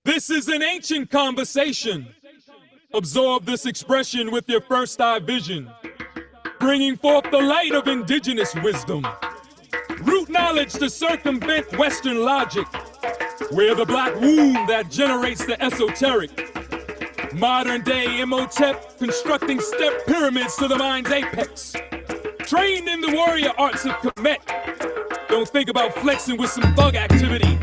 This is an ancient conversation. Absorb this expression with your first eye vision, bringing forth the light of indigenous wisdom. Root knowledge to circumvent Western logic. We're the black womb that generates the esoteric. Modern day Imhotep constructing step pyramids to the mind's apex. Trained in the warrior arts of Kemet. Don't think about flexing with some thug activity.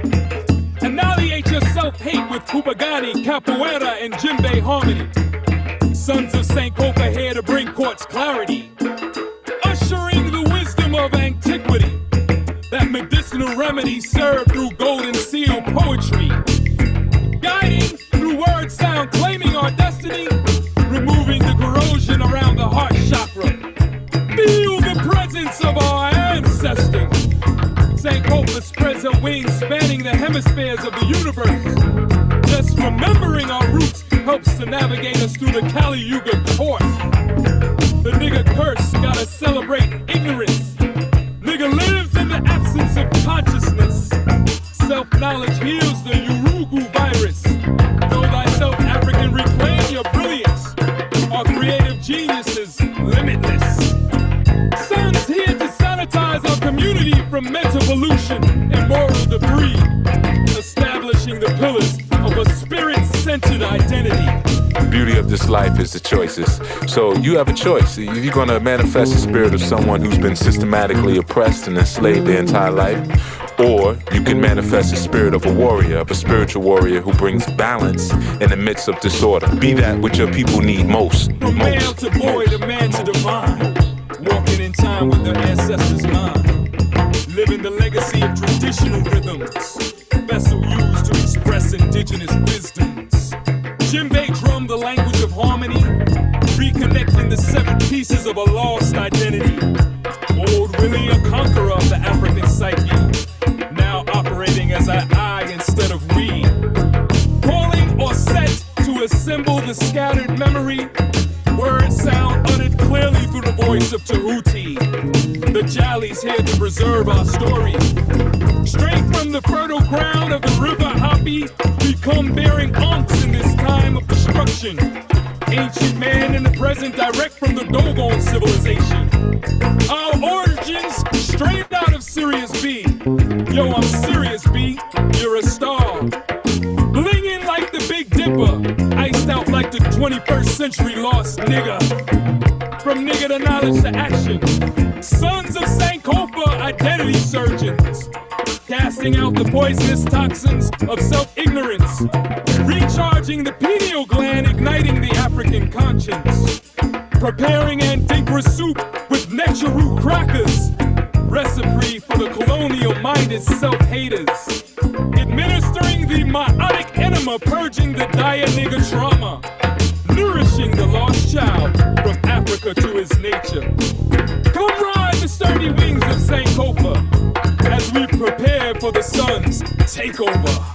Annihilate your self-hate with Kupagani, Capoeira, and Djembe harmony. Sons of Sankofa here to bring courts clarity. Ushering the wisdom of antiquity. That medicinal remedy served through golden seal poetry. Guiding through word sound, claiming our destiny. Removing the corrosion around the heart chakra. Feel the presence of our ancestors. Sankofa spreads her wings, spanning the hemispheres of the universe. Just remembering our roots helps to navigate us through the Kali Yuga course. The nigga curse, gotta celebrate ignorance. Nigga lives in the absence of consciousness. Self-knowledge heals the Urugu virus. Know thyself, African, reclaim your brilliance. Our creative genius is limitless. Sun's here to sanitize our community from mental pollution and moral debris. Establishing the pillars of a spirit-centered identity. The beauty of this life is the choices. So you have a choice. You're going to manifest the spirit of someone who's been systematically oppressed and enslaved their entire life. Or you can manifest the spirit of a warrior, of a spiritual warrior who brings balance in the midst of disorder. Be that which your people need most. From male to boy, to man to divine. Walking in time with the ancestors' mind. Living the legacy of traditional rhythms. Vessel used to express indigenous wisdoms. Djembe drum, the language of harmony. Reconnecting the severed pieces of a lost identity. Old Willie, a conqueror of the African psyche. Now operating as an I instead of we. Calling or set to assemble the scattered memory. Words sound uttered clearly through the voice of Tahuti. The Jolly's here to preserve our story. Straight from the fertile ground of the river Happy, we come bearing aunts in this time of destruction. Ancient man in the present, direct from the Dogon civilization. Our origins straight out of Sirius B. Yo, I'm Sirius B, you're a star. Blinging like the Big Dipper, iced out like the 21st century lost nigga. From nigga to knowledge to action. Sons of Sankofa, identity surgeons. Casting out the poisonous toxins of self-ignorance. Recharging the pineal gland, igniting the African conscience. Preparing Andinkra soup with Necharu crackers. Recipe for the colonial-minded self-haters. Administering the myotic enema, purging the dire nigga trauma. Nourishing the lost child from Africa to his nature. Come ride the sturdy wings of Sankofa as we prepare for the sun's takeover.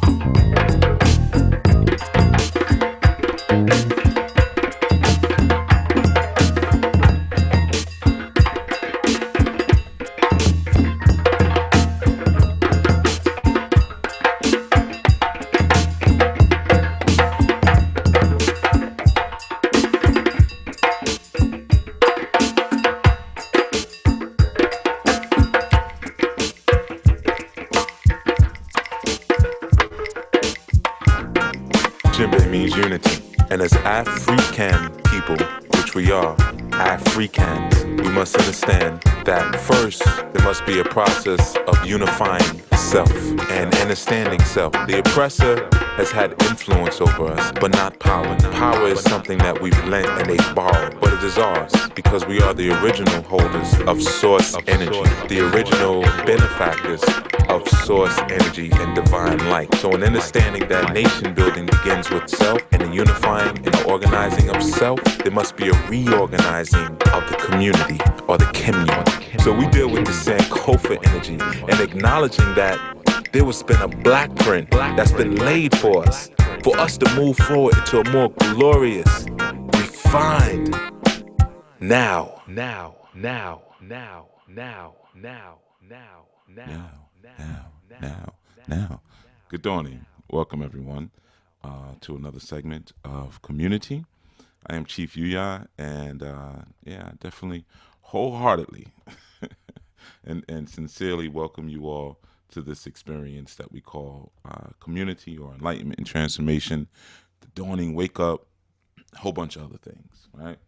Djembe means unity. And as African people, which we are, Africans, we must understand that first there must be a process of unifying self and understanding self. The oppressor has had influence over us, but not power. Power is something that we've lent and they've borrowed, but it is ours because we are the original holders of source energy, the original benefactors of source energy and divine light. So in understanding that nation building begins with self and the unifying and the organizing of self, there must be a reorganizing of the community or the Kmunity. So we deal with the Sankofa energy and acknowledging that there has been a black print that's been laid for us to move forward into a more glorious, refined now. Good dawning. Welcome, everyone. to another segment of Kmunity. I am Chief Yuya, and definitely wholeheartedly and sincerely welcome you all to this experience that we call Kmunity or enlightenment and transformation, the dawning wake up, a whole bunch of other things, right?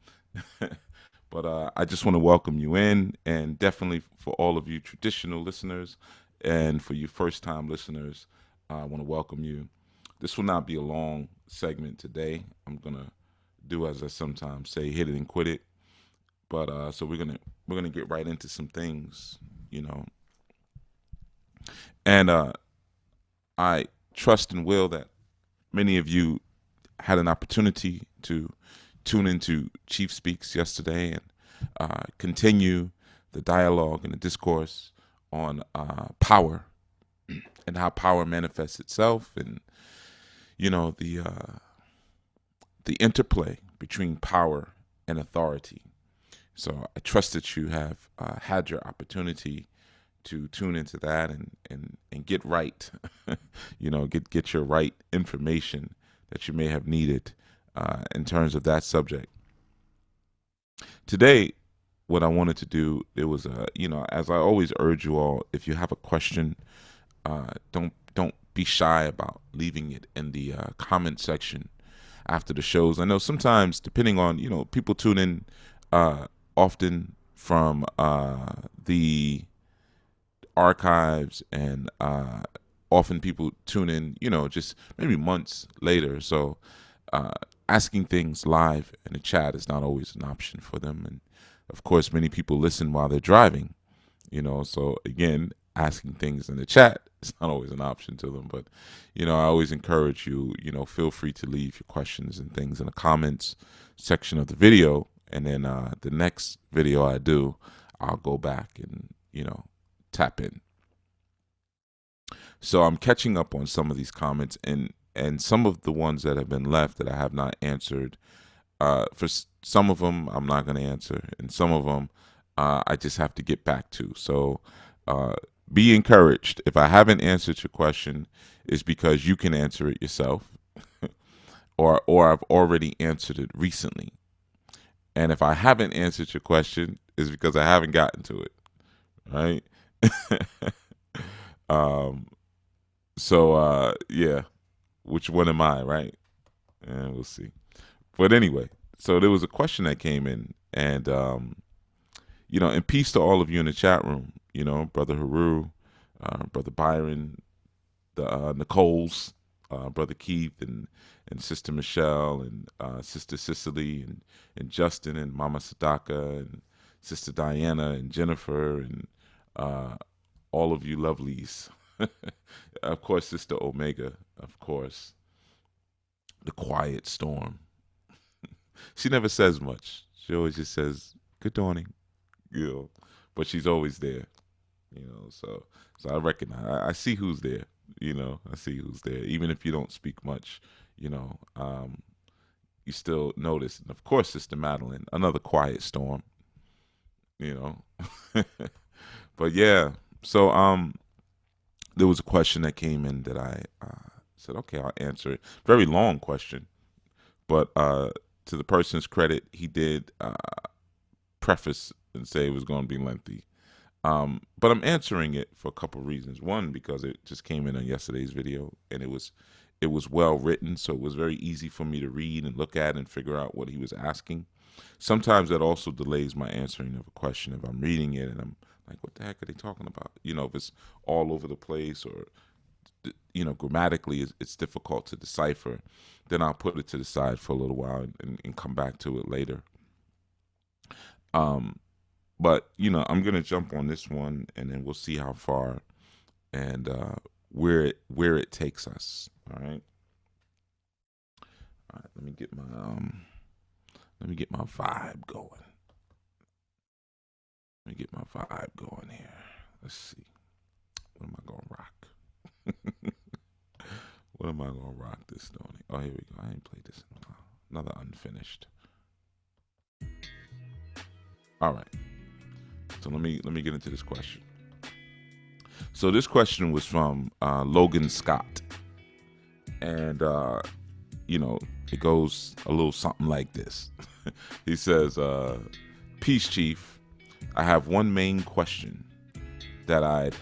But I just want to welcome you in, and definitely for all of you traditional listeners and for you first time listeners, I want to welcome you. This will not be a long segment today. I'm going to do as I sometimes say, hit it and quit it. But so we're gonna get right into some things, you know. And I trust and will that many of you had an opportunity to tune into Chief Speaks yesterday and continue the dialogue and the discourse on power and how power manifests itself, and you know the interplay between power and authority. So I trust that you have had your opportunity to tune into that and get right, get your right information that you may have needed in terms of that subject. Today, what I wanted to do, it was, as I always urge you all, if you have a question, don't be shy about leaving it in the comment section after the shows. I know sometimes, depending on, people tune in often from the archives, and often people tune in, just maybe months later. So asking things live in the chat is not always an option for them. And of course, many people listen while they're driving, so again, asking things in the chat is not always an option to them. But, I always encourage you, feel free to leave your questions and things in the comments section of the video. And then the next video I do, I'll go back and, tap in. So I'm catching up on some of these comments, and some of the ones that have been left that I have not answered. For some of them, I'm not going to answer. And some of them, I just have to get back to. So be encouraged. If I haven't answered your question, it's because you can answer it yourself. or I've already answered it recently. And if I haven't answered your question, it's because I haven't gotten to it, right? Yeah, which one am I, right? And we'll see. But anyway, so there was a question that came in, and and peace to all of you in the chat room. Brother Haru, Brother Byron, the Nicoles, Brother Keith, and Sister Michelle, and Sister Cicely, and Justin, and Mama Sadaka, and Sister Diana, and Jennifer, and all of you lovelies. Of course, Sister Omega, of course. The quiet storm. She never says much. She always just says, good dawning, but she's always there, so I recognize, I see who's there, I see who's there. Even if you don't speak much, you still notice. And of course, Sister Madeline, another quiet storm, But yeah, so there was a question that came in that I said, okay, I'll answer it. Very long question, but to the person's credit, he did preface and say it was going to be lengthy. But I'm answering it for a couple of reasons. One, because it just came in on yesterday's video, and it was well written, so it was very easy for me to read and look at and figure out what he was asking. Sometimes that also delays my answering of a question if I'm reading it and I'm like, what the heck are they talking about? If it's all over the place, or grammatically it's difficult to decipher, then I'll put it to the side for a little while and come back to it later. But I'm gonna jump on this one, and then we'll see how far and where it takes us. All right. Let me get my vibe going. Here. Let's see. What am I gonna rock? What am I gonna rock this morning? Oh, here we go. I ain't played this in a while. Another unfinished. All right. So let me get into this question. So this question was from Logan Scott, and it goes a little something like this. He says, Peace, Chief. I have one main question that I'd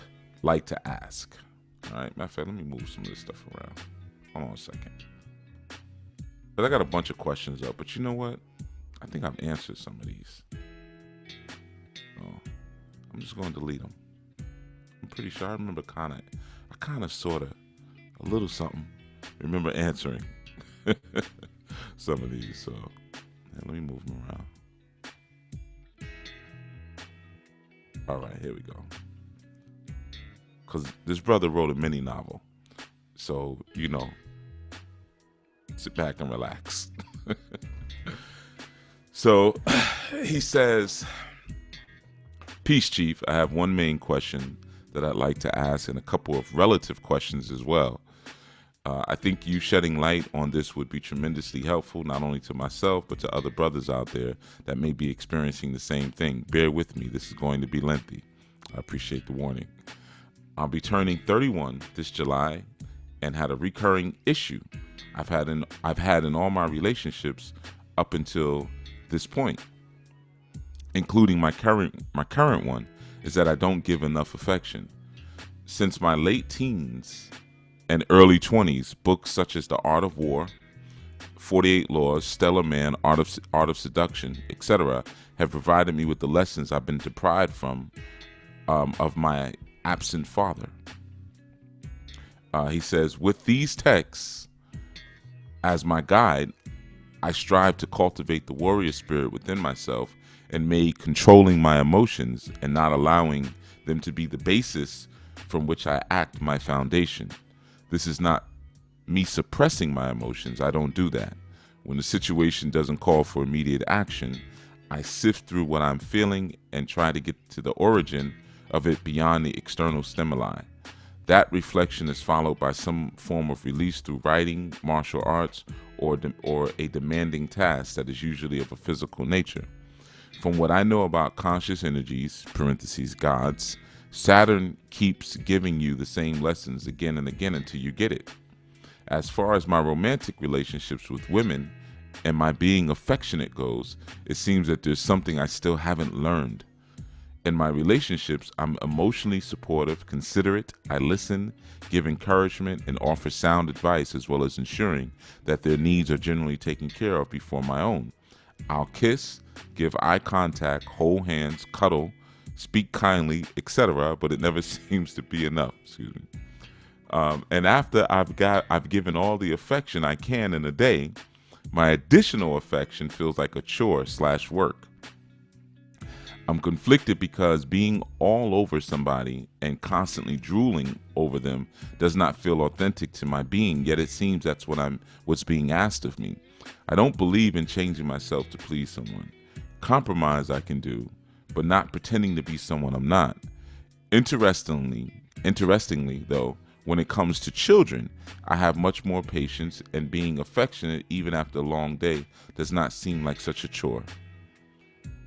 like to ask. All right, matter of fact, let me move some of this stuff around. Hold on a second. But I got a bunch of questions up, but you know what? I think I've answered some of these. So I'm just going to delete them. I'm pretty sure I remember sort of, a little something, remember answering some of these. So let me move them around. All right, here we go. Because this brother wrote a mini novel. So, sit back and relax. So he says, Peace, Chief. I have one main question that I'd like to ask and a couple of relative questions as well. I think you shedding light on this would be tremendously helpful, not only to myself, but to other brothers out there that may be experiencing the same thing. Bear with me. This is going to be lengthy. I appreciate the warning. I'll be turning 31 this July and had a recurring issue I've had in all my relationships up until this point, including my current one, is that I don't give enough affection. Since my late teens and early 20s, books such as The Art of War, 48 Laws, Stellar Man, Art of Seduction, etc. have provided me with the lessons I've been deprived from of my absent father. He says, with these texts as my guide, I strive to cultivate the warrior spirit within myself and made controlling my emotions and not allowing them to be the basis from which I act my foundation. This is not me suppressing my emotions. I don't do that. When the situation doesn't call for immediate action, I sift through what I'm feeling and try to get to the origin of it beyond the external stimuli. That reflection is followed by some form of release through writing, martial arts, or a demanding task that is usually of a physical nature. From what I know about conscious energies, parentheses, gods, Saturn keeps giving you the same lessons again and again until you get it. As far as my romantic relationships with women and my being affectionate goes, it seems that there's something I still haven't learned. In my relationships, I'm emotionally supportive, considerate, I listen, give encouragement, and offer sound advice, as well as ensuring that their needs are generally taken care of before my own. I'll kiss, give eye contact, hold hands, cuddle, speak kindly, etc., but it never seems to be enough. Excuse me. And after I've given all the affection I can in a day, my additional affection feels like a chore/work. I'm conflicted because being all over somebody and constantly drooling over them does not feel authentic to my being, yet it seems that's what's being asked of me. I don't believe in changing myself to please someone. Compromise I can do, but not pretending to be someone I'm not. Interestingly though, when it comes to children, I have much more patience, and being affectionate even after a long day does not seem like such a chore.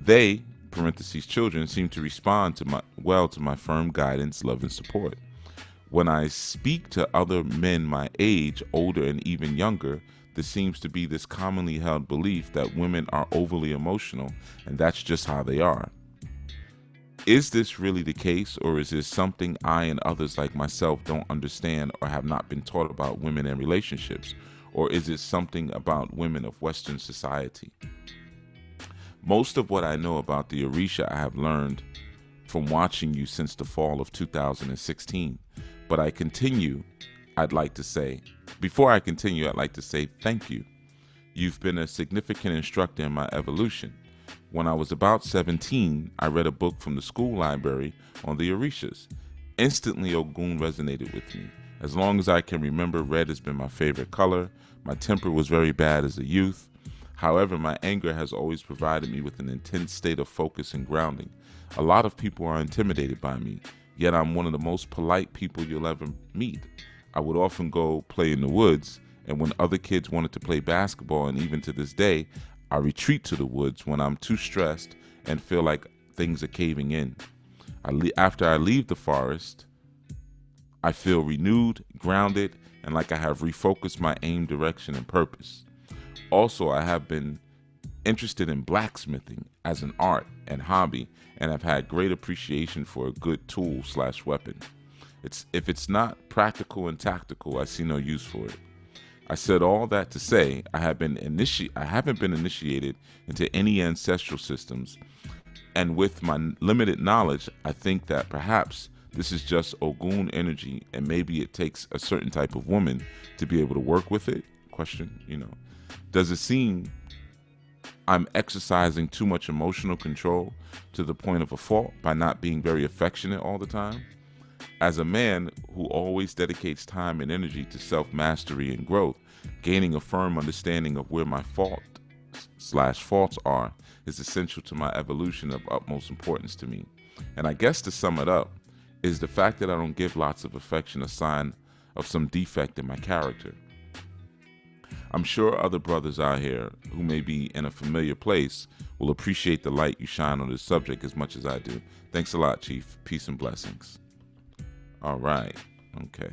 They, parentheses, children, seem to respond to my firm guidance, love, and support. When I speak to other men my age, older, and even younger, there seems to be this commonly held belief that women are overly emotional, and that's just how they are. Is this really the case, or is this something I and others like myself don't understand or have not been taught about women and relationships? Or is it something about women of Western society? Most of what I know about the Orisha I have learned from watching you since the fall of 2016. But before I continue, I'd like to say thank you. You've been a significant instructor in my evolution. When I was about 17, I read a book from the school library on the Orishas. Instantly, Ogun resonated with me. As long as I can remember, red has been my favorite color. My temper was very bad as a youth. However, my anger has always provided me with an intense state of focus and grounding. A lot of people are intimidated by me, yet I'm one of the most polite people you'll ever meet. I would often go play in the woods, and when other kids wanted to play basketball, and even to this day, I retreat to the woods when I'm too stressed and feel like things are caving in. After I leave the forest, I feel renewed, grounded, and like I have refocused my aim, direction, and purpose. Also, I have been interested in blacksmithing as an art and hobby, and have had great appreciation for a good tool / weapon. If it's not practical and tactical, I see no use for it. I said all that to say I haven't been initiated into any ancestral systems, and with my limited knowledge, I think that perhaps this is just Ogun energy, and maybe it takes a certain type of woman to be able to work with it. Question, does it seem I'm exercising too much emotional control to the point of a fault by not being very affectionate all the time? As a man who always dedicates time and energy to self-mastery and growth, gaining a firm understanding of where my faults are is essential to my evolution of utmost importance to me. And I guess to sum it up, is the fact that I don't give lots of affection a sign of some defect in my character. I'm sure other brothers out here who may be in a familiar place will appreciate the light you shine on this subject as much as I do. Thanks a lot, Chief. Peace and blessings. All right. Okay.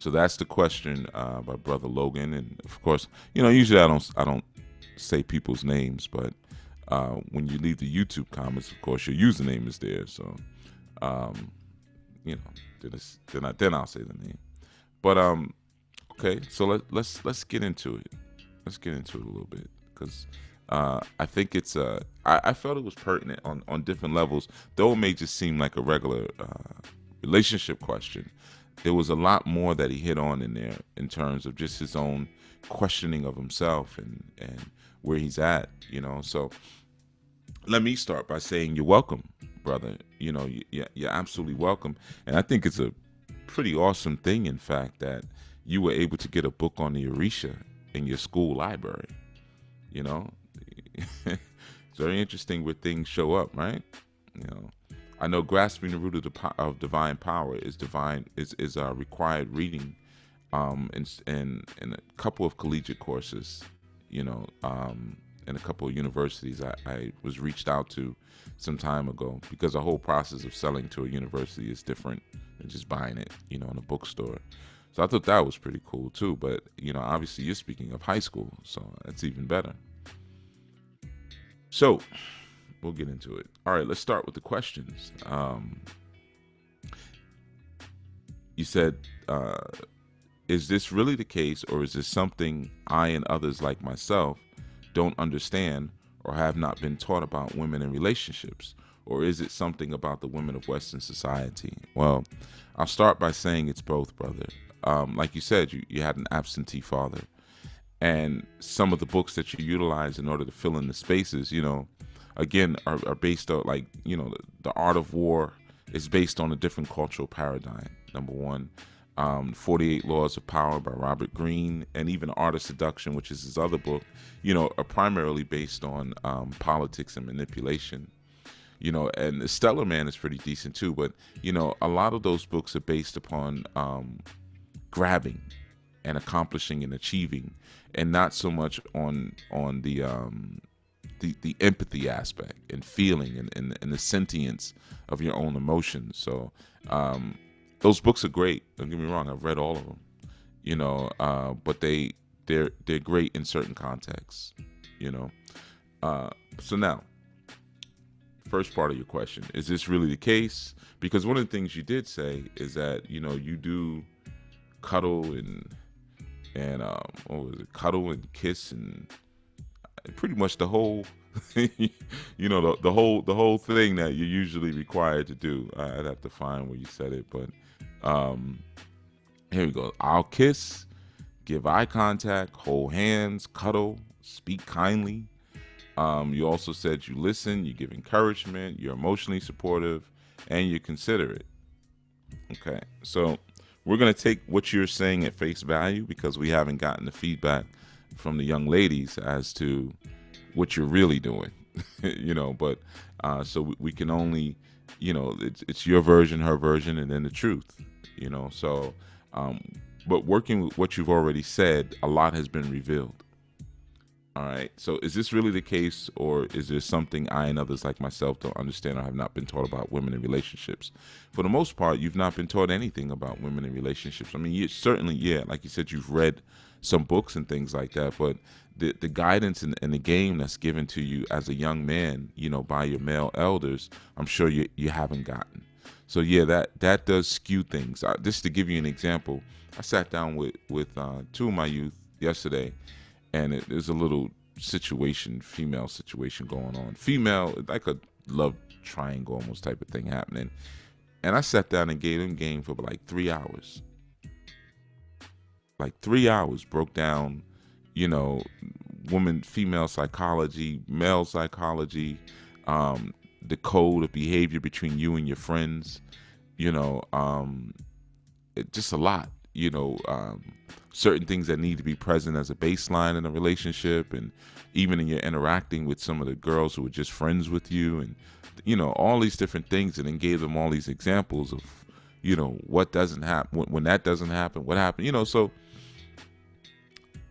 So that's the question by Brother Logan, and of course, usually I don't say people's names, but when you leave the YouTube comments, of course, your username is there. So, then I'll say the name. But okay. So let's get into it. Let's get into it a little bit because I think it's I felt it was pertinent on different levels, though it may just seem like a regular relationship question. There was a lot more that he hit on in there in terms of just his own questioning of himself and where he's at, So let me start by saying you're welcome, brother. You're absolutely welcome. And I think it's a pretty awesome thing, in fact, that you were able to get a book on the Orisha in your school library. It's very interesting where things show up, right? I know grasping the root of divine power is a required reading in a couple of collegiate courses, in a couple of universities I was reached out to some time ago, because the whole process of selling to a university is different than just buying it, in a bookstore. So I thought that was pretty cool too. But, obviously you're speaking of high school, so that's even better. So we'll get into it. All right, let's start with the questions. You said, is this really the case, or is this something I and others like myself don't understand or have not been taught about women in relationships? Or is it something about the women of Western society? Well, I'll start by saying it's both, brother. Like you said, you had an absentee father. And some of the books that you utilize in order to fill in the spaces, again, are based on, like, the Art of War is based on a different cultural paradigm. Number one, 48 Laws of Power by Robert Greene, and even Art of Seduction, which is his other book, are primarily based on politics and manipulation. And the Stellar Man is pretty decent too, but a lot of those books are based upon grabbing and accomplishing and achieving, and not so much on the empathy aspect and feeling and the sentience of your own emotions. So those books are great. Don't get me wrong, I've read all of them, but they're great in certain contexts, So now, first part of your question, is this really the case? Because one of the things you did say is that, you do cuddle and what was it? Cuddle and kiss and pretty much the whole, the whole thing that you're usually required to do. I'd have to find where you said it, but here we go. I'll kiss, give eye contact, hold hands, cuddle, speak kindly. You also said you listen, you give encouragement, you're emotionally supportive, and you're considerate. Okay, so we're going to take what you're saying at face value, because we haven't gotten the feedback from the young ladies as to what you're really doing, but so we can only, it's your version, her version, and then the truth, so but working with what you've already said, a lot has been revealed. All right. So is this really the case, or is there something I and others like myself don't understand or have not been taught about women in relationships? For the most part, you've not been taught anything about women in relationships. I mean, you certainly, yeah, like you said, you've read some books and things like that, but the guidance and the game that's given to you as a young man, by your male elders, I'm sure you haven't gotten. So yeah, that does skew things. Just to give you an example, I sat down with two of my youth yesterday, and there's a little female situation going on. Female, like a love triangle almost type of thing happening. And I sat down and gave them game for like 3 hours. Like 3 hours, broke down, you know, female psychology, male psychology, the code of behavior between you and your friends, you know, just a lot, certain things that need to be present as a baseline in a relationship, and even in your interacting with some of the girls who are just friends with you, and all these different things, and then gave them all these examples of what doesn't happen when that doesn't happen, what happened, so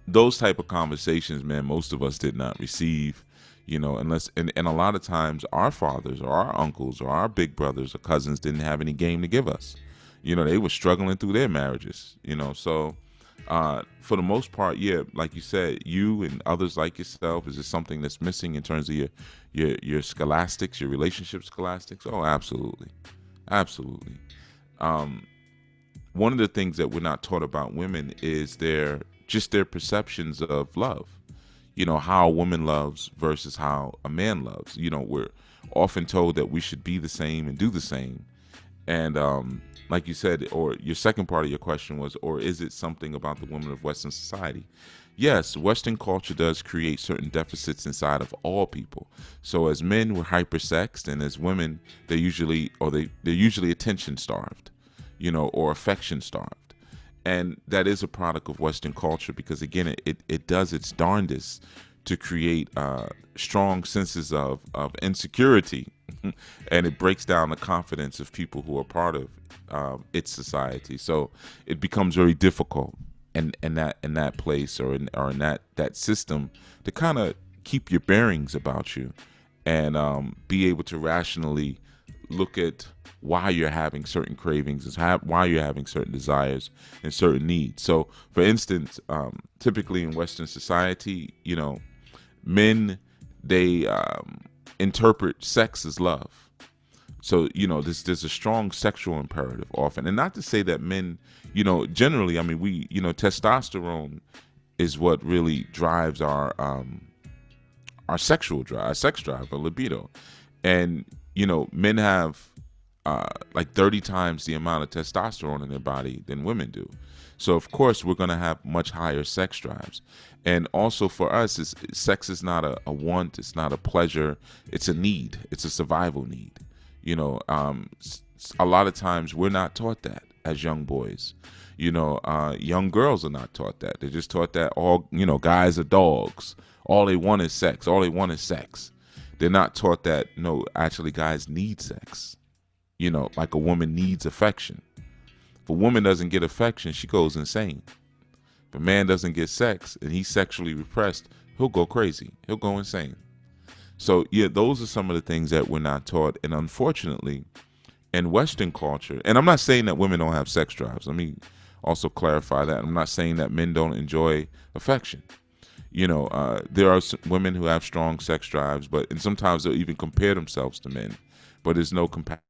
those type of conversations, man, most of us did not receive, unless, and a lot of times our fathers or our uncles or our big brothers or cousins didn't have any game to give us. They were struggling through their marriages, so for the most part, yeah, like you said, you and others like yourself, is this something that's missing in terms of your scholastics, your relationship scholastics? Oh, absolutely. Absolutely. um One of the things that we're not taught about women is their perceptions of love. How a woman loves versus how a man loves. We're often told that we should be the same and do the same. And like you said, or your second part of your question was, or is it something about the women of Western society? Yes, Western culture does create certain deficits inside of all people. So as men, we're hypersexed, and as women, they're usually attention starved, or affection starved. And that is a product of Western culture, because again, it does its darndest to create strong senses of insecurity, and it breaks down the confidence of people who are part of its society. So it becomes very difficult in that place, or in that system, to kind of keep your bearings about you, and be able to rationally look at why you're having certain cravings, why you're having certain desires and certain needs. So, for instance, typically in Western society, men, they interpret sex as love. So there's a strong sexual imperative often, and not to say that men, generally, I mean, we, testosterone is what really drives our sexual drive, our sex drive, our libido. And men have like 30 times the amount of testosterone in their body than women do. So of course we're going to have much higher sex drives. And also for us, sex is not a want, it's not a pleasure, it's a need, it's a survival need. A lot of times we're not taught that as young boys. Young girls are not taught that. They're just taught that all, guys are dogs. All they want is sex. All they want is sex. They're not taught that, no, actually guys need sex. Like a woman needs affection. If a woman doesn't get affection, she goes insane. If a man doesn't get sex and he's sexually repressed, he'll go crazy. He'll go insane. So yeah, those are some of the things that we're not taught. And unfortunately, in Western culture, and I'm not saying that women don't have sex drives. Let me also clarify that. I'm not saying that men don't enjoy affection. There are women who have strong sex drives, and sometimes they'll even compare themselves to men, but there's no comparison.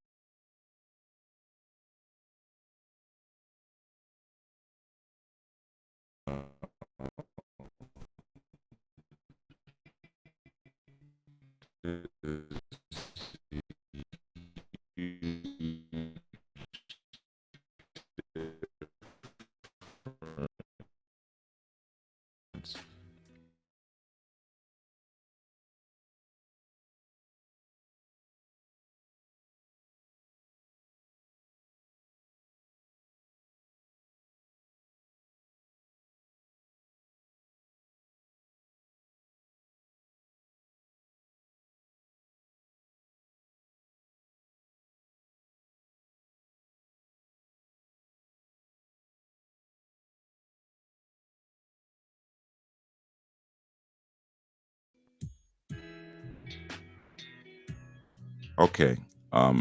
Okay.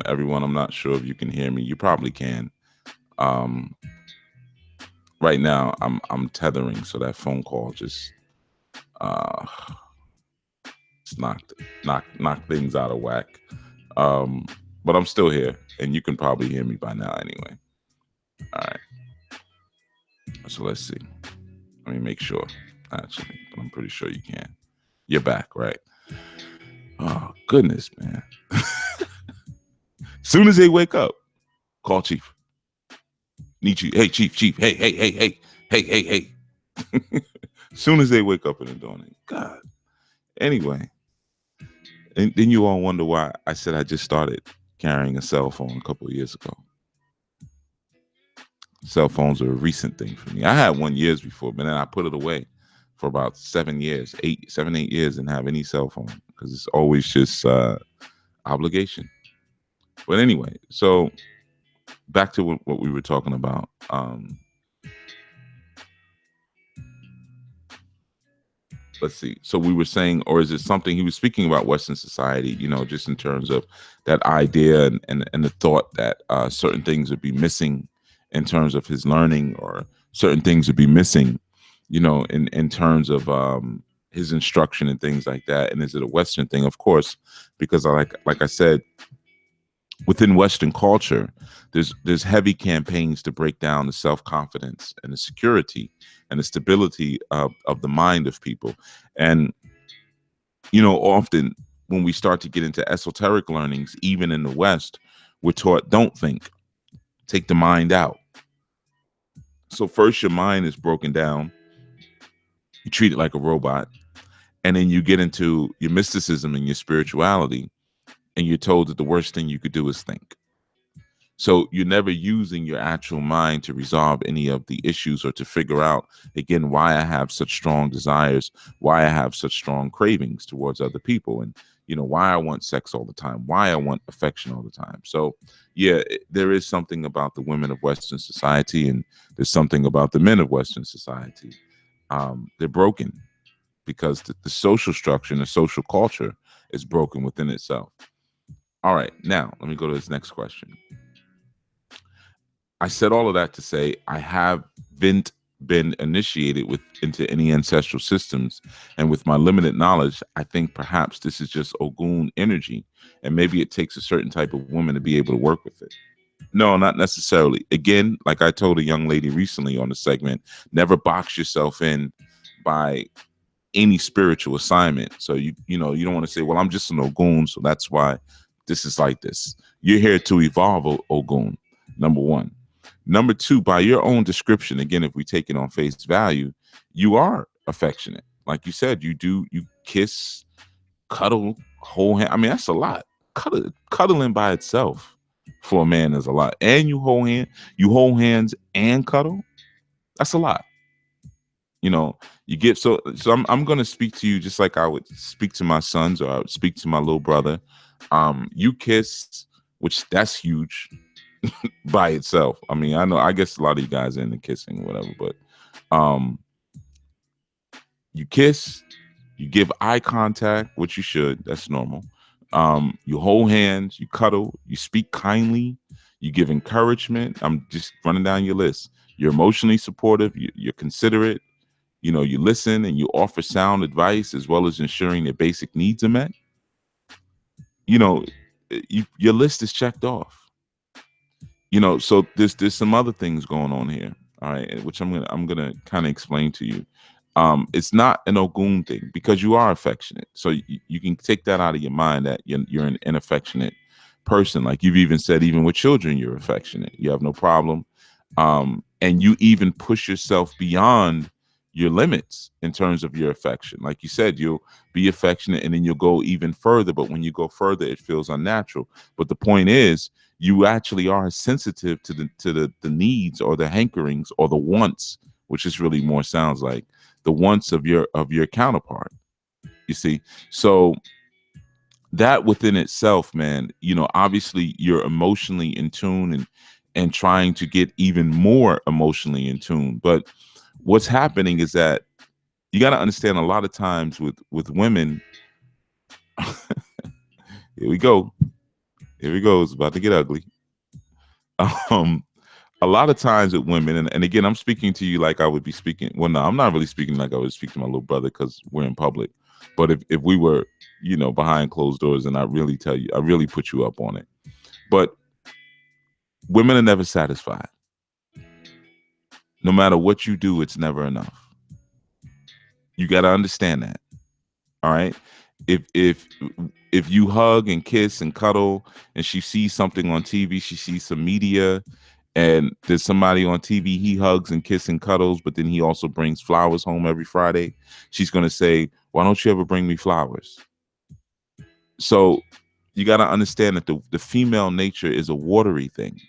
Everyone, I'm not sure if you can hear me. You probably can. Um, right now, I'm tethering, so that phone call just uh, it's knocked things out of whack. Um, but I'm still here, and you can probably hear me by now anyway. All right. So let's see. Let me make sure, actually, but I'm pretty sure you can. You're back, right? Oh, goodness, man. Soon as they wake up, call Chief. Need you. Hey, Chief. Hey. Hey. Soon as they wake up in the morning. God. Anyway. And then you all wonder why I said I just started carrying a cell phone a couple of years ago. Cell phones are a recent thing for me. I had one years before, but then I put it away for about 7 years, 8 years, and have any cell phone because it's always just obligation. But anyway, so back to what we were talking about. Let's see. So we were saying, or is it something he was speaking about Western society, just in terms of that idea and the thought that certain things would be missing in terms of his learning, or certain things would be missing, in terms of his instruction and things like that. And is it a Western thing? Of course, because like I said, within Western culture, there's heavy campaigns to break down the self-confidence and the security and the stability of the mind of people. And, often when we start to get into esoteric learnings, even in the West, we're taught, don't think, take the mind out. So first your mind is broken down, you treat it like a robot, and then you get into your mysticism and your spirituality, and you're told that the worst thing you could do is think. So you're never using your actual mind to resolve any of the issues, or to figure out, again, why I have such strong desires, why I have such strong cravings towards other people, and, why I want sex all the time, why I want affection all the time. So, yeah, there is something about the women of Western society, and there's something about the men of Western society. They're broken because the social structure and the social culture is broken within itself. All right, now let me go to this next question. I said all of that to say I haven't been initiated into any ancestral systems, and with my limited knowledge, I think perhaps this is just Ogun energy, and maybe it takes a certain type of woman to be able to work with it. No, not necessarily. Again, like I told a young lady recently on the segment, never box yourself in by any spiritual assignment. So you don't want to say, well, I'm just an Ogun, so that's why this is like this. You're here to evolve, Ogun, number one. Number two, by your own description, again, if we take it on face value, you are affectionate. Like you said, you kiss, cuddle, hold hand. I mean, that's a lot. Cuddling by itself for a man is a lot. And you hold hands and cuddle. That's a lot. You get so I'm going to speak to you just like I would speak to my sons, or I would speak to my little brother. You kiss, which that's huge by itself. I mean, I guess a lot of you guys are into kissing or whatever, but you kiss, you give eye contact, which you should, that's normal. You hold hands, you cuddle, you speak kindly, you give encouragement. I'm just running down your list. You're emotionally supportive, you're considerate, you listen, and you offer sound advice, as well as ensuring that basic needs are met. Your list is checked off. So there's some other things going on here, all right, which I'm gonna kind of explain to you. It's not an Ogun thing, because you are affectionate. So you can take that out of your mind, that you're an inaffectionate person. Like you've even said, even with children, you're affectionate. You have no problem. And you even push yourself beyond your limits in terms of your affection. Like you said, you'll be affectionate and then you'll go even further. But when you go further, it feels unnatural. But the point is, you actually are sensitive to the needs, or the hankerings, or the wants, which is really more sounds like the wants of your counterpart. You see, so that within itself, man, obviously you're emotionally in tune, and trying to get even more emotionally in tune. But what's happening is that you got to understand, a lot of times with women, here we go. Here we go. It's about to get ugly. Um, a lot of times with women, and again, I'm speaking to you like I would be speaking. Well, no, I'm not really speaking like I would speak to my little brother because we're in public. But if we were, behind closed doors, and I really tell you, I really put you up on it. But women are never satisfied. No matter what you do, it's never enough. You got to understand that. All right. If you hug and kiss and cuddle, and she sees something on TV, she sees some media, and there's somebody on TV, he hugs and kisses and cuddles, but then he also brings flowers home every Friday, she's going to say, why don't you ever bring me flowers? So you got to understand that the female nature is a watery thing.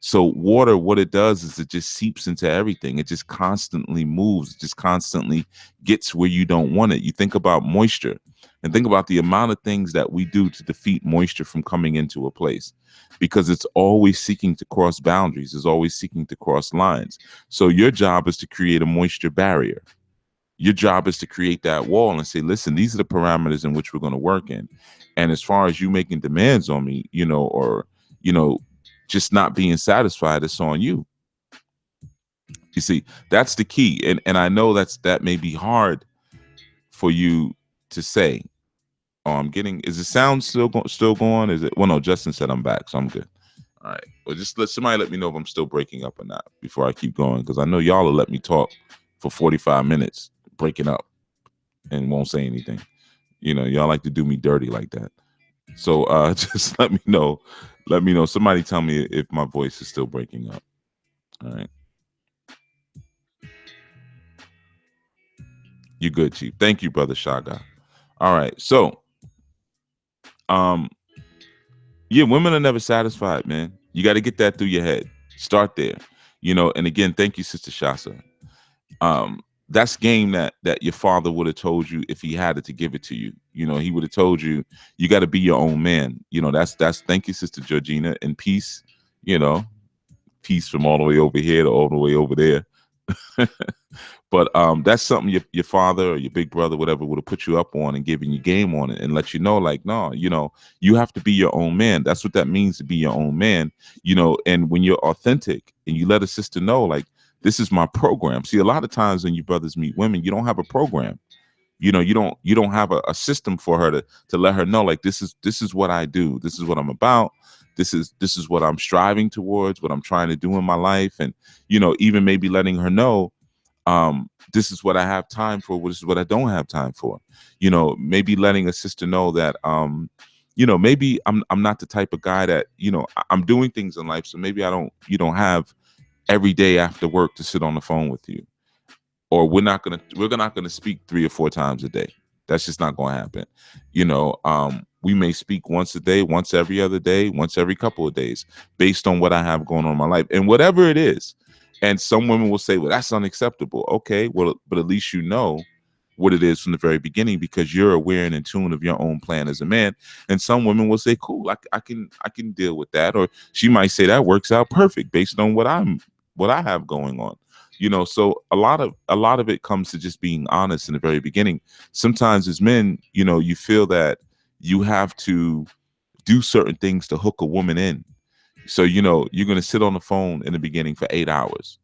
So water, what it does is it just seeps into everything. It just constantly moves. It just constantly gets where you don't want it. You think about moisture and think about the amount of things that we do to defeat moisture from coming into a place, because it's always seeking to cross boundaries. It's always seeking to cross lines. So your job is to create a moisture barrier. Your job is to create that wall and say, listen, these are the parameters in which we're going to work in. And as far as you making demands on me, or, just not being satisfied, it's on you. You see, that's the key. And I know that may be hard for you to say. Oh, is the sound still going? Is it? Well, no, Justin said I'm back, so I'm good. All right. Well, just let me know if I'm still breaking up or not before I keep going, because I know y'all will let me talk for 45 minutes, breaking up, and won't say anything. Y'all like to do me dirty like that. So just let me know. Let me know. Somebody tell me if my voice is still breaking up. All right. You're good, Chief. Thank you, Brother Shaga. All right. So, yeah, women are never satisfied, man. You got to get that through your head. Start there. And again, thank you, Sister Shasa. That's game that your father would have told you if he had it to give it to you. He would have told you, you got to be your own man. That's thank you, Sister Georgina, and peace, peace from all the way over here to all the way over there. But that's something your father or your big brother, whatever, would have put you up on and given you game on it and let you know, like, no, you have to be your own man. That's what that means, to be your own man. And when you're authentic and you let a sister know, like, this is my program. See, a lot of times when you brothers meet women, you don't have a program. You don't have a system for her to let her know, like, this is what I do. This is what I'm about. This is what I'm striving towards, what I'm trying to do in my life. And, even maybe letting her know, this is what I have time for. This is what I don't have time for. Maybe letting a sister know that, maybe I'm not the type of guy that, I'm doing things in life. So maybe you don't have every day after work to sit on the phone with you, or we're not gonna speak 3 or 4 times a day. That's just not going to happen. We may speak once a day, once every other day, once every couple of days, based on what I have going on in my life and whatever it is. And some women will say, well, that's unacceptable. Okay, well, but at least you know what it is from the very beginning, because you're aware and in tune of your own plan as a man. And some women will say, cool, I can deal with that. Or she might say that works out perfect based on what I have going on. So a lot of it comes to just being honest in the very beginning. Sometimes as men, you feel that you have to do certain things to hook a woman in. So, you're going to sit on the phone in the beginning for 8 hours.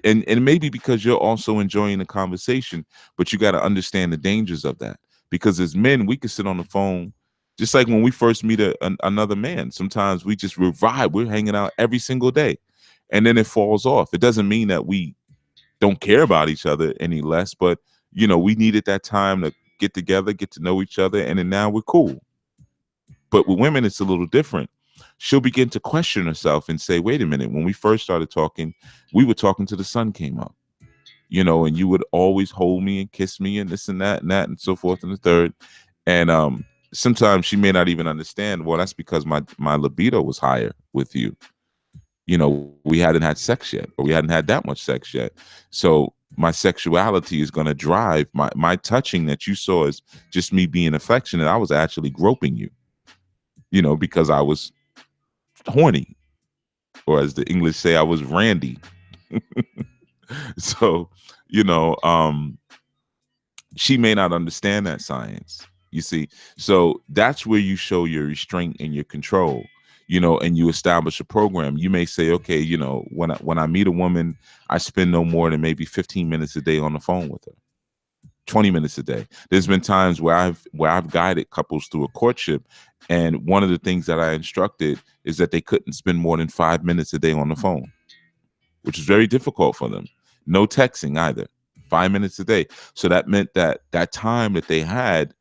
And maybe because you're also enjoying the conversation, but you got to understand the dangers of that. Because as men, we can sit on the phone, just like when we first meet another man. Sometimes we just revive. We're hanging out every single day. And then it falls off. It doesn't mean that we don't care about each other any less, but, we needed that time to get together, get to know each other, and then now we're cool. But with women, it's a little different. She'll begin to question herself and say, wait a minute, when we first started talking, we were talking till the sun came up, and you would always hold me and kiss me and this and that and so forth and the third. And sometimes she may not even understand, well, that's because my libido was higher with you. We hadn't had sex yet, or we hadn't had that much sex yet. So my sexuality is going to drive my touching that you saw as just me being affectionate. I was actually groping you, because I was horny, or as the English say, I was randy. So, she may not understand that science, you see. So that's where you show your restraint and your control. and you establish a program. You may say, okay, when I meet a woman, I spend no more than maybe 15 minutes a day on the phone with her. 20 minutes a day. There's been times where I've guided couples through a courtship, and one of the things that I instructed is that they couldn't spend more than 5 minutes a day on the phone, which is very difficult for them. No texting either. 5 minutes a day. So that meant that time that they had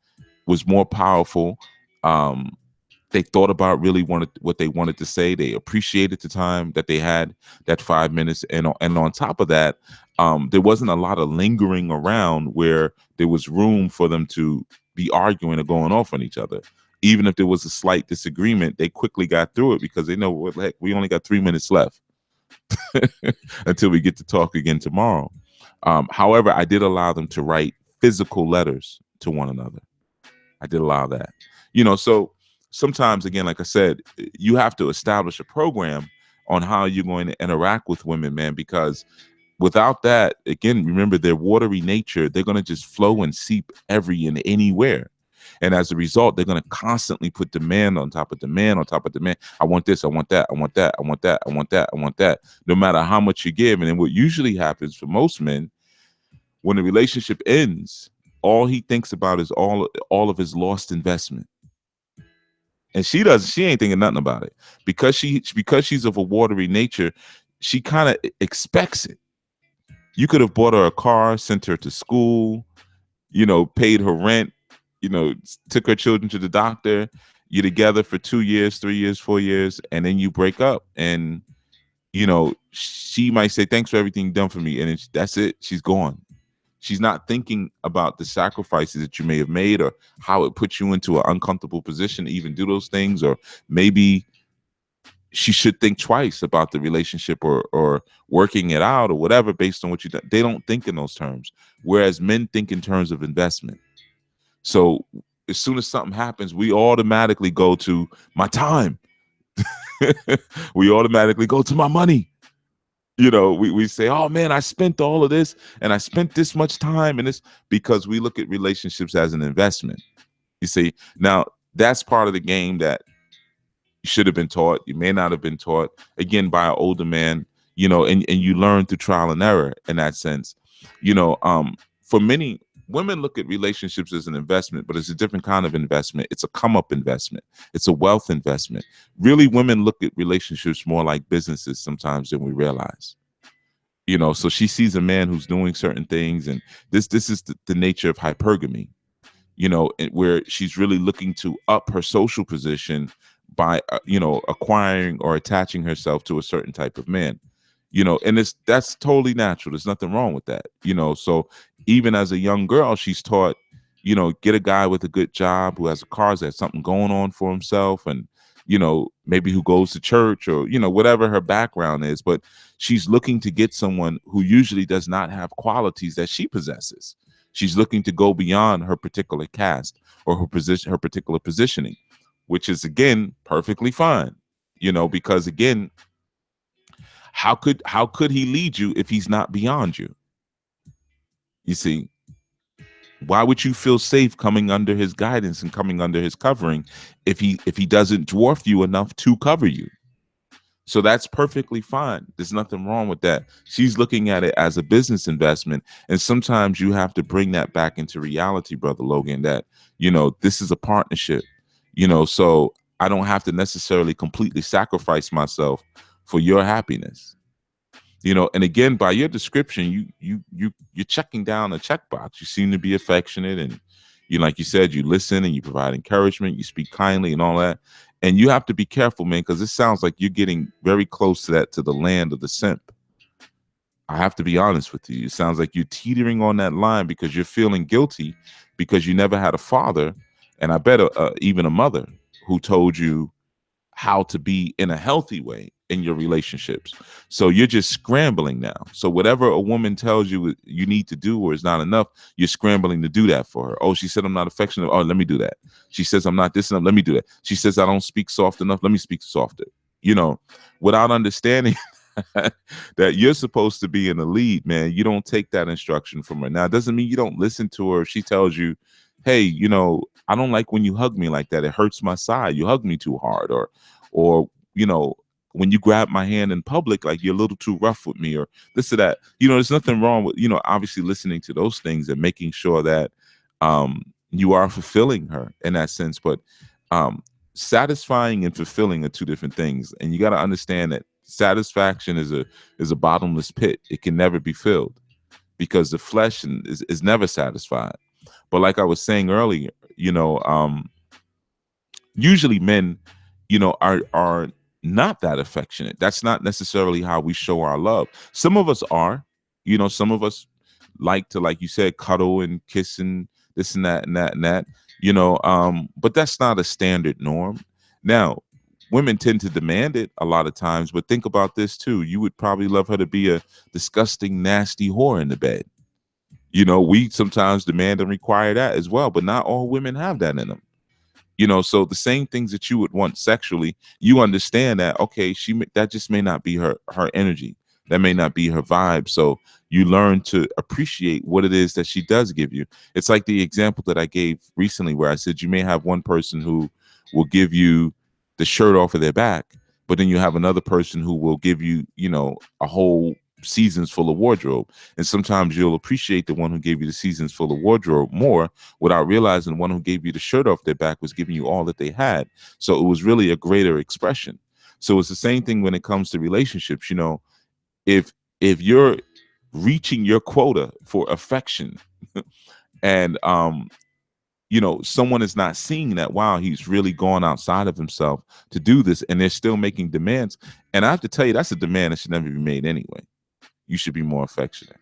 was more powerful. They thought about really what they wanted to say. They appreciated the time that they had, that 5 minutes. And on top of that, there wasn't a lot of lingering around where there was room for them to be arguing or going off on each other. Even if there was a slight disagreement, they quickly got through it because they know, what the heck, we only got 3 minutes left until we get to talk again tomorrow. However, I did allow them to write physical letters to one another. I did allow that. So sometimes, again, like I said, you have to establish a program on how you're going to interact with women, man, because without that, again, remember their watery nature, they're going to just flow and seep every and anywhere. And as a result, they're going to constantly put demand on top of demand on top of demand. I want this, I want that, I want that, I want that, I want that, I want that, no matter how much you give. And then what usually happens for most men, when the relationship ends, all he thinks about is all of his lost investment. And she ain't thinking nothing about it because she's of a watery nature. She kind of expects it. You could have bought her a car, sent her to school, paid her rent, took her children to the doctor. You're together for 2 years, 3 years, 4 years, and then you break up. And, she might say, thanks for everything done for me. And that's it. She's gone. She's not thinking about the sacrifices that you may have made or how it puts you into an uncomfortable position to even do those things. Or maybe she should think twice about the relationship or working it out or whatever based on what you done. They don't think in those terms, whereas men think in terms of investment. So as soon as something happens, we automatically go to my time. We automatically go to my money. We say, oh man, I spent all of this and I spent this much time and this, because we look at relationships as an investment. You see, now that's part of the game that you should have been taught. You may not have been taught, again, by an older man, and you learn through trial and error in that sense. For many women look at relationships as an investment, but it's a different kind of investment. It's a come up investment. It's a wealth investment. Really, women look at relationships more like businesses sometimes than we realize. So she sees a man who's doing certain things, and this is the nature of hypergamy, where she's really looking to up her social position by, acquiring or attaching herself to a certain type of man, and that's totally natural. There's nothing wrong with that, so even as a young girl, she's taught, get a guy with a good job who has a car, that has something going on for himself, and, maybe who goes to church or, whatever her background is. But she's looking to get someone who usually does not have qualities that she possesses. She's looking to go beyond her particular caste or her particular positioning, which is, again, perfectly fine, because, again, how could he lead you if he's not beyond you? You see, why would you feel safe coming under his guidance and coming under his covering if he doesn't dwarf you enough to cover you? So that's perfectly fine. There's nothing wrong with that. She's looking at it as a business investment. And sometimes you have to bring that back into reality, Brother Logan, that, this is a partnership, so I don't have to necessarily completely sacrifice myself for your happiness. And again, by your description, you're checking down a checkbox. You seem to be affectionate, and like you said, you listen and you provide encouragement, you speak kindly and all that. And you have to be careful, man, because it sounds like you're getting very close to the land of the simp. I have to be honest with you. It sounds like you're teetering on that line because you're feeling guilty because you never had a father, and I bet even a mother who told you how to be in a healthy way in your relationships. So you're just scrambling now. So whatever a woman tells you you need to do or is not enough, you're scrambling to do that for her. Oh, she said I'm not affectionate. Oh, let me do that. She says I'm not this enough. Let me do that. She says I don't speak soft enough. Let me speak softer. Without understanding that you're supposed to be in the lead, man. You don't take that instruction from her. Now, it doesn't mean you don't listen to her if she tells you, hey, I don't like when you hug me like that. It hurts my side. You hug me too hard, or you know, when you grab my hand in public, like you're a little too rough with me or this or that. You know, there's nothing wrong with, obviously listening to those things and making sure that you are fulfilling her in that sense. But satisfying and fulfilling are two different things. And you got to understand that satisfaction is a bottomless pit. It can never be filled because the flesh is never satisfied. But like I was saying earlier, usually men, are not that affectionate. That's not necessarily how we show our love. Some of us are, some of us like to, like you said, cuddle and kiss and this and that and that and that, but that's not a standard norm. Now, women tend to demand it a lot of times, but think about this too. You would probably love her to be a disgusting, nasty whore in the bed. We sometimes demand and require that as well, but not all women have that in them. So the same things that you would want sexually, you understand that, okay, that just may not be her energy. That may not be her vibe. So you learn to appreciate what it is that she does give you. It's like the example that I gave recently where I said you may have one person who will give you the shirt off of their back, but then you have another person who will give you, a whole seasons full of wardrobe. And sometimes you'll appreciate the one who gave you the seasons full of wardrobe more without realizing the one who gave you the shirt off their back was giving you all that they had. So it was really a greater expression. So it's the same thing when it comes to relationships. If you're reaching your quota for affection and someone is not seeing that, wow, he's really gone outside of himself to do this, and they're still making demands. And I have to tell you, that's a demand that should never be made anyway. You should be more affectionate.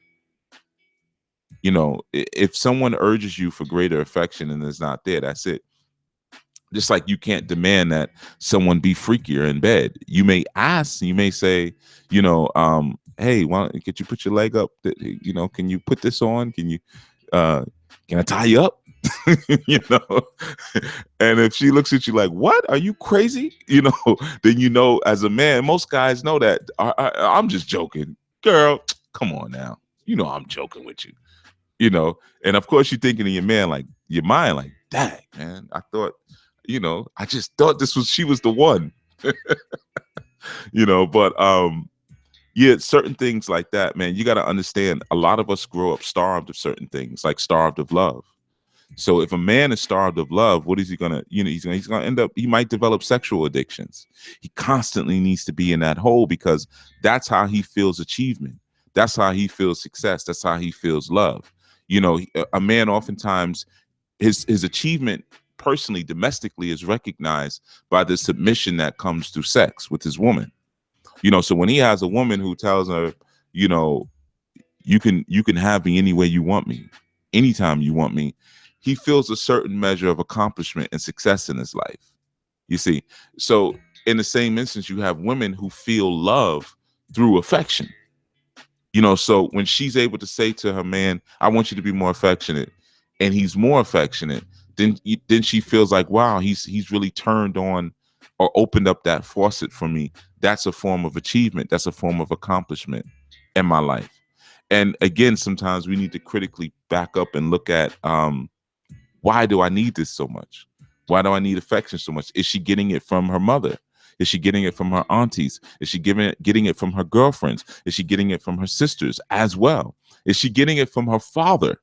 If someone urges you for greater affection and it's not there, that's it. Just like you can't demand that someone be freakier in bed. You may ask, you may say, hey, why don't you put your leg up? Can you put this on? Can I tie you up? And if she looks at you like, what, are you crazy? Then as a man, most guys know that I'm just joking. Girl, come on now. I'm joking with you. And of course you're thinking in your mind, like, dang, man, I thought, I just thought she was the one. But yeah, certain things like that, man, you got to understand, a lot of us grow up starved of certain things, like starved of love. So if a man is starved of love, what is he gonna, he's gonna end up, he might develop sexual addictions. He constantly needs to be in that hole because that's how he feels achievement. That's how he feels success. That's how he feels love. A man oftentimes, his achievement personally, domestically, is recognized by the submission that comes through sex with his woman. So when he has a woman who tells her, you can have me any way you want me, anytime you want me, he feels a certain measure of accomplishment and success in his life. You see, so in the same instance, you have women who feel love through affection. So when she's able to say to her man, I want you to be more affectionate, and he's more affectionate, then she feels like, wow, he's really turned on or opened up that faucet for me. That's a form of achievement. That's a form of accomplishment in my life. And again, sometimes we need to critically back up and look at, why do I need this so much? Why do I need affection so much? Is she getting it from her mother? Is she getting it from her aunties? Is she getting it from her girlfriends? Is she getting it from her sisters as well? Is she getting it from her father?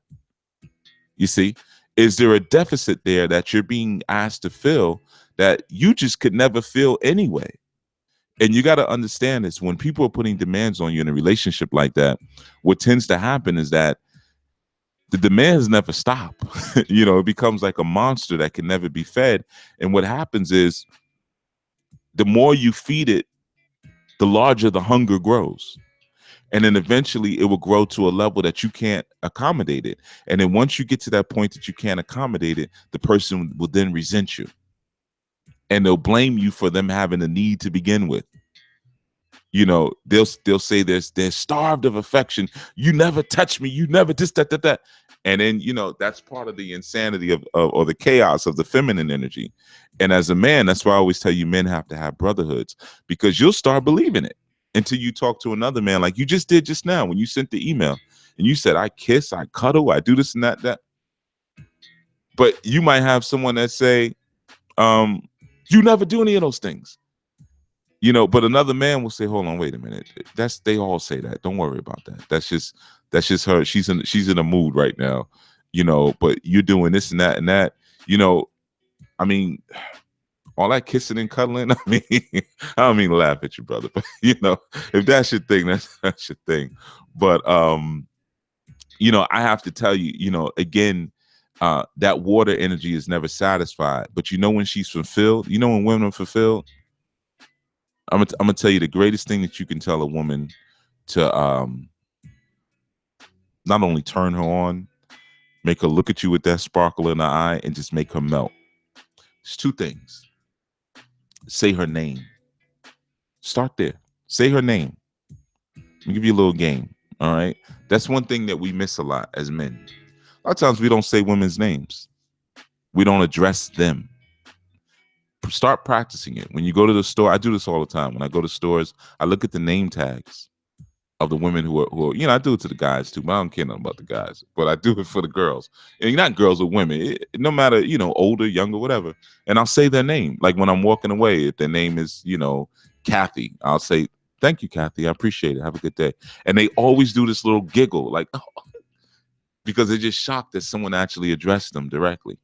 You see, is there a deficit there that you're being asked to fill that you just could never fill anyway? And you got to understand this, when people are putting demands on you in a relationship like that, what tends to happen is that the demands never stop. It becomes like a monster that can never be fed. And what happens is, the more you feed it, the larger the hunger grows. And then eventually it will grow to a level that you can't accommodate it. And then once you get to that point that you can't accommodate it, the person will then resent you. And they'll blame you for them having a need to begin with. They'll say they're starved of affection. You never touch me. You never this, that. And then, that's part of the insanity of or the chaos of the feminine energy. And as a man, that's why I always tell you, men have to have brotherhoods, because you'll start believing it until you talk to another man like you just did just now when you sent the email and you said, I kiss, I cuddle, I do this and that. But you might have someone that say, you never do any of those things. You know, but another man will say, hold on, wait a minute. They all say that. Don't worry about that. That's just her. She's in a mood right now, you know, but you're doing this and that and that. You know, I mean, all that kissing and cuddling. I mean, I don't mean to laugh at you, brother, but you know, if that's your thing, that's your thing. But you know, I have to tell you, you know, again, that water energy is never satisfied. But you know when she's fulfilled, you know when women are fulfilled, I'm gonna tell you the greatest thing that you can tell a woman to not only turn her on, make her look at you with that sparkle in her eye, and just make her melt. It's two things. Say her name. Start there. Say her name. Let me give you a little game. All right. That's one thing that we miss a lot as men. A lot of times we don't say women's names. We don't address them. Start practicing it. When you go to the store, I do this all the time. When I go to stores, I look at the name tags of the women who are, you know, I do it to the guys too, but I don't care nothing about the guys, but I do it for the girls. And not girls or women, no matter, you know, older, younger, whatever. And I'll say their name. Like when I'm walking away, if their name is, you know, Kathy, I'll say, thank you, Kathy. I appreciate it. Have a good day. And they always do this little giggle, like, oh, because they're just shocked that someone actually addressed them directly.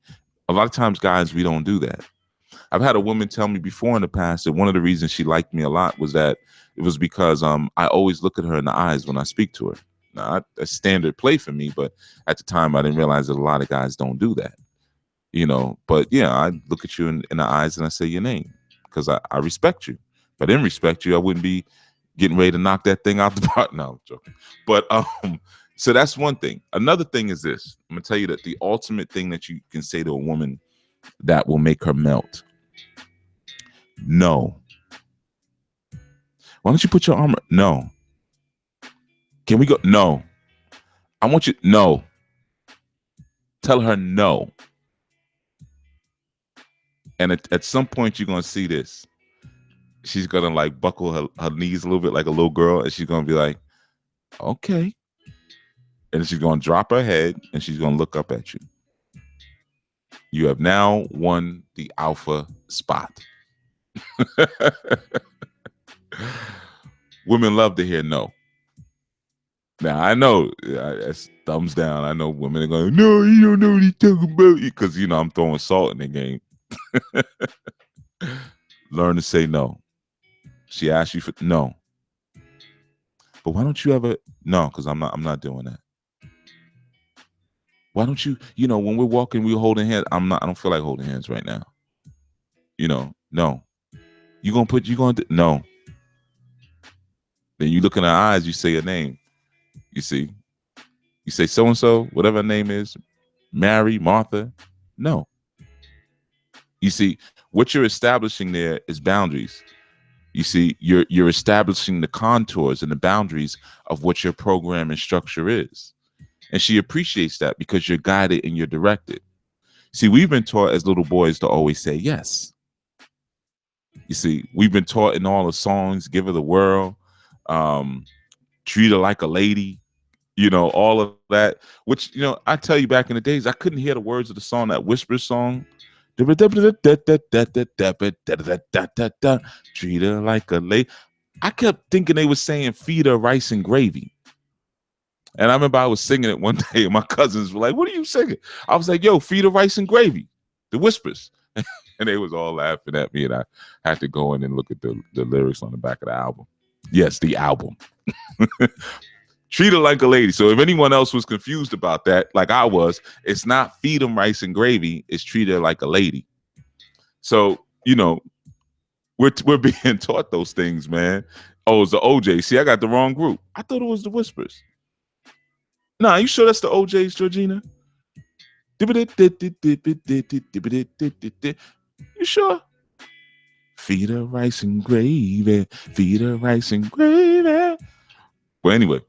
A lot of times, guys, we don't do that. I've had a woman tell me before in the past that one of the reasons she liked me a lot was that it was because I always look at her in the eyes when I speak to her. Not a standard play for me, but at the time I didn't realize that a lot of guys don't do that. You know, but yeah, I look at you in the eyes and I say your name because I respect you. If I didn't respect you, I wouldn't be getting ready to knock that thing out the park. No, I'm joking. But so that's one thing. Another thing is this. I'm gonna tell you that the ultimate thing that you can say to a woman that will make her melt. No. Why don't you put your arm? No. Can we go? No. I want you. No. Tell her no. And at some point, you're going to see this. She's going to like buckle her knees a little bit like a little girl. And she's going to be like, okay. And she's going to drop her head and she's going to look up at you. You have now won the alpha spot. Women love to hear no. Now I know that's thumbs down. I know women are going, no, you don't know what he's talking about, because you know I'm throwing salt in the game. Learn to say no. She asks you for no, but why don't you ever no? Because I'm not doing that. Why don't you? You know, when we're walking, we're holding hands. I don't feel like holding hands right now. You know, no. You gonna no. Then you look in her eyes. You say her name. You see, you say so and so, whatever her name is, Mary, Martha. No. You see, what you're establishing there is boundaries. You see, you're establishing the contours and the boundaries of what your program and structure is. And she appreciates that because you're guided and you're directed. See, we've been taught as little boys to always say yes. You see, we've been taught in all the songs, give her the world, treat her like a lady, you know, all of that, which, you know, I tell you, back in the days, I couldn't hear the words of the song, that Whisper song. Treat her like a lady. I kept thinking they were saying feed her rice and gravy. And I remember I was singing it one day and my cousins were like, what are you singing? I was like, yo, feed her rice and gravy, the Whispers. And they was all laughing at me, and I had to go in and look at the lyrics on the back of the album. Yes, the album. Treat her like a lady. So if anyone else was confused about that, like I was, it's not feed them rice and gravy. It's treat her like a lady. So, you know, we're being taught those things, man. Oh, it's the OJ. See, I got the wrong group. I thought it was the Whispers. Nah, you sure that's the OJs, Georgina? You sure? Feed her rice and gravy. Feed her rice and gravy. Well, anyway.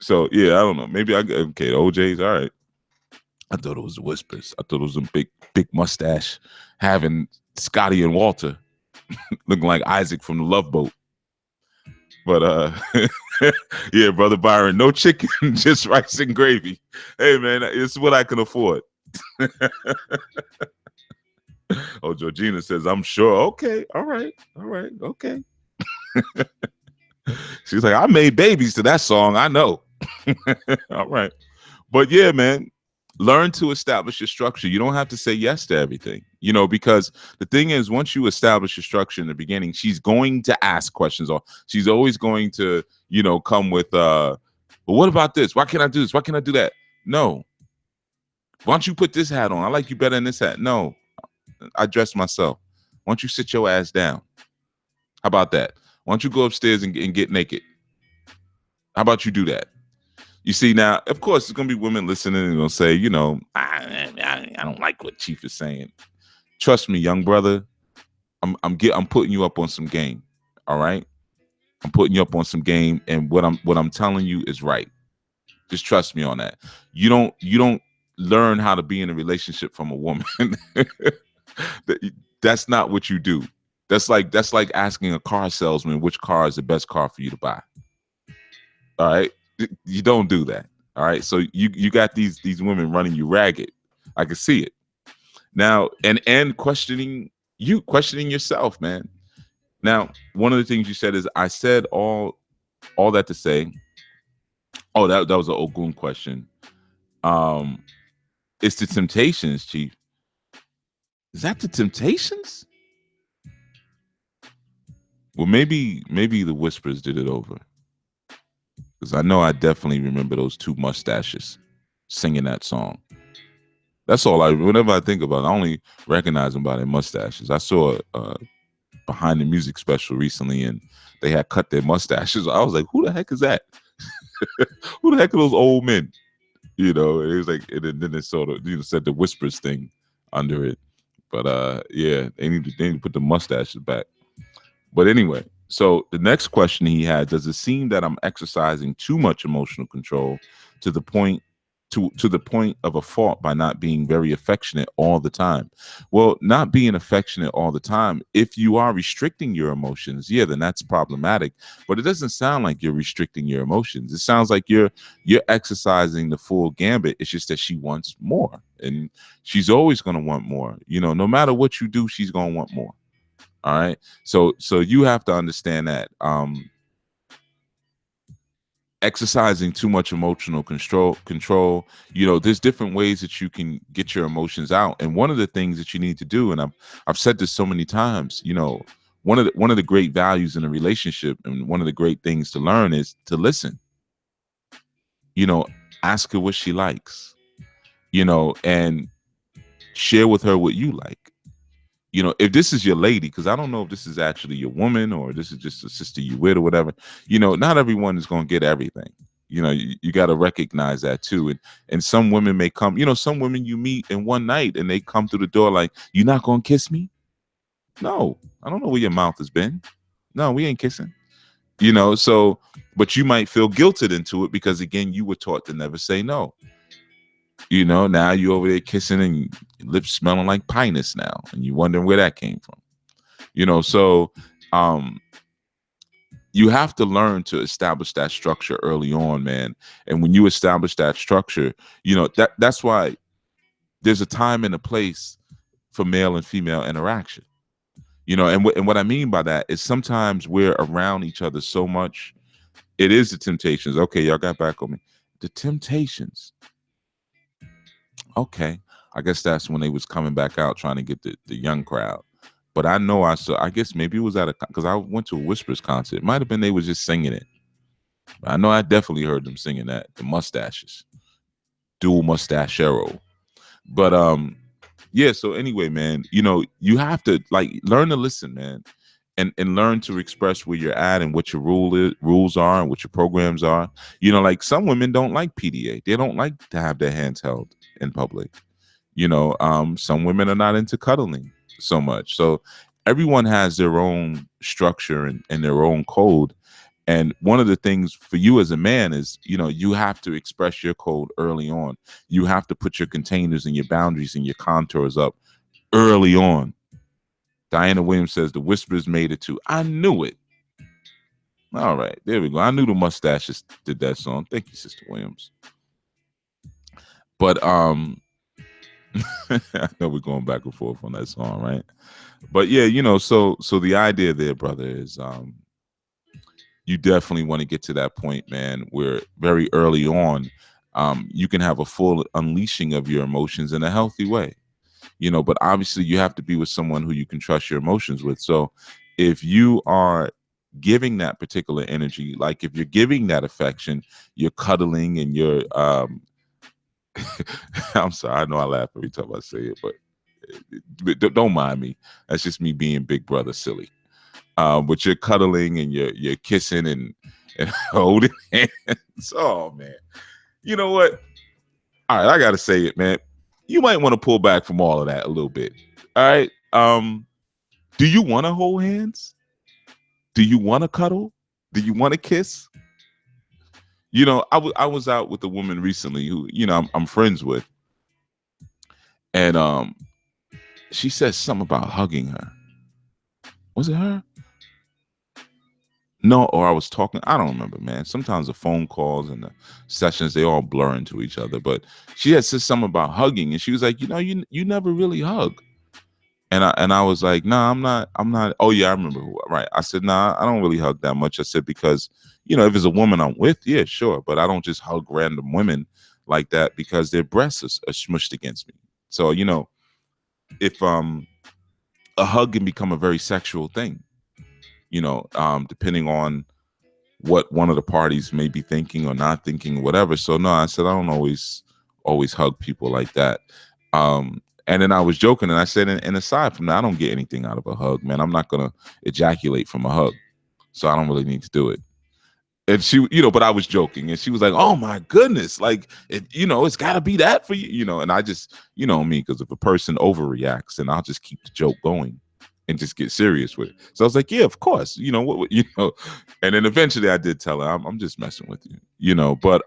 So, yeah, I don't know. Maybe okay, the OJs, all right. I thought it was the Whispers. I thought it was a big mustache having Scotty and Walter looking like Isaac from the Love Boat. But, yeah, Brother Byron, no chicken, just rice and gravy. Hey, man, it's what I can afford. Oh, Georgina says, I'm sure. Okay, all right, okay. She's like, I made babies to that song. I know. All right. But yeah, man, learn to establish your structure. You don't have to say yes to everything, because the thing is, once you establish your structure in the beginning, she's going to ask questions, or she's always going to, come with, well, what about this? Why can't I do this? Why can't I do that? No. Why don't you put this hat on? I like you better than this hat. No, I dress myself. Why don't you sit your ass down? How about that? Why don't you go upstairs and get naked? How about you do that? You see, now, of course, there's going to be women listening and going to say, I don't like what Chief is saying. Trust me, young brother, I'm putting you up on some game. All right? I'm putting you up on some game, and what I'm telling you is right. Just trust me on that. You don't learn how to be in a relationship from a woman. That's not what you do. That's like asking a car salesman which car is the best car for you to buy. All right? You don't do that. All right. So you got these women running you ragged. I can see it now, and questioning yourself, man. Now, one of the things you said is, I said all that to say, oh, that was an Ogun question. It's the Temptations, Chief. Is that the Temptations? Well, maybe the Whispers did it over. Because I know I definitely remember those two mustaches singing that song. That's all whenever I think about it, I only recognize them by their mustaches. I saw a Behind the Music special recently, and they had cut their mustaches. I was like, who the heck is that? Who the heck are those old men? It was like, and then it sort of, said the Whispers thing under it. But yeah, they need to put the mustaches back. But anyway, so the next question he had, does it seem that I'm exercising too much emotional control to the point of a fault by not being very affectionate all the time? Well, not being affectionate all the time, if you are restricting your emotions, yeah, then that's problematic. But it doesn't sound like you're restricting your emotions. It sounds like you're exercising the full gambit. It's just that she wants more, and she's always going to want more. No matter what you do, she's going to want more. All right. So you have to understand that exercising too much emotional control, there's different ways that you can get your emotions out. And one of the things that you need to do, and I've said this so many times, one of the great values in a relationship, and one of the great things to learn, is to listen. Ask her what she likes, and share with her what you like. If this is your lady, because I don't know if this is actually your woman or this is just a sister you with or whatever, not everyone is going to get everything. You got to recognize that too. And some women may come, some women you meet in one night and they come through the door like, you're not going to kiss me? No, I don't know where your mouth has been. No, we ain't kissing. So, but you might feel guilted into it because, again, you were taught to never say no. Now you over there kissing and your lips smelling like pinus now, and you wondering where that came from. So you have to learn to establish that structure early on, man. And when you establish that structure, that's why there's a time and a place for male and female interaction. And what I mean by that is sometimes we're around each other so much. It is the Temptations. Okay, y'all got back on me. The Temptations. Okay, I guess that's when they was coming back out trying to get the young crowd. But I know I guess maybe it was because I went to a Whispers concert. It might have been they was just singing it. I know I definitely heard them singing that, the mustaches, dual mustachero. But yeah. So anyway, man, you have to learn to listen, man, and learn to express where you're at and what your rules are and what your programs are. Like some women don't like PDA. They don't like to have their hands held in public. Some women are not into cuddling so much. So everyone has their own structure and their own code. And one of the things for you as a man is, you have to express your code early on. You have to put your containers and your boundaries and your contours up early on. Diana Williams says the Whispers made it too. I knew it. All right, there we go. I knew the Mustaches did that song. Thank you, Sister Williams. But I know we're going back and forth on that song, right? But yeah, so the idea there, brother, is you definitely want to get to that point, man, where very early on, you can have a full unleashing of your emotions in a healthy way. But obviously you have to be with someone who you can trust your emotions with. So if you are giving that particular energy, like if you're giving that affection, you're cuddling and you're I'm sorry, I know I laugh every time I say it, but don't mind me. That's just me being big brother silly. But you're cuddling and you're kissing and holding hands. Oh man. You know what? All right, I gotta say it, man. You might want to pull back from all of that a little bit. All right. Do you want to hold hands? Do you want to cuddle? Do you want to kiss? I was out with a woman recently who, I'm friends with, and she said something about hugging her. Was it her? No, or I was talking. I don't remember, man. Sometimes the phone calls and the sessions, they all blur into each other. But she had said something about hugging, and she was like, you never really hug. And I was like, nah, I'm not. Oh yeah, I remember. Right. I said, nah, I don't really hug that much. I said, because, if it's a woman I'm with, yeah, sure. But I don't just hug random women like that because their breasts are smushed against me. So, if a hug can become a very sexual thing, depending on what one of the parties may be thinking or not thinking, whatever. So no, I said, I don't always hug people like that. And then I was joking and I said, and aside from that, I don't get anything out of a hug, man. I'm not going to ejaculate from a hug. So I don't really need to do it. And she, but I was joking and she was like, oh my goodness, like, it's got to be that for you, and I just, me, because if a person overreacts, then I'll just keep the joke going and just get serious with it. So I was like, yeah, of course, and then eventually I did tell her, I'm just messing with you, but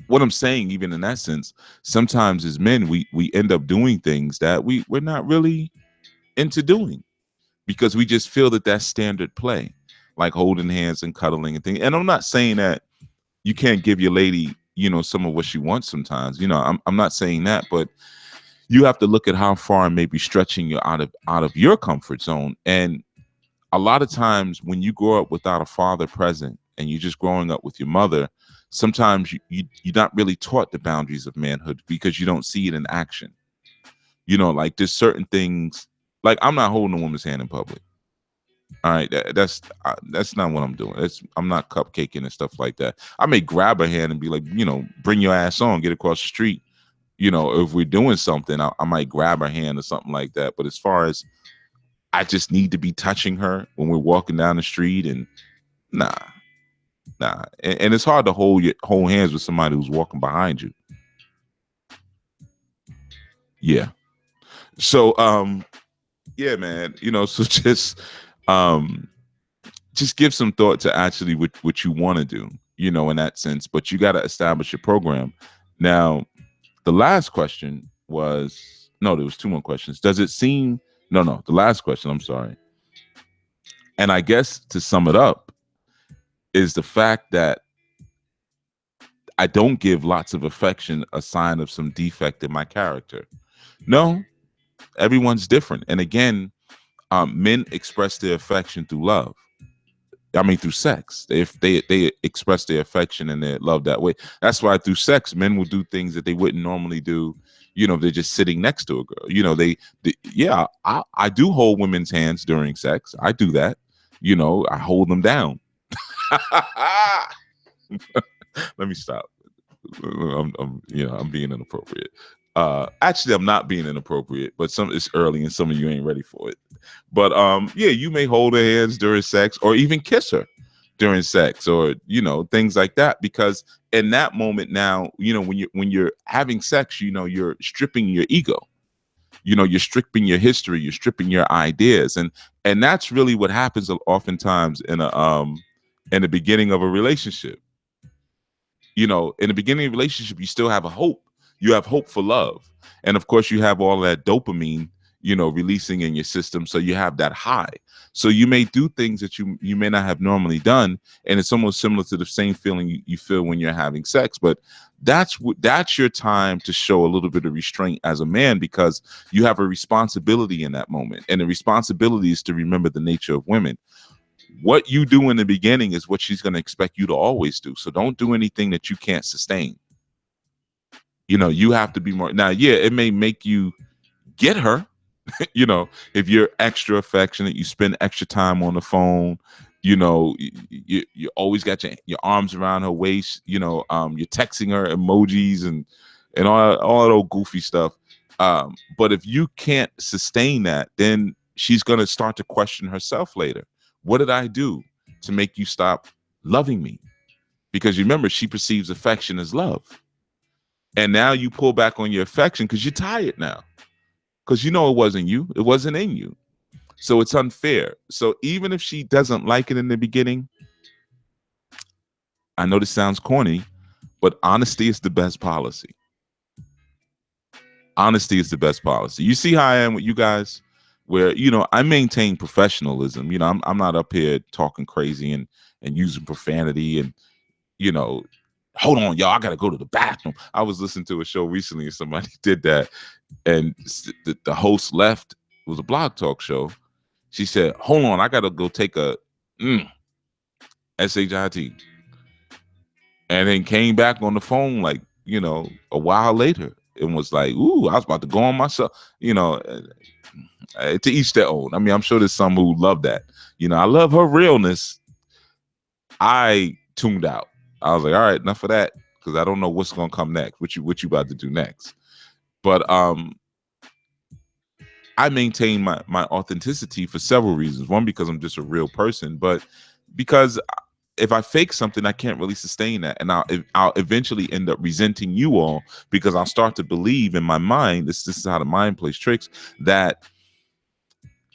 what I'm saying, even in that sense, sometimes as men, we end up doing things that we're not really into doing because we just feel that that's standard play, like holding hands and cuddling and things. And I'm not saying that you can't give your lady, some of what she wants sometimes. I'm not saying that, but you have to look at how far maybe stretching you out of your comfort zone. And a lot of times when you grow up without a father present and you're just growing up with your mother, sometimes you're not really taught the boundaries of manhood because you don't see it in action. Like there's certain things, like I'm not holding a woman's hand in public. All right, that's not what I'm doing. I'm not cupcaking and stuff like that. I may grab her hand and be like, bring your ass on, get across the street. If we're doing something, I might grab her hand or something like that. But as far as I just need to be touching her when we're walking down the street, and nah. And it's hard to hold hands with somebody who's walking behind you. Yeah. So, yeah, man, so just give some thought to actually what you want to do, in that sense, but you got to establish your program. Now, the last question was, no, there was two more questions. Does it seem, no, the last question, I'm sorry. And I guess to sum it up is the fact that I don't give lots of affection a sign of some defect in my character. No, everyone's different. And again, men express their affection through love. I mean, through sex. If they express their affection and their love that way. That's why through sex, men will do things that they wouldn't normally do. They're just sitting next to a girl. Yeah, I do hold women's hands during sex. I do that. I hold them down. Let me stop. I'm being inappropriate. Actually, I'm not being inappropriate, but it's early and some of you ain't ready for it. But yeah, you may hold her hands during sex or even kiss her during sex or things like that, because in that moment now, when you're having sex, you're stripping your ego. You're stripping your history, you're stripping your ideas, and that's really what happens oftentimes in the beginning of a relationship. In the beginning of a relationship, you still have a hope. You have hope for love. And of course, you have all that dopamine, releasing in your system. So you have that high. So you may do things that you may not have normally done. And it's almost similar to the same feeling you feel when you're having sex. But that's your time to show a little bit of restraint as a man, because you have a responsibility in that moment. And the responsibility is to remember the nature of women. what you do in the beginning is what she's going to expect you to always do. So don't do anything that you can't sustain. You have to be more. Now, yeah, it may make you get her, if you're extra affectionate, you spend extra time on the phone, you always got your arms around her waist, you're texting her emojis and all that goofy stuff. But if you can't sustain that, then she's going to start to question herself later. What did I do to make you stop loving me? Because remember, she perceives affection as love. And now you pull back on your affection because you're tired now. Because it wasn't you. It wasn't in you. So it's unfair. So even if she doesn't like it in the beginning, I know this sounds corny, but honesty is the best policy. Honesty is the best policy. You see how I am with you guys, where, I maintain professionalism. I'm not up here talking crazy and using profanity and, hold on, y'all, I got to go to the bathroom. I was listening to a show recently and somebody did that. And the host left. It was a blog talk show. She said, hold on, I got to go take a SHIT. And then came back on the phone like, a while later and was like, ooh, I was about to go on myself. To each their own. I mean, I'm sure there's some who love that. I love her realness. I tuned out. I was like, all right, enough of that, because I don't know what's going to come next. What you about to do next? But I maintain my authenticity for several reasons. One, because I'm just a real person, but because if I fake something, I can't really sustain that. And I'll eventually end up resenting you all, because I'll start to believe in my mind, this is how the mind plays tricks, that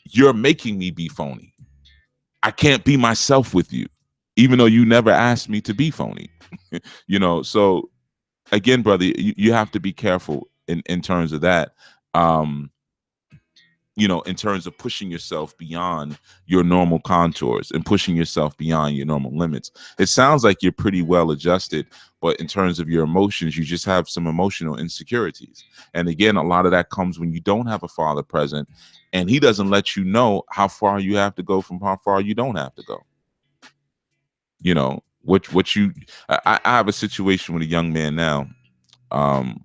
you're making me be phony. I can't be myself with you, even though you never asked me to be phony. So again, brother, you have to be careful in terms of that. In terms of pushing yourself beyond your normal contours and pushing yourself beyond your normal limits. It sounds like you're pretty well adjusted, but in terms of your emotions, you just have some emotional insecurities. And again, a lot of that comes when you don't have a father present, and he doesn't let you know how far you have to go from how far you don't have to go. I have a situation with a young man now, one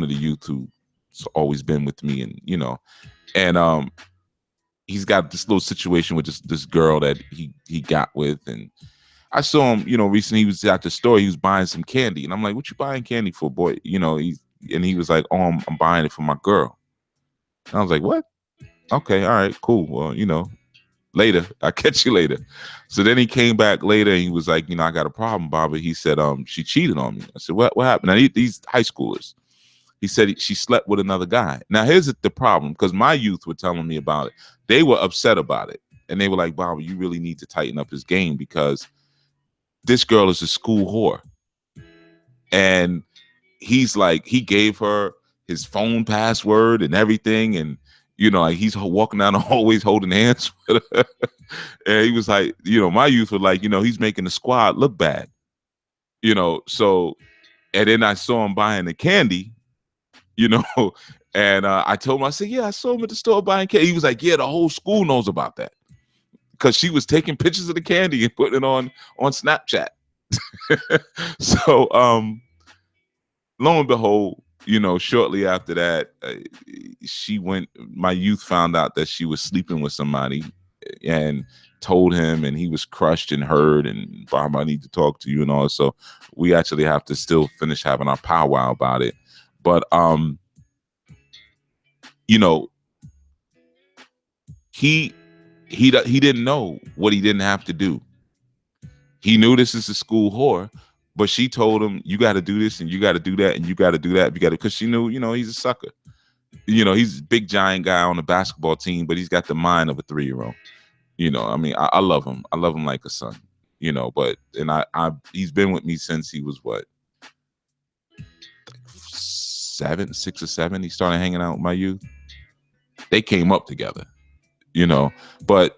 of the youth who's always been with me, and he's got this little situation with this girl that he got with, and I saw him, recently. He was at the store, he was buying some candy, and I'm like, what you buying candy for, boy? He was like, oh, I'm buying it for my girl. And I was like, what? Okay, all right, cool. Well, later, I'll catch you later. So then he came back later and he was like, I got a problem, Bobby. He said, she cheated on me. I said, what happened? Now, these high schoolers. He said she slept with another guy. Now, here's the problem, because my youth were telling me about it. They were upset about it. And they were like, Bobby, you really need to tighten up his game, because this girl is a school whore. And he's like, he gave her his phone password and everything. And, like he's walking down the hallways holding hands with her. And he was like, my youth were like, he's making the squad look bad. So, and then I saw him buying the candy. And I told him, I said, yeah, I saw him at the store buying candy. He was like, yeah, the whole school knows about that, because she was taking pictures of the candy and putting it on Snapchat. So, lo and behold, shortly after that, my youth found out that she was sleeping with somebody and told him, and he was crushed and hurt, and Bob, I need to talk to you and all. So we actually have to still finish having our powwow about it. But, he didn't know what he didn't have to do. He knew this is a school whore, but she told him, you got to do this and you got to do that and you got to do that. Because she knew, he's a sucker. He's a big giant guy on the basketball team, but he's got the mind of a 3-year-old. I mean, I love him. I love him like a son, but, and he's been with me since he was what? 6 or 7. He started hanging out with my youth. They came up together, but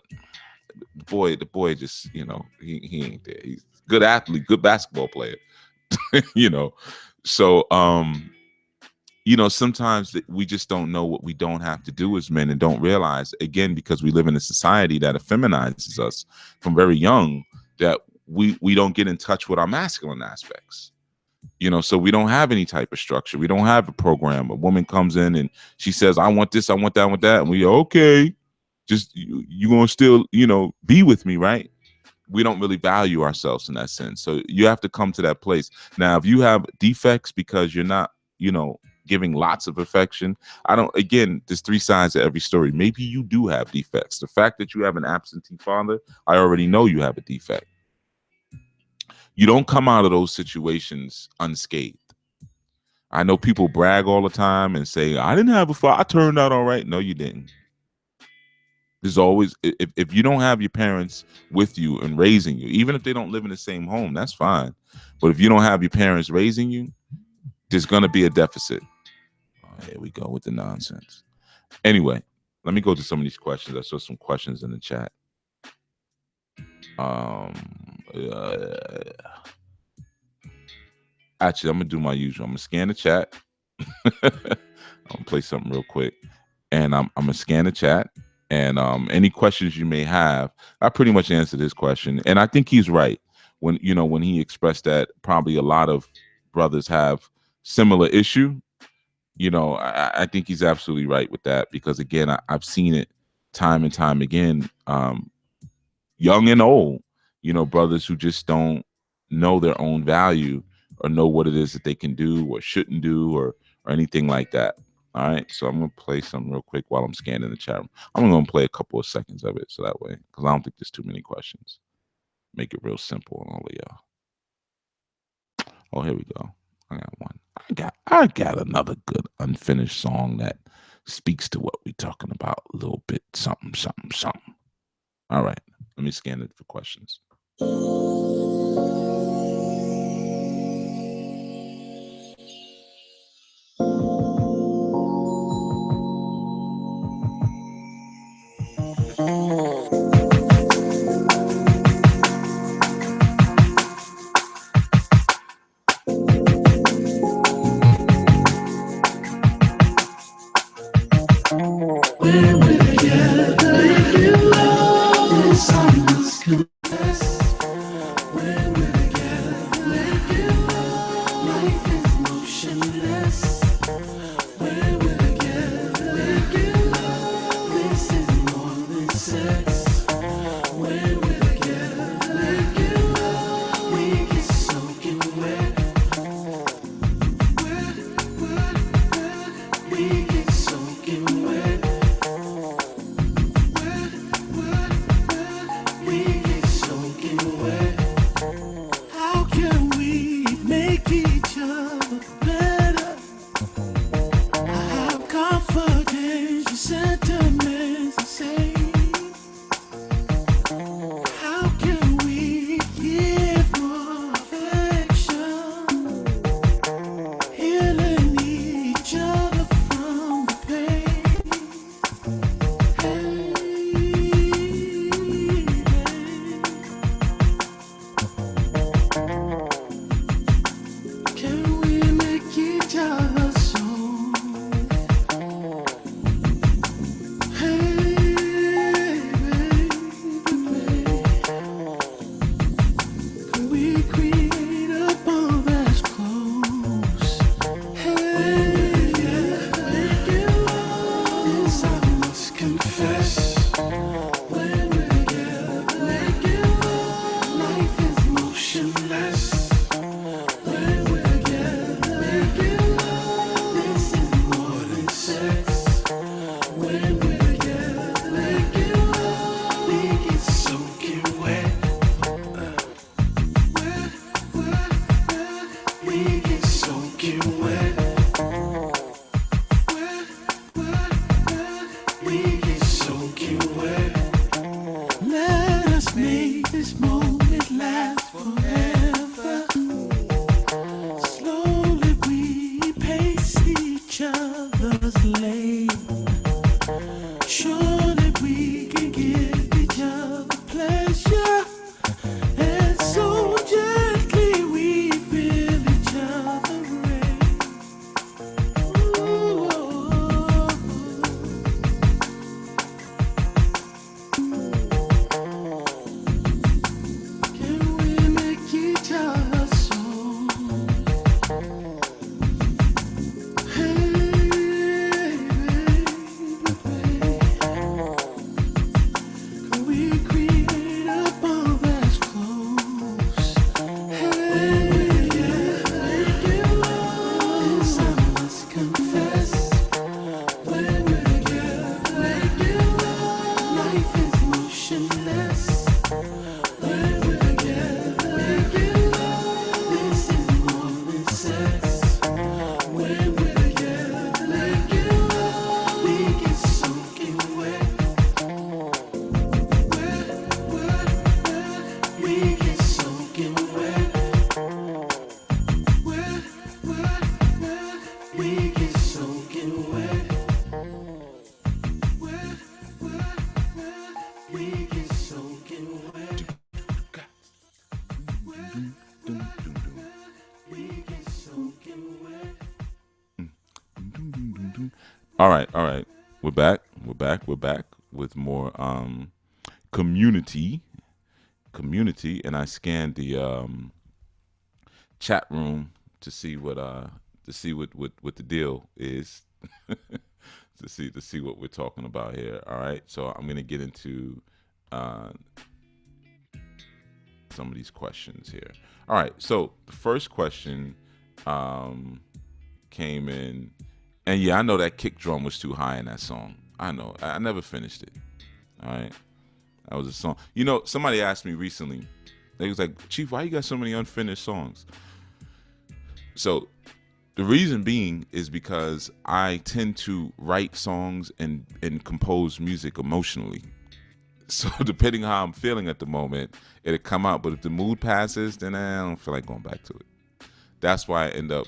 the boy just, he ain't there. He's a good athlete, good basketball player, So, sometimes we just don't know what we don't have to do as men, and don't realize, again, because we live in a society that effeminizes us from very young, that we don't get in touch with our masculine aspects. So we don't have any type of structure. We don't have a program. A woman comes in and she says, I want this, I want that, I want that. And we, okay, just you going to still, be with me, right? We don't really value ourselves in that sense. So you have to come to that place. Now, if you have defects because you're not, giving lots of affection, again, there's three sides to every story. Maybe you do have defects. The fact that you have an absentee father, I already know you have a defect. You don't come out of those situations unscathed. I know people brag all the time and say, I didn't have a father, I turned out all right. No, you didn't. There's always, if you don't have your parents with you and raising you, even if they don't live in the same home, that's fine. But if you don't have your parents raising you, there's going to be a deficit. Oh, here we go with the nonsense. Anyway, let me go to some of these questions. I saw some questions in the chat. Actually, I'm going to do my usual. I'm going to scan the chat. I'm going to play something real quick. And I'm going to scan the chat. And any questions you may have, I pretty much answered his question. And I think he's right when he expressed that probably a lot of brothers have similar issue. I think he's absolutely right with that, because again, I've seen it time and time again, young and old, brothers who just don't know their own value or know what it is that they can do or shouldn't do or anything like that. All right, so I'm going to play something real quick while I'm scanning the chat room. I'm going to play a couple of seconds of it so that way, because I don't think there's too many questions. Make it real simple on all of y'all. Oh, here we go. I got one. I got another good unfinished song that speaks to what we're talking about a little bit. Something. All right, let me scan it for questions. We get soaking wet. Wet, wet, wet. We get soaking wet. Wet, wet, wet. We get soaking wet. All right. We're back with more community, and I scanned the chat room to see what the deal is. to see what we're talking about here. All right, so I'm gonna get into some of these questions here. All right, so the first question came in, and yeah, I know that kick drum was too high in that song. I know, I never finished it. All right, that was a song. You know, somebody asked me recently. They was like, "Chief, why you got so many unfinished songs?" So the reason being is because I tend to write songs and compose music emotionally. So depending on how I'm feeling at the moment, it'll come out. But if the mood passes, then I don't feel like going back to it. That's why I end up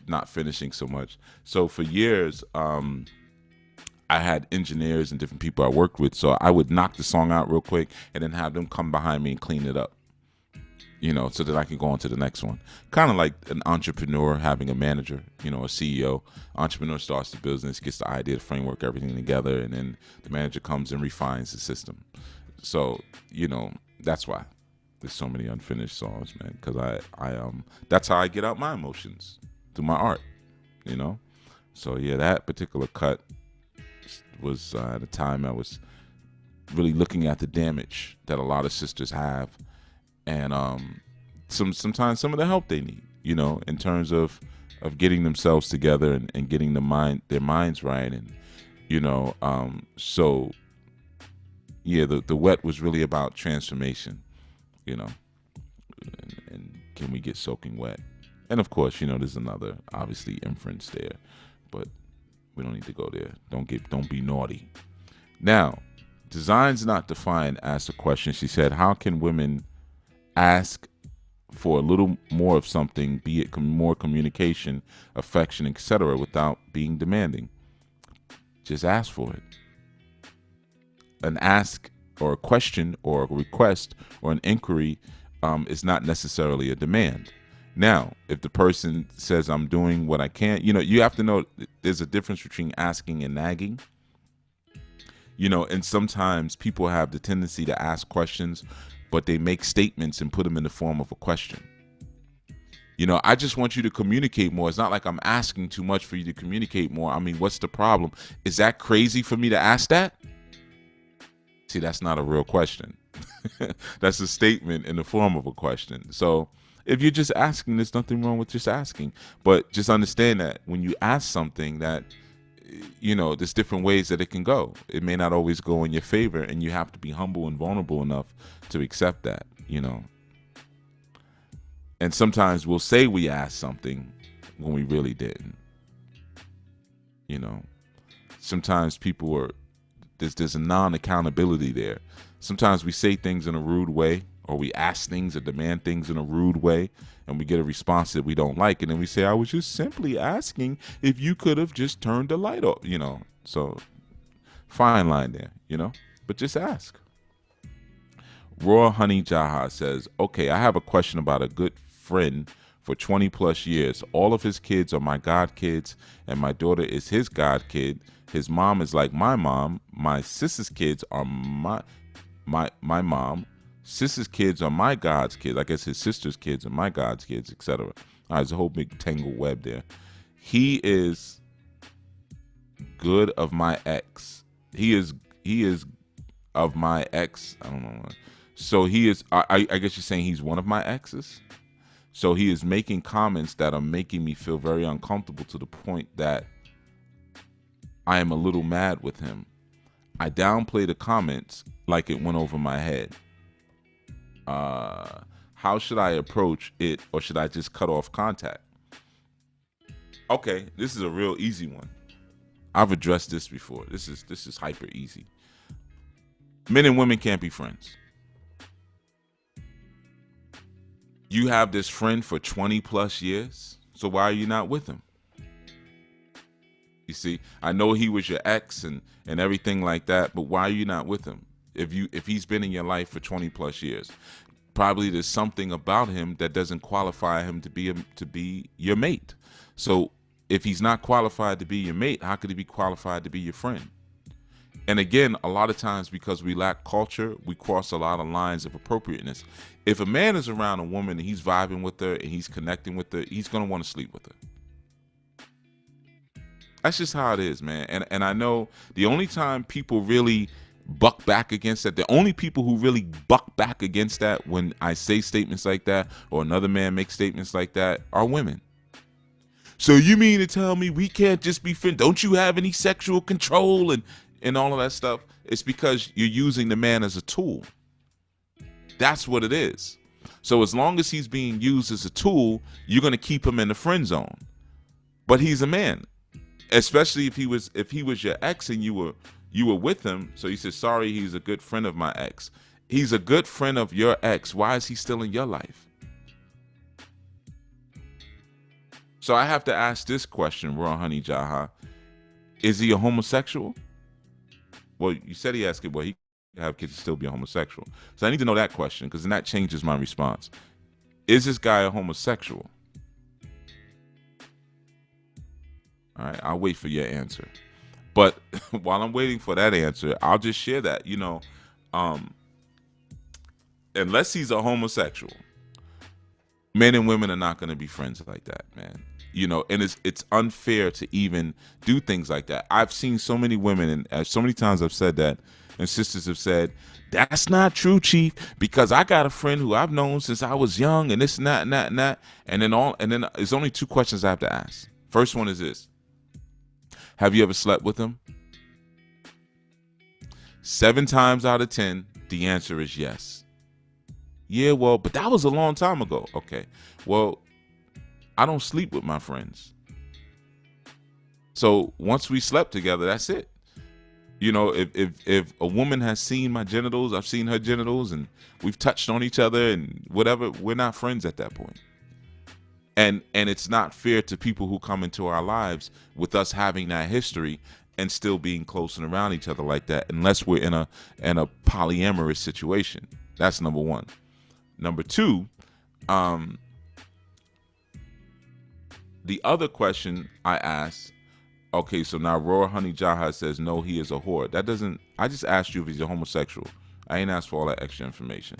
not finishing so much. So for years, I had engineers and different people I worked with. So I would knock the song out real quick and then have them come behind me and clean it up. You know, so that I can go on to the next one. Kind of like an entrepreneur having a manager, you know, a CEO. Entrepreneur starts the business, gets the idea, the framework, everything together, and then the manager comes and refines the system. So, you know, that's why there's so many unfinished songs, man, because I that's how I get out my emotions, through my art, you know. So yeah, that particular cut was at a time I was really looking at the damage that a lot of sisters have, and sometimes some of the help they need, you know, in terms of getting themselves together and getting their minds right, and you know, so yeah, the wet was really about transformation, you know, and can we get soaking wet? And of course, you know, there's another obviously inference there, but we don't need to go there. Don't be naughty. Now, design's not defined asked a question. She said, how can women ask for a little more of something, be it more communication, affection, etc., without being demanding? Just ask for it. An ask or a question or a request or an inquiry is not necessarily a demand. Now, if the person says, I'm doing what I can, you know, you have to know there's a difference between asking and nagging. You know, and sometimes people have the tendency to ask questions, but they make statements and put them in the form of a question. You know, I just want you to communicate more. It's not like I'm asking too much for you to communicate more. I mean, what's the problem? Is that crazy for me to ask that? See, that's not a real question. That's a statement in the form of a question. So if you're just asking, there's nothing wrong with just asking. But just understand that when you ask something that, you know, there's different ways that it can go. It may not always go in your favor, and you have to be humble and vulnerable enough to accept that, you know. And sometimes we'll say we asked something when we really didn't. You know, sometimes people are, there's a non-accountability there. Sometimes we say things in a rude way, or we ask things or demand things in a rude way, and we get a response that we don't like, and then we say, I was just simply asking if you could have just turned the light off, you know. So fine line there, you know, but just ask. Raw Honey Jaha says, okay, I have a question about a good friend for 20 plus years. All of his kids are my god kids, and my daughter is his god kid. His mom is like my mom. My sister's kids are my mom. Sister's kids are my god's kids. I guess his sister's kids are my god's kids, etc. All right, there's a whole big tangled web there. He is good of my ex. He is of my ex. I don't know. So he is, I guess you're saying he's one of my exes. So he is making comments that are making me feel very uncomfortable, to the point that I am a little mad with him. I downplay the comments like it went over my head. How should I approach it, or should I just cut off contact? Okay, this is a real easy one. I've addressed this before. This is hyper easy. Men and women can't be friends. You have this friend for 20 plus years, so why are you not with him? You see, I know he was your ex and everything like that, but why are you not with him? If he's been in your life for 20 plus years, probably there's something about him that doesn't qualify him to be your mate. So if he's not qualified to be your mate, how could he be qualified to be your friend? And again, a lot of times because we lack culture, we cross a lot of lines of appropriateness. If a man is around a woman and he's vibing with her and he's connecting with her, he's going to want to sleep with her. That's just how it is, man. And I know the only time people really buck back against that, the only people who really buck back against that when I say statements like that or another man makes statements like that are women. So you mean to tell me we can't just be friends? Don't you have any sexual control and all of that stuff? It's because you're using the man as a tool. That's what it is. So as long as he's being used as a tool, you're going to keep him in the friend zone. But he's a man. Especially if he was your ex and you were with him. So he says, sorry, he's a good friend of my ex. He's a good friend of your ex. Why is he still in your life? So I have to ask this question, Raw Honey Jaha. Is he a homosexual? Well, you said he asked it. Well, he could have kids and still be a homosexual. So I need to know that question because then that changes my response. Is this guy a homosexual? All right, I'll wait for your answer. But while I'm waiting for that answer, I'll just share that, unless he's a homosexual, men and women are not going to be friends like that, man. And it's unfair to even do things like that. I've seen so many women, and so many times I've said that, and sisters have said, that's not true, Chief, because I got a friend who I've known since I was young, and this and that and that and that. And then there's only two questions I have to ask. First one is this. Have you ever slept with him? 7 times out of 10, the answer is yes. Yeah, well, but that was a long time ago. Okay, well, I don't sleep with my friends. So once we slept together, that's it. If a woman has seen my genitals, I've seen her genitals, and we've touched on each other and whatever, we're not friends at that point. And it's not fair to people who come into our lives with us having that history and still being close and around each other like that, unless we're in a polyamorous situation. That's number one. Number two, the other question I asked, okay, so now Roar Honey Jaha says no, he is a whore. I just asked you if he's a homosexual. I ain't asked for all that extra information.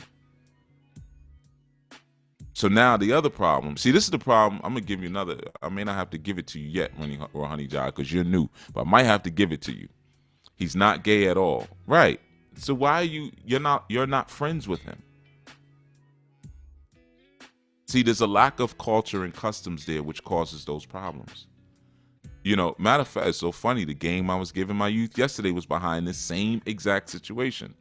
So now the other problem, see, this is the problem. I'm going to give you another. I may not have to give it to you yet, Honey Jai, because you're new, but I might have to give it to you. He's not gay at all. Right. So why are you're not friends with him? See, there's a lack of culture and customs there, which causes those problems. Matter of fact, it's so funny. The game I was giving my youth yesterday was behind this same exact situation.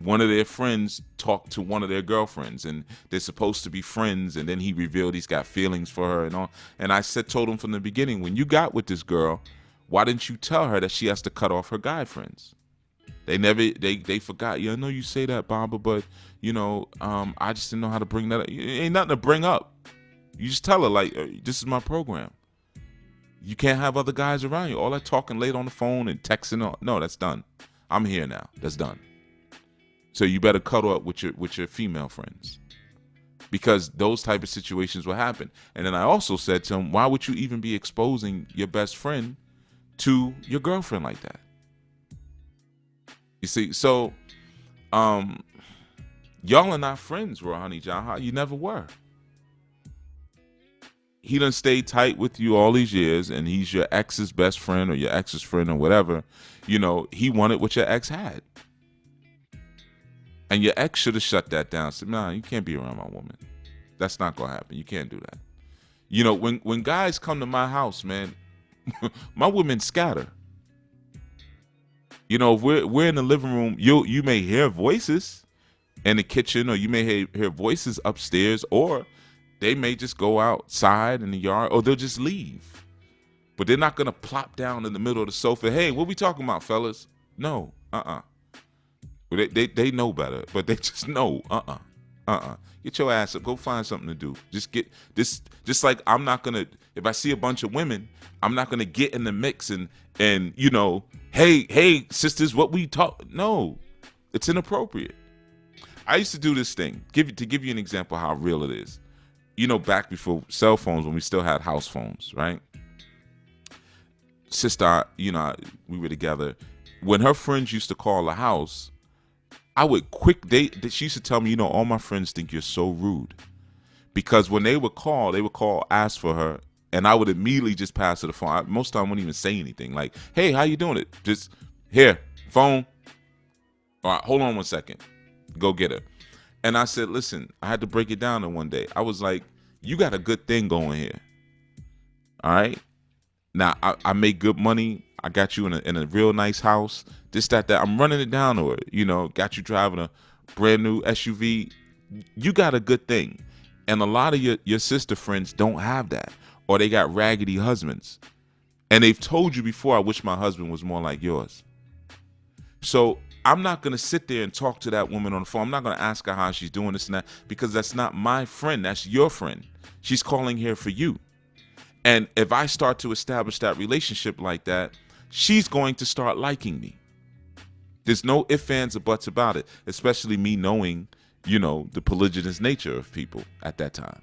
One of their friends talked to one of their girlfriends, and they're supposed to be friends, and then he revealed he's got feelings for her and all. And I told him from the beginning, when you got with this girl, why didn't you tell her that she has to cut off her guy friends? They forgot. Yeah, I know you say that, Baba, but I just didn't know how to bring that up. It ain't nothing to bring up. You just tell her, like, this is my program. You can't have other guys around you. All that talking late on the phone and texting, no, that's done. I'm here now. That's done. So you better cuddle up with your female friends, because those type of situations will happen. And then I also said to him, why would you even be exposing your best friend to your girlfriend like that? You see, so y'all are not friends, Rohani Jaha. You never were. He done stayed tight with you all these years, and he's your ex's best friend or your ex's friend or whatever. He wanted what your ex had. And your ex should have shut that down. Said, nah, you can't be around my woman. That's not going to happen. You can't do that. When guys come to my house, man, my women scatter. If we're in the living room, you may hear voices in the kitchen, or you may hear voices upstairs, or they may just go outside in the yard, or they'll just leave. But they're not going to plop down in the middle of the sofa. Hey, what we talking about, fellas? No, They know better, but they just know, Get your ass up. Go find something to do. Just get this. Just like I'm not gonna. If I see a bunch of women, I'm not gonna get in the mix and hey sisters, what we talk. No, it's inappropriate. I used to do this thing. To give you an example how real it is. Back before cell phones, when we still had house phones, right? Sister, we were together. When her friends used to call the house, I would she used to tell me, all my friends think you're so rude. Because when they would call, ask for her, and I would immediately just pass her the phone. Most of the time I wouldn't even say anything. Like, hey, how you doing it? Just, here, phone. All right, hold on 1 second. Go get her. And I said, listen, I had to break it down in one day. I was like, you got a good thing going here. All right? Now, I make good money. I got you in a real nice house. This, that. I'm running it down to her. Got you driving a brand new SUV. You got a good thing. And a lot of your sister friends don't have that. Or they got raggedy husbands. And they've told you before, I wish my husband was more like yours. So I'm not going to sit there and talk to that woman on the phone. I'm not going to ask her how she's doing this and that, because that's not my friend. That's your friend. She's calling here for you. And if I start to establish that relationship like that, she's going to start liking me. There's no ifs, ands, or buts about it, especially me knowing, the polygynous nature of people at that time.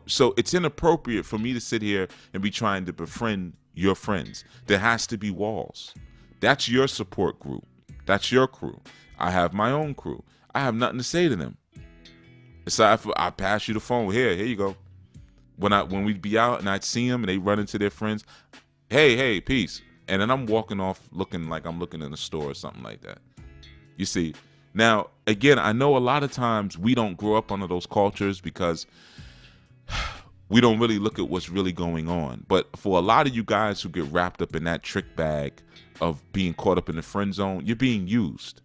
So it's inappropriate for me to sit here and be trying to befriend your friends. There has to be walls. That's your support group. That's your crew. I have my own crew. I have nothing to say to them. Aside from, I pass you the phone. Here you go. When we'd be out and I'd see them and they run into their friends, hey, peace. And then I'm walking off looking like I'm looking in a store or something like that. You see? Now, again, I know a lot of times we don't grow up under those cultures because we don't really look at what's really going on. But for a lot of you guys who get wrapped up in that trick bag of being caught up in the friend zone, you're being used.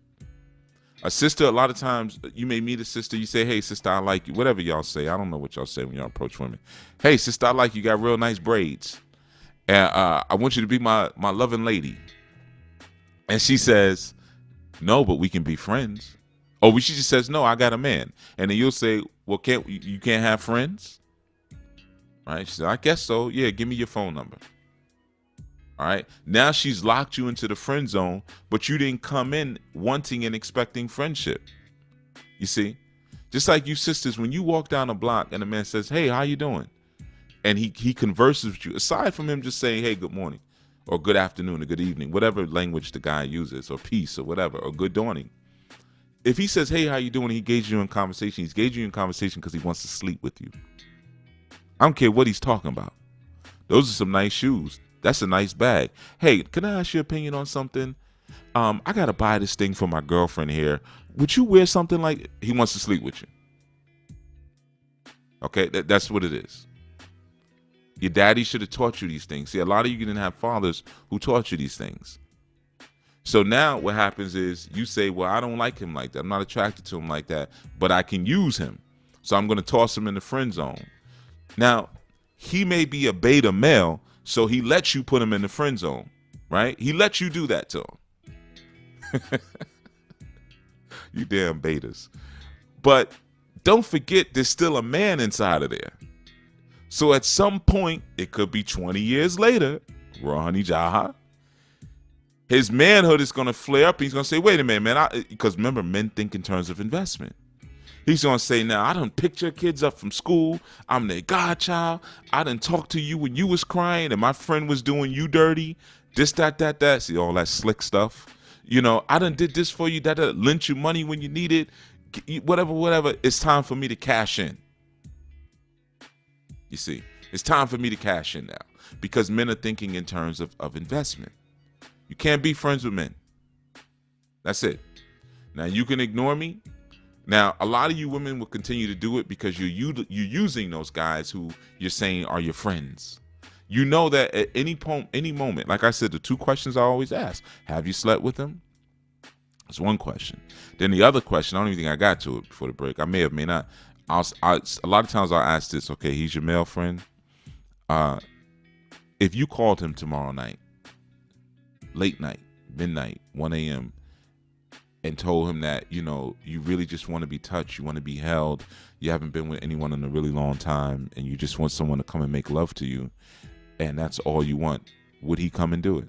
A sister, a lot of times, you may meet a sister, you say, hey, sister, I like you. Whatever y'all say. I don't know what y'all say when y'all approach women. Hey, sister, I like you. You got real nice braids. And I want you to be my loving lady. And she says, no, but we can be friends. Or she just says, no, I got a man. And then you'll say, well, you can't have friends? Right? She said, I guess so. Yeah, give me your phone number. All right. Now she's locked you into the friend zone, but you didn't come in wanting and expecting friendship. You see? Just like you sisters, when you walk down a block and a man says, hey, how you doing? And he converses with you, aside from him just saying, hey, good morning, or good afternoon, or good evening, whatever language the guy uses, or peace, or whatever, or good dawning. If he says, hey, how you doing? He engaged you in conversation. He's engaged you in conversation because he wants to sleep with you. I don't care what he's talking about. Those are some nice shoes. That's a nice bag. Hey, can I ask your opinion on something? I got to buy this thing for my girlfriend here. Would you wear something like... He wants to sleep with you. Okay, that's what it is. Your daddy should have taught you these things. See, a lot of you didn't have fathers who taught you these things. So now what happens is you say, well, I don't like him like that. I'm not attracted to him like that, but I can use him. So I'm going to toss him in the friend zone. Now, he may be a beta male, so he lets you put him in the friend zone, right? He lets you do that to him. You damn betas. But don't forget, there's still a man inside of there. So at some point, it could be 20 years later, Ronnie Jaha, his manhood is going to flare up. He's going to say, wait a minute, man. Because remember, men think in terms of investment. He's going to say, now, I done picked your kids up from school. I'm their godchild. I done talked to you when you was crying and my friend was doing you dirty. This, that. See, all that slick stuff. I done did this for you, that, lent you money when you need it. Whatever. It's time for me to cash in. You see, it's time for me to cash in now because men are thinking in terms of investment. You can't be friends with men. That's it. Now, you can ignore me. Now, a lot of you women will continue to do it because you're using those guys who you're saying are your friends. You know that at any moment, like I said, the two questions I always ask, have you slept with him? That's one question. Then the other question, I don't even think I got to it before the break. I may have, may not. A lot of times I'll ask this, okay, he's your male friend. If you called him tomorrow night, late night, midnight, 1 a.m., and told him that, you know, you really just want to be touched, you want to be held, you haven't been with anyone in a really long time, and you just want someone to come and make love to you, and that's all you want, would he come and do it?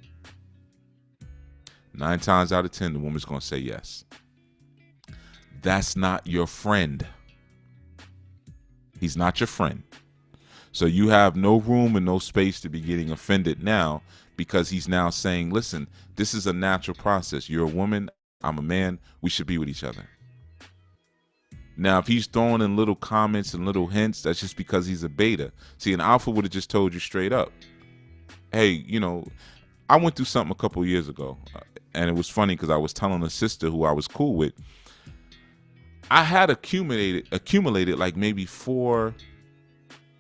9 times out of 10, the woman's going to say yes. That's not your friend. He's not your friend. So you have no room and no space to be getting offended now, because he's now saying, listen, this is a natural process. You're a woman, I'm a man, we should be with each other. Now, if he's throwing in little comments and little hints, that's just because he's a beta. See, an alpha would have just told you straight up, hey, you know, I went through something a couple years ago, and it was funny because I was telling a sister who I was cool with, I had accumulated like maybe 4,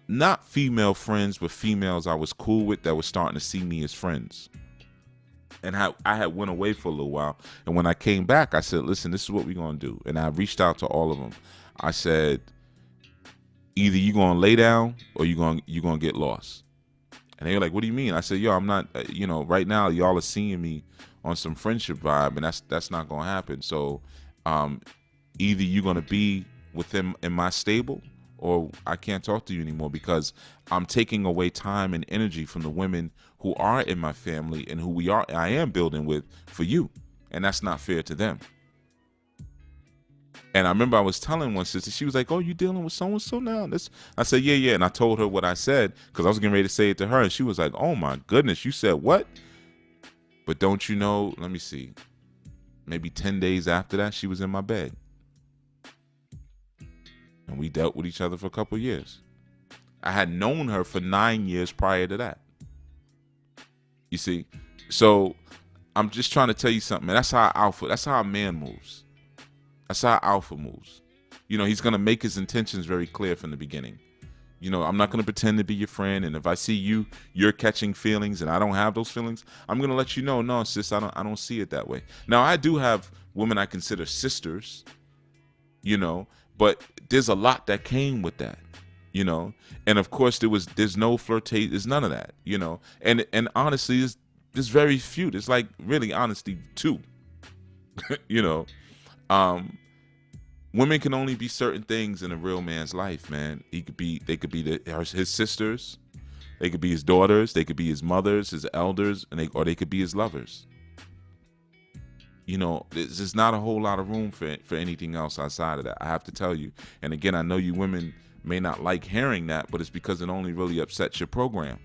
not female friends, but females I was cool with that were starting to see me as friends. And I had went away for a little while. And when I came back, I said, listen, this is what we're going to do. And I reached out to all of them. I said, either you're going to lay down or you're going to get lost. And they were like, what do you mean? I said, yo, I'm not, you know, right now y'all are seeing me on some friendship vibe, and that's not going to happen. So either you're going to be with them in my stable, or I can't talk to you anymore, because I'm taking away time and energy from the women who are in my family and who I am building with for you. And that's not fair to them. And I remember I was telling one sister, she was like, oh, you dealing with so-and-so now? I said, yeah. And I told her what I said, because I was getting ready to say it to her. And she was like, oh my goodness, you said what? But don't you know, let me see, maybe 10 days after that, she was in my bed. And we dealt with each other for a couple years. I had known her for 9 years prior to that. You see? So I'm just trying to tell you something, man. That's how a man moves. That's how alpha moves. You know, he's going to make his intentions very clear from the beginning. You know, I'm not going to pretend to be your friend. And if I see you're catching feelings and I don't have those feelings, I'm going to let you know, no, sis, I don't see it that way. Now, I do have women I consider sisters, you know, but there's a lot that came with that, you know. And of course, there's no flirtation, there's none of that, you know. And honestly, there's very few. There's like really, honestly, 2, you know. Women can only be certain things in a real man's life, man. They could be his sisters, they could be his daughters, they could be his mothers, his elders, or they could be his lovers. You know, there's not a whole lot of room for anything else outside of that, I have to tell you. And again, I know you women may not like hearing that, but it's because it only really upsets your program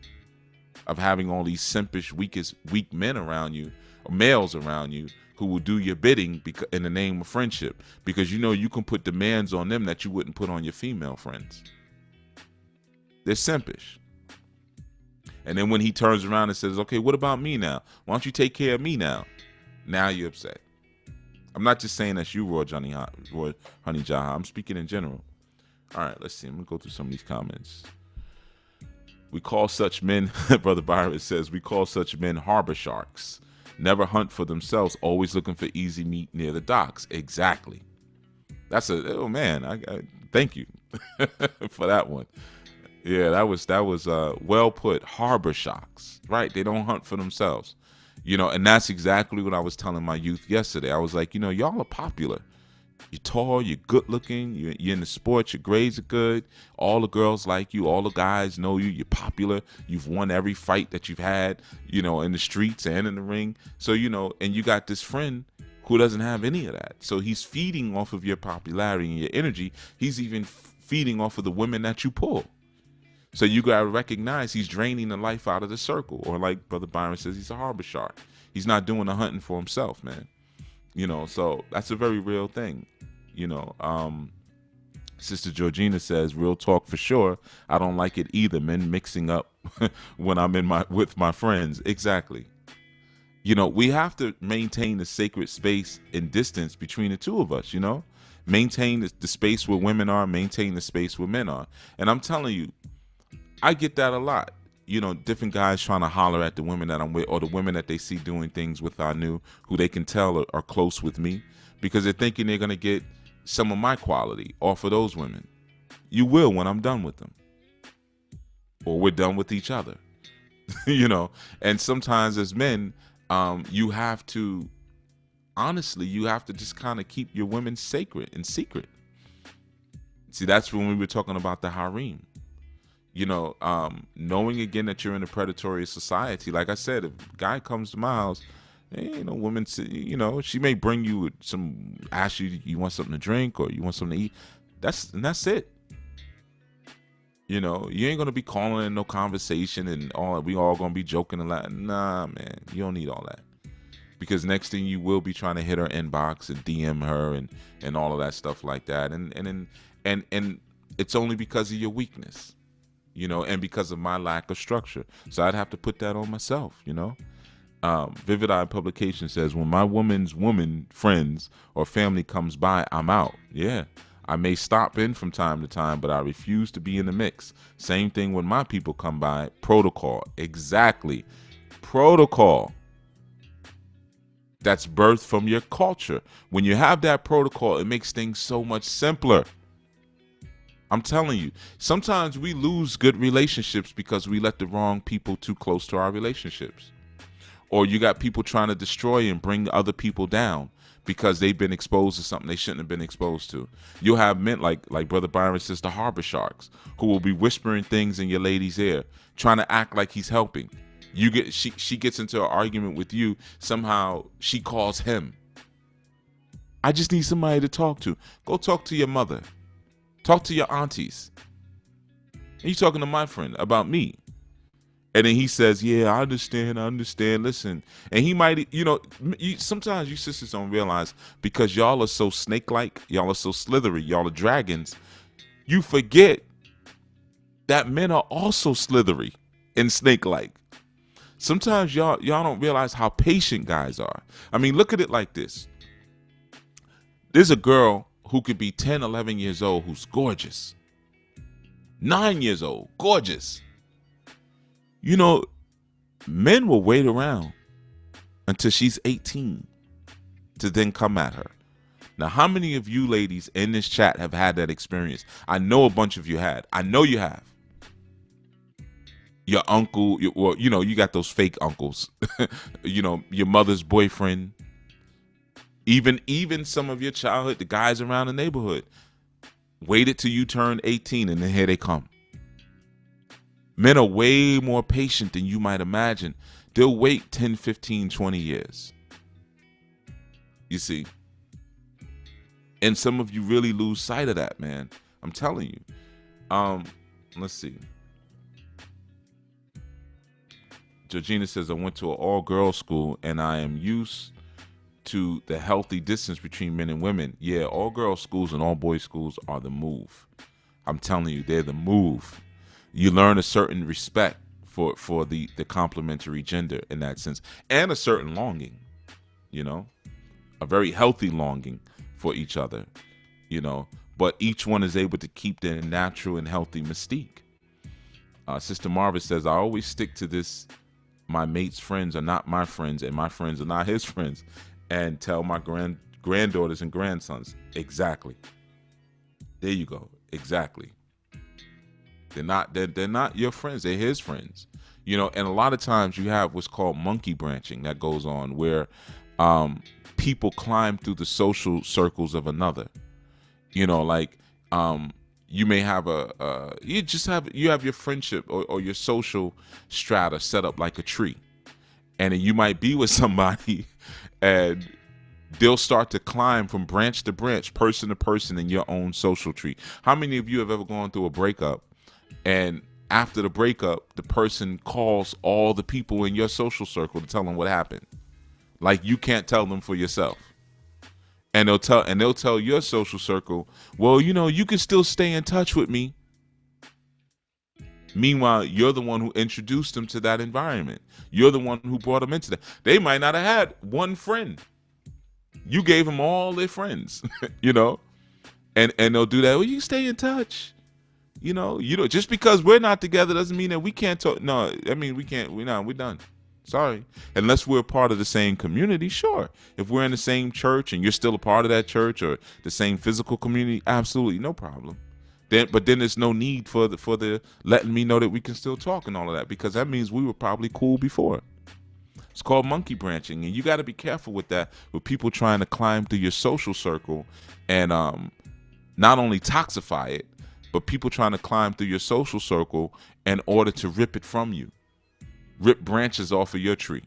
of having all these simpish, weak men around you, or males around you, who will do your bidding in the name of friendship, because you know you can put demands on them that you wouldn't put on your female friends. They're simpish. And then when he turns around and says, okay, what about me now? Why don't you take care of me now? Now you're upset. I'm not just saying that's you, Roy Honey Jaha. I'm speaking in general. All right, let's see. I'm going to go through some of these comments. We call such men, Brother Byron says, we call such men harbor sharks. Never hunt for themselves, always looking for easy meat near the docks. Exactly. That's oh man, I thank you for that one. Yeah, that was well put. Harbor sharks, right? They don't hunt for themselves. You know, and that's exactly what I was telling my youth yesterday. I was like, you know, y'all are popular. You're tall, you're good looking, you're in the sports, your grades are good, all the girls like you, all the guys know you, you're popular, you've won every fight that you've had, you know, in the streets and in the ring. So, you know, and you got this friend who doesn't have any of that. So he's feeding off of your popularity and your energy. He's even feeding off of the women that you pull. So you got to recognize he's draining the life out of the circle. Or like Brother Byron says, he's a harbor shark. He's not doing the hunting for himself, man. You know, so that's a very real thing. You know, Sister Georgina says, real talk for sure. I don't like it either, men mixing up when I'm with my friends. Exactly. You know, we have to maintain the sacred space and distance between the two of us, you know. Maintain the space where women are, maintain the space where men are. And I'm telling you, I get that a lot. You know, different guys trying to holler at the women that I'm with, or the women that they see doing things with who they can tell are close with me, because they're thinking they're going to get some of my quality off of those women. You will when I'm done with them, or we're done with each other. You know, and sometimes as men, you have to honestly, you have to just kind of keep your women sacred and secret. See, that's when we were talking about the harem. Knowing again that you're in a predatory society. Like I said, if a guy comes to my house, ain't no woman, she may bring you ask you want something to drink or you want something to eat. That's it. You ain't gonna be calling in no conversation and we all gonna be joking a lot. Nah, man, you don't need all that. Because next thing you will be trying to hit her inbox and DM her and all of that stuff like that. And it's only because of your weakness, and because of my lack of structure. So I'd have to put that on myself, Vivid Eye Publication says, when my woman friends or family comes by, I'm out. Yeah. I may stop in from time to time, but I refuse to be in the mix. Same thing when my people come by. Protocol. Exactly. Protocol. That's birthed from your culture. When you have that protocol, it makes things so much simpler. I'm telling you, sometimes we lose good relationships because we let the wrong people too close to our relationships. Or you got people trying to destroy and bring other people down because they've been exposed to something they shouldn't have been exposed to. You'll have men like Brother Byron says, the harbor sharks, who will be whispering things in your lady's ear, trying to act like he's helping. She gets into an argument with you. Somehow she calls him. I just need somebody to talk to. Go talk to your mother. Talk to your aunties. And you talking to my friend about me. And then he says, yeah, I understand. Listen. And he might, sometimes you sisters don't realize, because y'all are so snake-like, y'all are so slithery, y'all are dragons, you forget that men are also slithery and snake-like. Sometimes y'all don't realize how patient guys are. I mean, look at it like this. There's a girl who could be 10, 11 years old who's gorgeous. 9 years old, gorgeous. Men will wait around until she's 18 to then come at her. Now, how many of you ladies in this chat have had that experience? I know a bunch of you had. I know you have. Your uncle, you got those fake uncles, your mother's boyfriend, even some of your childhood, the guys around the neighborhood, waited till you turn 18 and then here they come. Men are way more patient than you might imagine. They'll wait 10, 15, 20 years. You see? And some of you really lose sight of that, man. I'm telling you. Let's see. Georgina says, I went to an all-girls school and I am used to the healthy distance between men and women. Yeah, all-girls schools and all-boys schools are the move. I'm telling you, they're the move. You learn a certain respect for the complementary gender in that sense, and a certain longing, a very healthy longing for each other, but each one is able to keep their natural and healthy mystique. Sister Marva says, I always stick to this. My mate's friends are not my friends, and my friends are not his friends, and tell my granddaughters and grandsons. Exactly. There you go. Exactly. They're not your friends. They're his friends. And a lot of times you have what's called monkey branching that goes on, where people climb through the social circles of another. You may have you have your friendship or your social strata set up like a tree, and then you might be with somebody and they'll start to climb from branch to branch, person to person in your own social tree. How many of you have ever gone through a breakup, and after the breakup, the person calls all the people in your social circle to tell them what happened? Like, you can't tell them for yourself. And they'll tell your social circle, well, you can still stay in touch with me. Meanwhile, you're the one who introduced them to that environment. You're the one who brought them into that. They might not have had one friend. You gave them all their friends, and they'll do that. Well, you stay in touch. Just because we're not together doesn't mean that we can't talk. No, I mean, we can't. We're done. Sorry. Unless we're part of the same community, sure. If we're in the same church and you're still a part of that church, or the same physical community, absolutely no problem. But then there's no need for the letting me know that we can still talk and all of that, because that means we were probably cool before. It's called monkey branching, and you got to be careful with that, with people trying to climb through your social circle and not only toxify it, but people trying to climb through your social circle in order to rip it from you, rip branches off of your tree.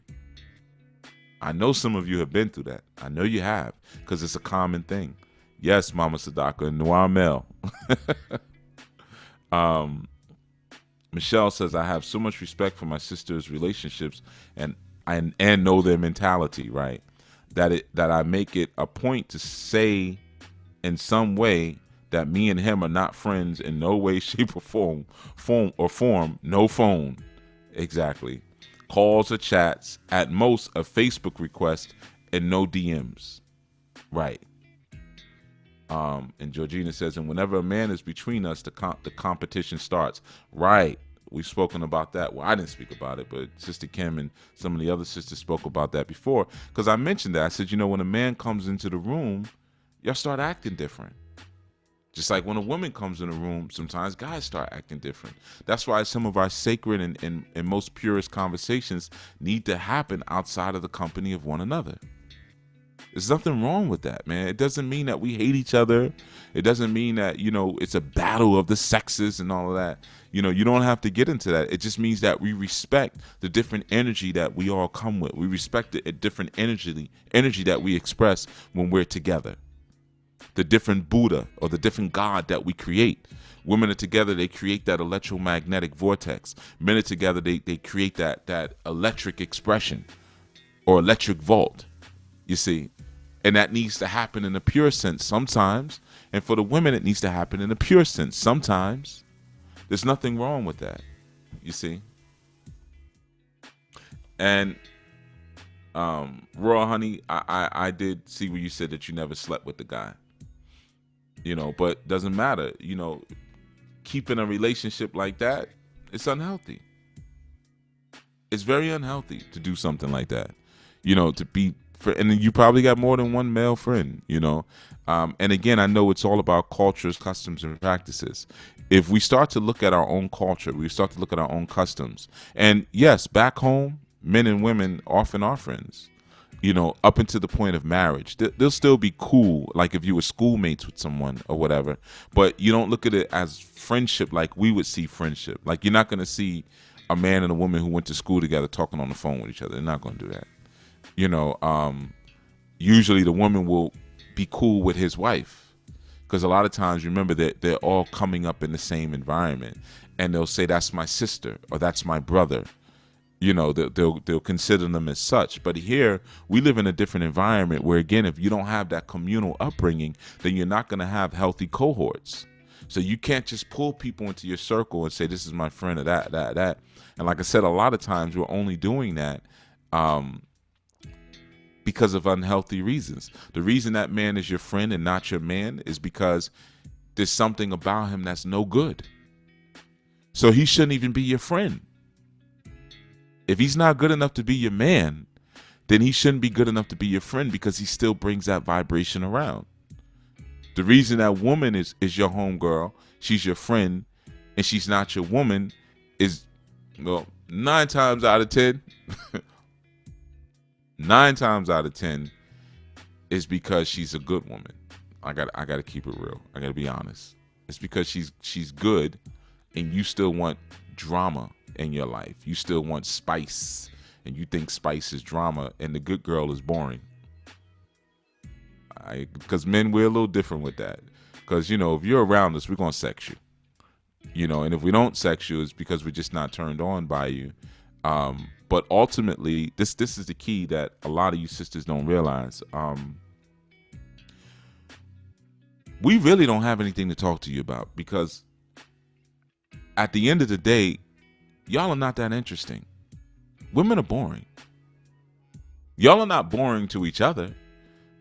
I know some of you have been through that. I know you have, because it's a common thing. Yes, Mama Sadaka, Noir Mel. Michelle says, I have so much respect for my sister's relationships and know their mentality, right? That I make it a point to say in some way that me and him are not friends in no way, shape, or form, no phone. Exactly. Calls or chats, at most a Facebook request, and no DMs. Right. And Georgina says, and whenever a man is between us, the competition starts. Right. We've spoken about that. Well, I didn't speak about it, but Sister Kim and some of the other sisters spoke about that before. Because I mentioned that. I said, when a man comes into the room, y'all start acting different. Just like when a woman comes in the room, sometimes guys start acting different. That's why some of our sacred and most purest conversations need to happen outside of the company of one another. There's nothing wrong with that, man. It doesn't mean that we hate each other. It doesn't mean that, it's a battle of the sexes and all of that. You don't have to get into that. It just means that we respect the different energy that we all come with. We respect the different energy that we express when we're together. The different Buddha or the different God that we create. Women are together, they create that electromagnetic vortex. Men are together, they create that electric expression or electric vault, you see. And that needs to happen in a pure sense sometimes. And for the women, it needs to happen in a pure sense sometimes. There's nothing wrong with that, you see. And Raw Honey, I did see where you said that you never slept with the guy. But doesn't matter. Keeping a relationship like that, it's unhealthy. It's very unhealthy to do something like that. To be, and you probably got more than one male friend, And again, I know it's all about cultures, customs, and practices. If we start to look at our own culture, we start to look at our own customs. And yes, back home, men and women often are friends. Up until the point of marriage. They'll still be cool, like if you were schoolmates with someone or whatever. But you don't look at it as friendship like we would see friendship. Like you're not going to see a man and a woman who went to school together talking on the phone with each other. They're not going to do that. Usually the woman will be cool with his wife. Because a lot of times, remember, that they're all coming up in the same environment. And they'll say, that's my sister or that's my brother. They'll consider them as such. But here, we live in a different environment where, again, if you don't have that communal upbringing, then you're not going to have healthy cohorts. So you can't just pull people into your circle and say, this is my friend or that. And like I said, a lot of times we're only doing that because of unhealthy reasons. The reason that man is your friend and not your man is because there's something about him that's no good. So he shouldn't even be your friend. If he's not good enough to be your man, then he shouldn't be good enough to be your friend because he still brings that vibration around. The reason that woman is your homegirl, she's your friend, and she's not your woman is, 9 times out of 10, 9 times out of 10 is because she's a good woman. I got to keep it real. I got to be honest. It's because she's good and you still want drama in your life. You still want spice, and you think spice is drama, and the good girl is boring. Because men, we're a little different with that. Because, if you're around us, we're going to sex you. And if we don't sex you, it's because we're just not turned on by you. But ultimately, this is the key that a lot of you sisters don't realize. We really don't have anything to talk to you about, because at the end of the day, y'all are not that interesting. Women are boring. Y'all are not boring to each other.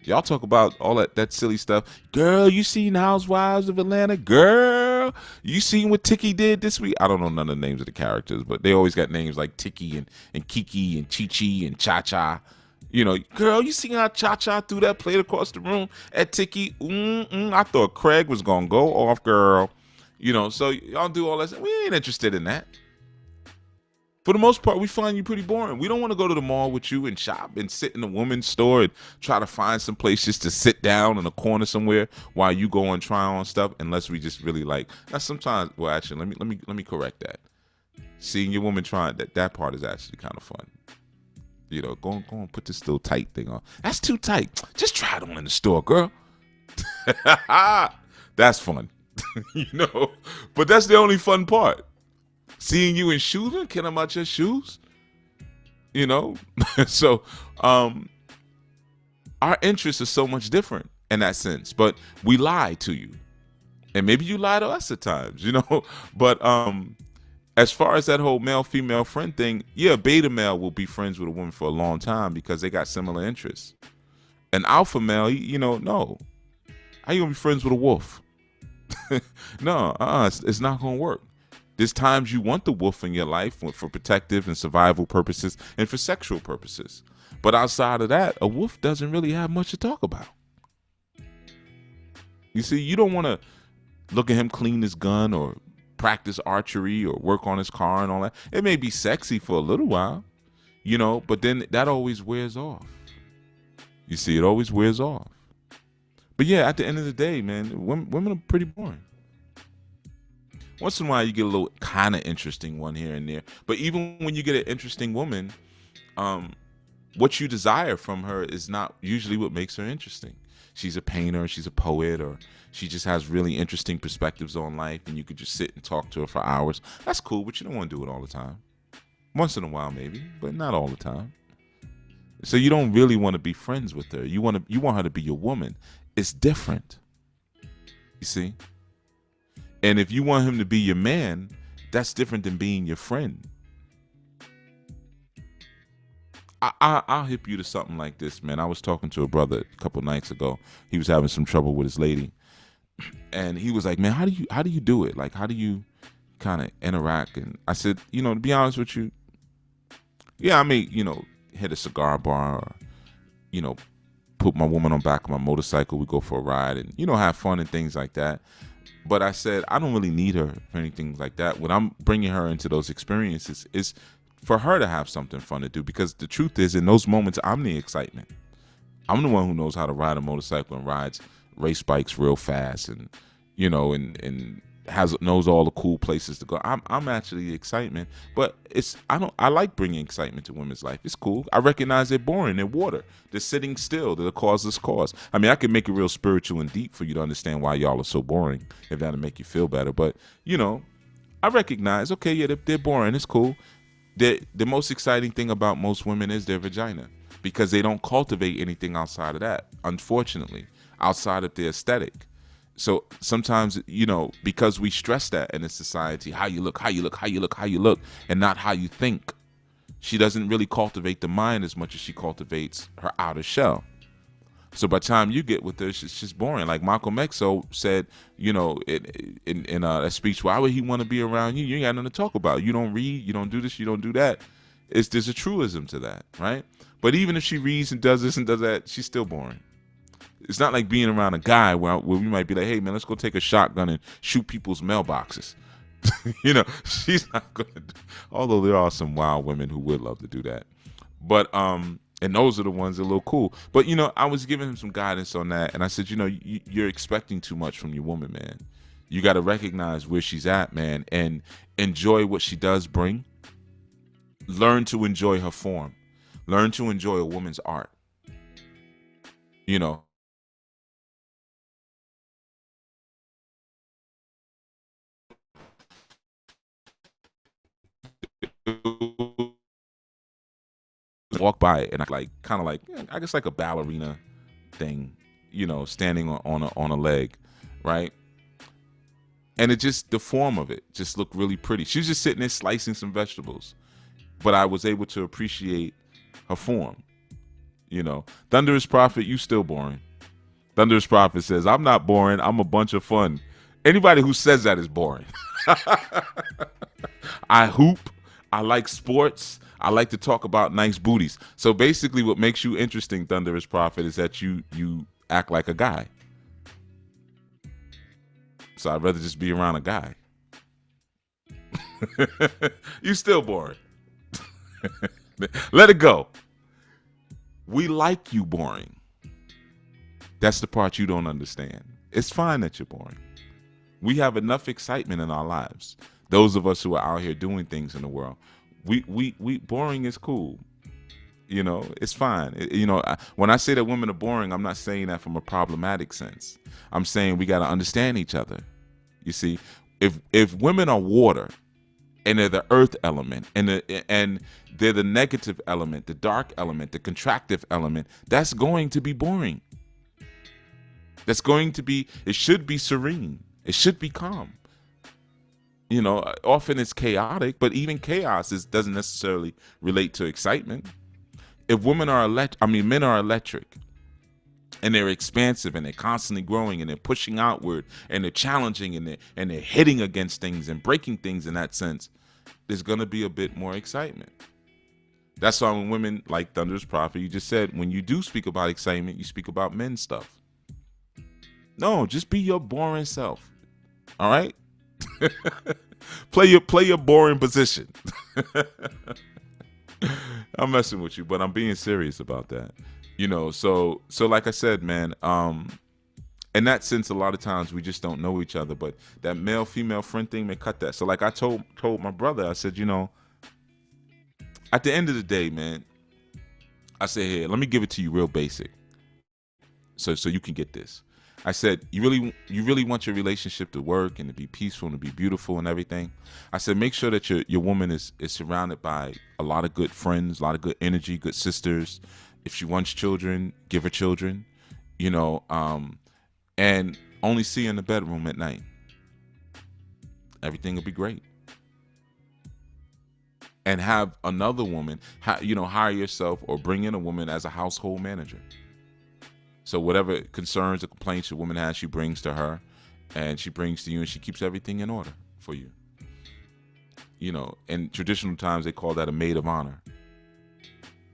Y'all talk about all that silly stuff. Girl, you seen Housewives of Atlanta? Girl, you seen what Tiki did this week? I don't know none of the names of the characters, but they always got names like Tiki and Kiki and Chi-Chi and Cha-Cha. Girl, you seen how Cha-Cha threw that plate across the room at Tiki? I thought Craig was going to go off, girl. So y'all do all that. We ain't interested in that. For the most part, we find you pretty boring. We don't want to go to the mall with you and shop and sit in the woman's store and try to find some place just to sit down in a corner somewhere while you go and try on stuff. Unless we just really like. Now, sometimes, well, actually, let me correct that. Seeing your woman trying that part is actually kind of fun. You know, go and put this little tight thing on. That's too tight. Just try it on in the store, girl. That's fun, you know. But that's the only fun part. Seeing you in shoes and caring about your shoes, you know. So, our interests are so much different in that sense. But we lie to you, and maybe you lie to us at times, you know. But as far as that whole male-female friend thing, yeah, beta male will be friends with a woman for a long time because they got similar interests. An alpha male, you know, no. How you gonna be friends with a wolf? No, it's not gonna work. There's times you want the wolf in your life for protective and survival purposes and for sexual purposes. But outside of that, a wolf doesn't really have much to talk about. You see, you don't want to look at him clean his gun or practice archery or work on his car and all that. It may be sexy for a little while, you know, but then that always wears off. You see, it always wears off. But yeah, at the end of the day, man, women are pretty boring. Once in a while, you get a little kind of interesting one here and there. But even when you get an interesting woman, what you desire from her is not usually what makes her interesting. She's a painter, she's a poet, or she just has really interesting perspectives on life, and you could just sit and talk to her for hours. That's cool, but you don't want to do it all the time. Once in a while, maybe, but not all the time. So you don't really want to be friends with her. You want her to be your woman. It's different. You see? And if you want him to be your man, that's different than being your friend. I'll hip you to something like this, man. I was talking to a brother a couple nights ago. He was having some trouble with his lady. And he was like, man, how do you do it? Like, how do you kind of interact? And I said, you know, to be honest with you, yeah, I may, you know, hit a cigar bar or, you know, put my woman on back of my motorcycle. We go for a ride and, you know, have fun and things like that. But I said, I don't really need her for anything like that. When I'm bringing her into those experiences, is for her to have something fun to do. Because the truth is, in those moments, I'm the excitement. I'm the one who knows how to ride a motorcycle and rides race bikes real fast and, you know, and knows all the cool places to go. I'm actually the excitement. But I like bringing excitement to women's life. It's cool. I recognize they're boring. They're water. They're sitting still. They're the causeless cause. I mean, I can make it real spiritual and deep for you to understand why y'all are so boring, if that'll make you feel better. But, you know, I recognize, okay, yeah, they're boring. It's cool. The most exciting thing about most women is their vagina, because they don't cultivate anything outside of that, unfortunately, outside of their aesthetic. So sometimes, you know, because we stress that in this society, how you look, and not how you think, she doesn't really cultivate the mind as much as she cultivates her outer shell. So by the time you get with her, it's just boring. Like Malcolm X said, you know, in a speech, why would he want to be around you? You ain't got nothing to talk about. You don't read, you don't do this, you don't do that. There's a truism to that, right? But even if she reads and does this and does that, she's still boring. It's not like being around a guy where we might be like, hey, man, let's go take a shotgun and shoot people's mailboxes. You know, she's not going to do, although there are some wild women who would love to do that. But, and those are the ones that are a little cool. But, you know, I was giving him some guidance on that. And I said, you know, you're expecting too much from your woman, man. You got to recognize where she's at, man, and enjoy what she does bring. Learn to enjoy her form. Learn to enjoy a woman's art. You know. Walk by it and I kind of like, I guess like a ballerina thing, you know, standing on a leg, right? And it just, the form of it just looked really pretty. She was just sitting there slicing some vegetables, but I was able to appreciate her form. You know, Thunderous Prophet, you still boring. Thunderous Prophet says, I'm not boring, I'm a bunch of fun. Anybody who says that is boring. I hoop, I like sports, I like to talk about nice booties. So basically what makes you interesting, Thunderous Prophet, is that you act like a guy. So I'd rather just be around a guy. You still boring. Let it go. We like you boring. That's the part you don't understand. It's fine that you're boring. We have enough excitement in our lives. Those of us who are out here doing things in the world, we boring is cool. You know, it's fine. When I say that women are boring, I'm not saying that from a problematic sense. I'm saying we got to understand each other. You see, if women are water and they're the earth element and they're the negative element, the dark element, the contractive element, that's going to be boring. It should be serene. It should be calm. Often it's chaotic, but even chaos doesn't necessarily relate to excitement. If men are electric, and they're expansive, and they're constantly growing, and they're pushing outward, and they're challenging, and they're hitting against things and breaking things in that sense, there's going to be a bit more excitement. That's why when women, like Thunder's Prophet, you just said, when you do speak about excitement, you speak about men stuff. No, just be your boring self. All right? play your boring position. I'm messing with you, but I'm being serious about that. So like I said, man, in that sense, a lot of times we just don't know each other, but that male-female friend thing, man, cut that. So like I told my brother, I said, at the end of the day, man, I said, here, let me give it to you real basic. So you can get this. I said, you really want your relationship to work and to be peaceful and to be beautiful and everything. I said, make sure that your woman is surrounded by a lot of good friends, a lot of good energy, good sisters. If she wants children, give her children, and only see her in the bedroom at night. Everything will be great. And have another woman, hire yourself or bring in a woman as a household manager. So whatever concerns or complaints your woman has, she brings to her, and she brings to you, and she keeps everything in order for you. In traditional times, they call that a maid of honor,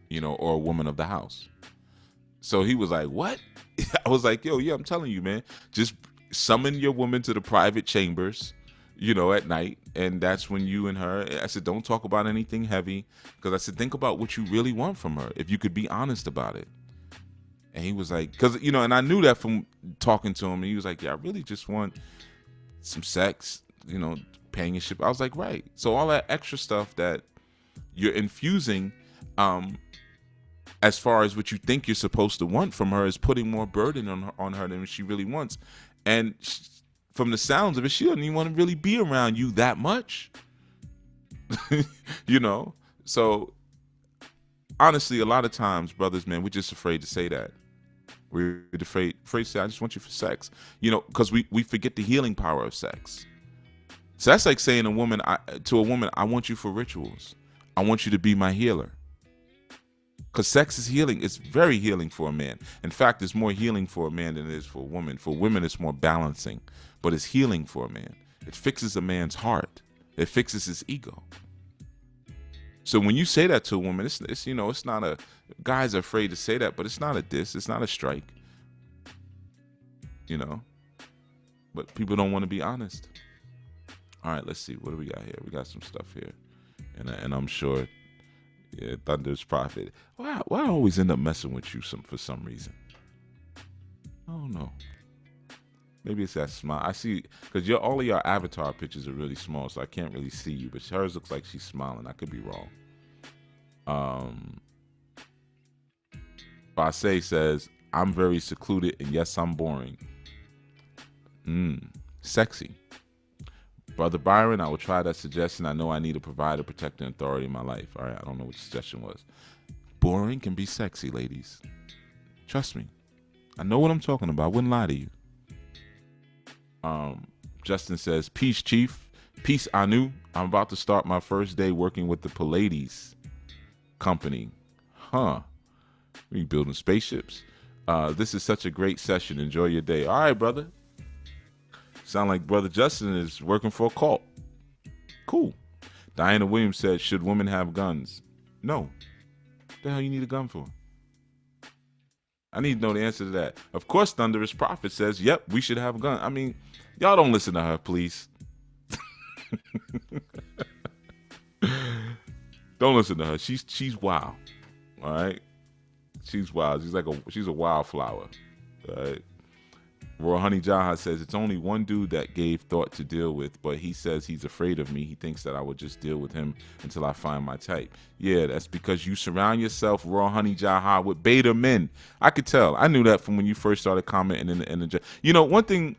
or a woman of the house. So he was like, what? I was like, yo, yeah, I'm telling you, man, just summon your woman to the private chambers, at night. And that's when you and her, I said, don't talk about anything heavy. Because I said, think about what you really want from her. If you could be honest about it. And he was like, because, and I knew that from talking to him. And he was like, yeah, I really just want some sex, companionship. I was like, right. So all that extra stuff that you're infusing, as far as what you think you're supposed to want from her, is putting more burden on her than she really wants. And from the sounds of it, she doesn't even want to really be around you that much. So honestly, a lot of times, brothers, man, we're just afraid to say that. We're afraid to say, I just want you for sex. Because we forget the healing power of sex. So that's like saying to a woman, I want you for rituals. I want you to be my healer. Because sex is healing. It's very healing for a man. In fact, it's more healing for a man than it is for a woman. For women, it's more balancing. But it's healing for a man. It fixes a man's heart. It fixes his ego. So when you say that to a woman, it's not a, guys are afraid to say that, but it's not a diss, it's not a strike, but people don't want to be honest. All right, let's see, what do we got here? We got some stuff here, and I'm sure, yeah, Thunder's Prophet. Why I always end up messing with you for some reason? I don't know. Maybe it's that smile. I see, because all of your avatar pictures are really small, so I can't really see you. But hers looks like she's smiling. I could be wrong. Basay says, I'm very secluded, and yes, I'm boring. Sexy. Brother Byron, I will try that suggestion. I know I need a provider, protector, and authority in my life. All right, I don't know what the suggestion was. Boring can be sexy, ladies. Trust me. I know what I'm talking about. I wouldn't lie to you. Justin says, peace, chief. Peace, Anu. I'm about to start my first day working with the Pallades company. We building spaceships. This is such a great session. Enjoy your day. All right, brother. Sound like Brother Justin is working for a cult. Cool. Diana Williams said, should women have guns? No. What the hell you need a gun for? I need to know the answer to that. Of course, Thunderous Prophet says, yep, we should have a gun. I mean, y'all don't listen to her, please. Don't listen to her. She's wild. All right. She's wild. She's a wildflower. All right. Royal Honey Jaha says it's only one dude that gave thought to deal with, but he says he's afraid of me. He thinks that I will just deal with him until I find my type. Yeah, that's because you surround yourself, Royal Honey Jaha, with beta men. I could tell. I knew that from when you first started commenting in the you know, one thing,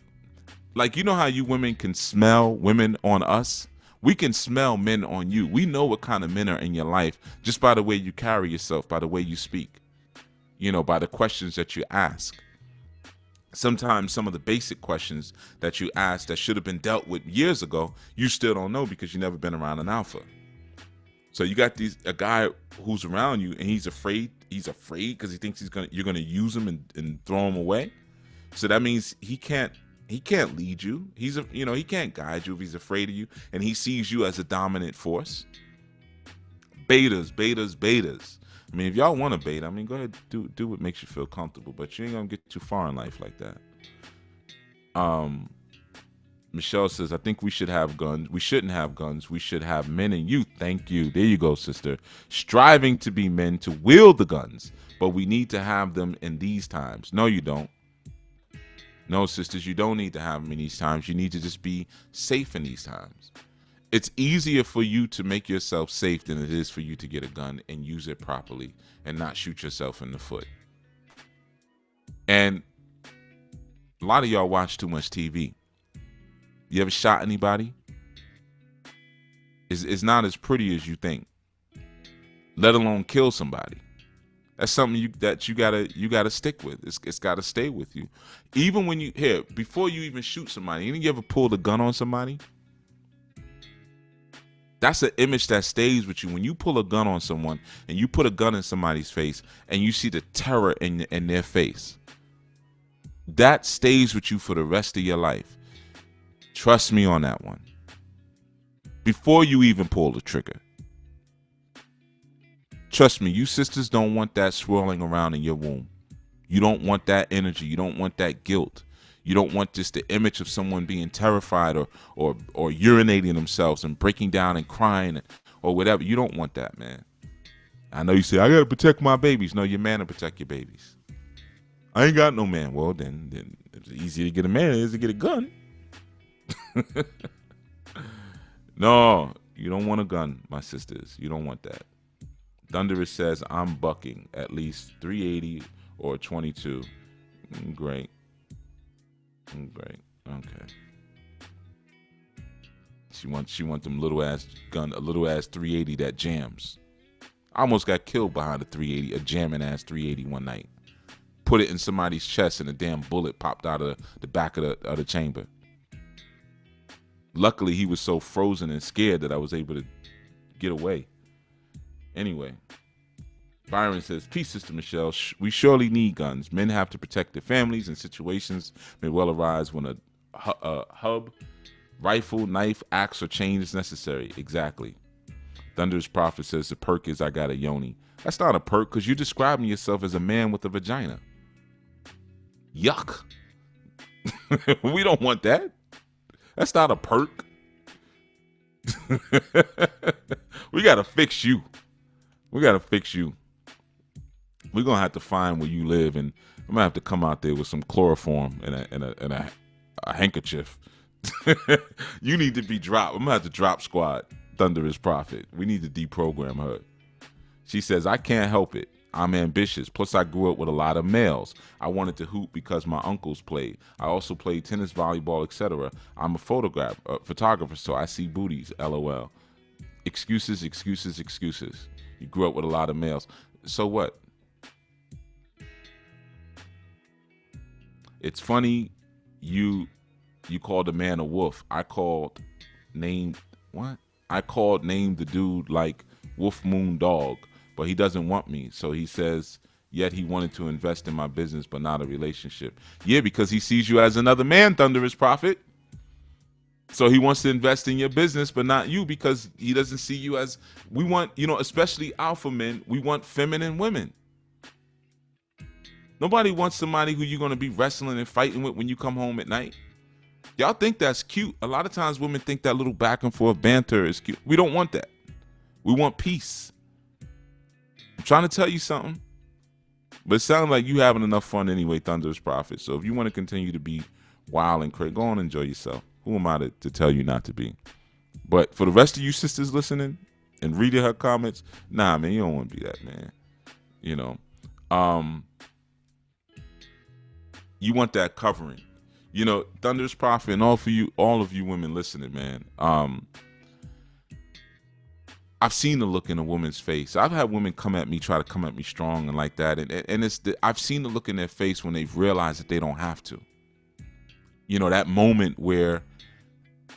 like, you know how you women can smell women on us? We can smell men on you. We know what kind of men are in your life just by the way you carry yourself, by the way you speak, you know, by the questions that you ask. Sometimes some of the basic questions that you ask that should have been dealt with years ago, you still don't know because you've never been around an alpha. So you got a guy who's around you and he's afraid because he thinks you're gonna use him and throw him away. So that means he can't lead you. He can't guide you if he's afraid of you and he sees you as a dominant force. Betas. I mean, if y'all want to bait, I mean, go ahead, do what makes you feel comfortable, but you ain't gonna get too far in life like that. Michelle says, I think we should have guns. We shouldn't have guns. We should have men and youth. Thank you. There you go, sister. Striving to be men to wield the guns, but we need to have them in these times. No, you don't. No, sisters, you don't need to have them in these times. You need to just be safe in these times. It's easier for you to make yourself safe than it is for you to get a gun and use it properly and not shoot yourself in the foot. And a lot of y'all watch too much TV. You ever shot anybody? It's not as pretty as you think, let alone kill somebody. That's something you gotta stick with. It's gotta stay with you. Even when before you even shoot somebody, you ever pulled a gun on somebody? That's an image that stays with you. When you pull a gun on someone and you put a gun in somebody's face and you see the terror in their face, that stays with you for the rest of your life. Trust me on that one. Before you even pull the trigger. Trust me, you sisters don't want that swirling around in your womb. You don't want that energy. You don't want that guilt. You don't want just the image of someone being terrified or urinating themselves and breaking down and crying or whatever. You don't want that, man. I know you say, I got to protect my babies. No, your man will protect your babies. I ain't got no man. Well, then it's easier to get a man than it is to get a gun. No, you don't want a gun, my sisters. You don't want that. Thunderous says, I'm bucking at least 380 or 22. Great. Great. Okay. She want them little ass gun, a little ass 380 that jams. I almost got killed behind a 380, a jamming ass 380 one night. Put it in somebody's chest and a damn bullet popped out of the back of the chamber. Luckily, he was so frozen and scared that I was able to get away. Anyway, Byron says, peace, Sister Michelle. We surely need guns. Men have to protect their families, and situations may well arise when a hub, rifle, knife, axe, or chain is necessary. Exactly. Thunderous Prophet says, the perk is I got a yoni. That's not a perk because you're describing yourself as a man with a vagina. Yuck. We don't want that. That's not a perk. We got to fix you. We're going to have to find where you live, and I'm going to have to come out there with some chloroform and a handkerchief. You need to be dropped. I'm going to have to drop squad Thunderous Prophet. We need to deprogram her. She says, I can't help it. I'm ambitious. Plus, I grew up with a lot of males. I wanted to hoop because my uncles played. I also played tennis, volleyball, etc. I'm a photographer, so I see booties. LOL. Excuses. You grew up with a lot of males. So what? It's funny you called a man a wolf. I called named the dude like Wolf Moon Dog, but he doesn't want me. So he says, yet he wanted to invest in my business, but not a relationship. Yeah, because he sees you as another man, Thunderous Prophet. So he wants to invest in your business, but not you, because he doesn't see you as, we want, especially alpha men, we want feminine women. Nobody wants somebody who you're going to be wrestling and fighting with when you come home at night. Y'all think that's cute. A lot of times women think that little back and forth banter is cute. We don't want that. We want peace. I'm trying to tell you something. But it sounds like you having enough fun anyway, Thunderous Prophet. So if you want to continue to be wild and crazy, go on and enjoy yourself. Who am I to tell you not to be? But for the rest of you sisters listening and reading her comments, nah, man, you don't want to be that, man. You know, you want that covering. You know, Thunderous Prophet and all of you women listening, man. I've seen the look in a woman's face. I've had women try to come at me strong and like that, and I've seen the look in their face when they've realized that they don't have to. You know, that moment where,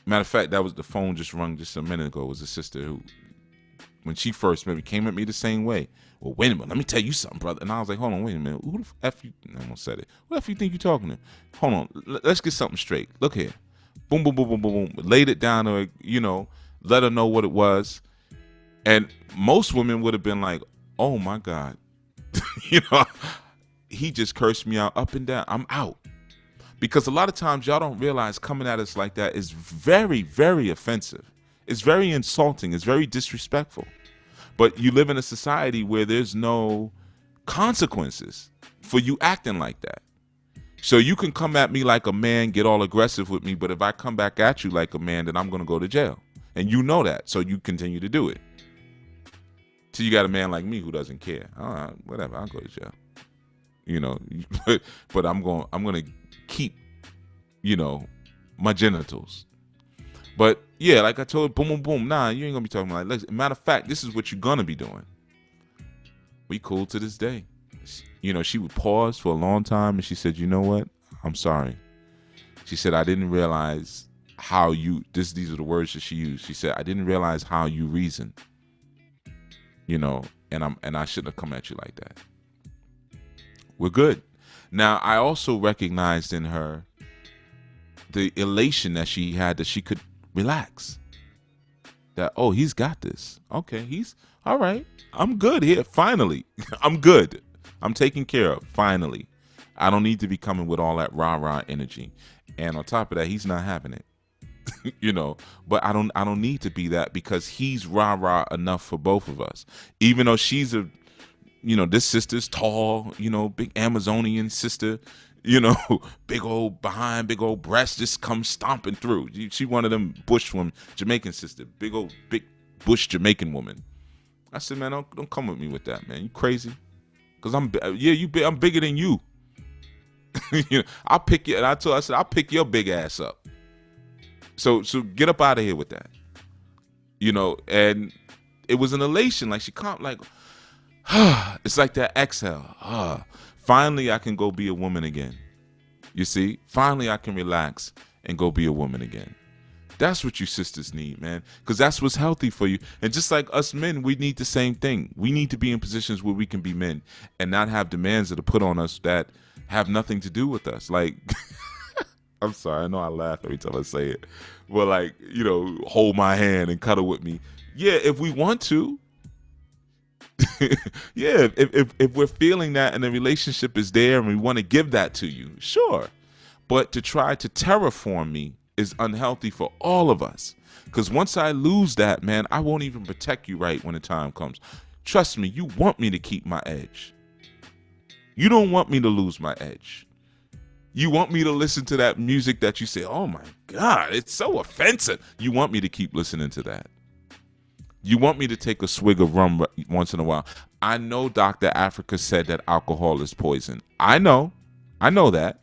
matter of fact, that was the phone just rung just a minute ago. It was a sister who, when she first maybe came at me the same way. Well, wait a minute, let me tell you something, brother. And I was like, hold on, wait a minute. Who the F you? I almost said it. Who the F you think you're talking to? Hold on, let's get something straight. Look here. Boom, boom, boom, boom, boom, boom. Laid it down to her, you know, let her know what it was. And most women would have been like, oh my God, you know, he just cursed me out up and down. I'm out. Because a lot of times y'all don't realize coming at us like that is very, very offensive. It's very insulting. It's very disrespectful. But you live in a society where there's no consequences for you acting like that. So you can come at me like a man, get all aggressive with me, but if I come back at you like a man, then I'm going to go to jail. And you know that, so you continue to do it. So you got a man like me who doesn't care. All right, whatever, I'll go to jail. You know, but I'm going to keep, you know, my genitals. But yeah, like I told her, boom, boom, boom. Nah, you ain't gonna be talking like. Matter of fact, this is what you're gonna be doing. We cool to this day. You know, she would pause for a long time, and she said, "You know what? I'm sorry." She said, "I didn't realize how you." These are the words that she used. She said, "I didn't realize how you reason." You know, and I shouldn't have come at you like that. We're good. Now, I also recognized in her the elation that she had, that she could relax. That, oh, he's got this. Okay, he's all right. I'm good here. Finally, I'm good. I'm taken care of. Finally, I don't need to be coming with all that rah-rah energy. And on top of that, he's not having it. You know, but I don't need to be that, because he's rah-rah enough for both of us. Even though she's a, you know, this sister's tall, you know, big Amazonian sister, you know, big old behind, big old breasts just come stomping through. She one of them bush women, Jamaican sister, big bush Jamaican woman. I said, man, don't come with me with that, man. You crazy? Because I'm bigger than you. You know, I'll pick you, and I said, I'll pick your big ass up. So get up out of here with that. You know, and it was an elation. Like she can't, like, it's like that exhale. Finally, I can go be a woman again. You see? Finally, I can relax and go be a woman again. That's what you sisters need, man, because that's what's healthy for you. And just like us men, we need the same thing. We need to be in positions where we can be men and not have demands that are put on us that have nothing to do with us. Like, I'm sorry, I know I laugh every time I say it, but like, you know, hold my hand and cuddle with me. Yeah, if we want to. Yeah, if we're feeling that and the relationship is there and we want to give that to you, sure. But to try to terraform me is unhealthy for all of us. Because once I lose that, man, I won't even protect you right when the time comes. Trust me, you want me to keep my edge. You don't want me to lose my edge. You want me to listen to that music that you say, oh my God, it's so offensive. You want me to keep listening to that. You want me to take a swig of rum once in a while. I know Dr. Africa said that alcohol is poison. I know that.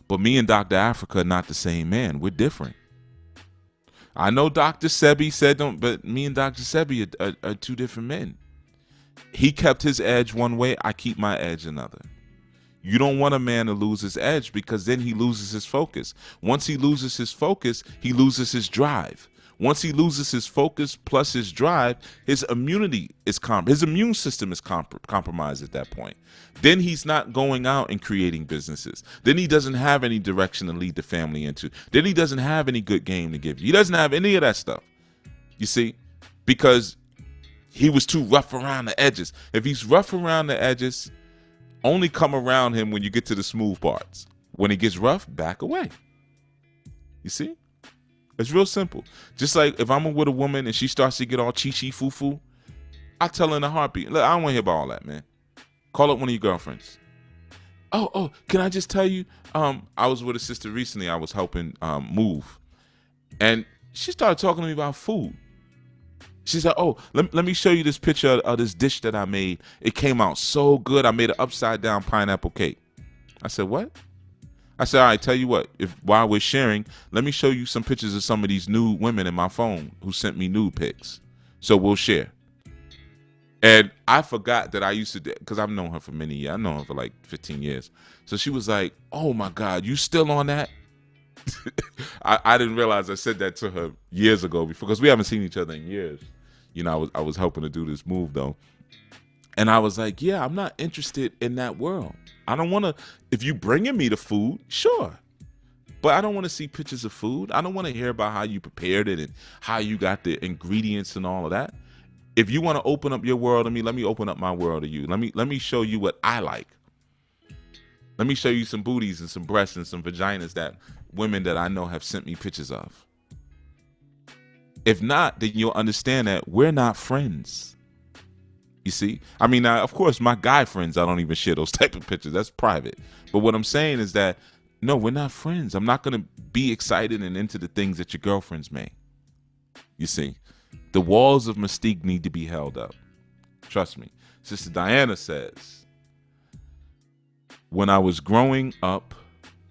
But me and Dr. Africa are not the same man. We're different. I know Dr. Sebi said don't, but me and Dr. Sebi are two different men. He kept his edge one way, I keep my edge another. You don't want a man to lose his edge, because then he loses his focus. Once he loses his focus, he loses his drive. Once he loses his focus plus his drive, his immunity is his immune system is compromised at that point. Then he's not going out and creating businesses. Then he doesn't have any direction to lead the family into. Then he doesn't have any good game to give you. He doesn't have any of that stuff. You see? Because he was too rough around the edges. If he's rough around the edges, only come around him when you get to the smooth parts. When he gets rough, back away. You see? It's real simple. Just like if I'm with a woman and she starts to get all chi-chi foo-foo, I tell her in a heartbeat, look, I don't want to hear about all that, man. Call up one of your girlfriends. Oh, can I just tell you, I was with a sister recently I was helping move. And she started talking to me about food. She said, oh, let me show you this picture of this dish that I made. It came out so good. I made an upside down pineapple cake. I said, what? I said, all right, tell you what, while we're sharing, let me show you some pictures of some of these nude women in my phone who sent me nude pics. So we'll share. And I forgot that I used to, because I've known her for many years. I've known her for like 15 years. So she was like, oh my God, you still on that? I didn't realize I said that to her years ago before, because we haven't seen each other in years. You know, I was helping to do this move though. And I was like, yeah, I'm not interested in that world. I don't want to, if you bringing me the food, sure. But I don't want to see pictures of food. I don't want to hear about how you prepared it and how you got the ingredients and all of that. If you want to open up your world to me, let me open up my world to you. Let me show you what I like. Let me show you some booties and some breasts and some vaginas that women that I know have sent me pictures of. If not, then you'll understand that we're not friends. You see? I mean, of course, my guy friends, I don't even share those type of pictures. That's private. But what I'm saying is that, no, we're not friends. I'm not going to be excited and into the things that your girlfriends make. You see? The walls of mystique need to be held up. Trust me. Sister Diana says, when I was growing up,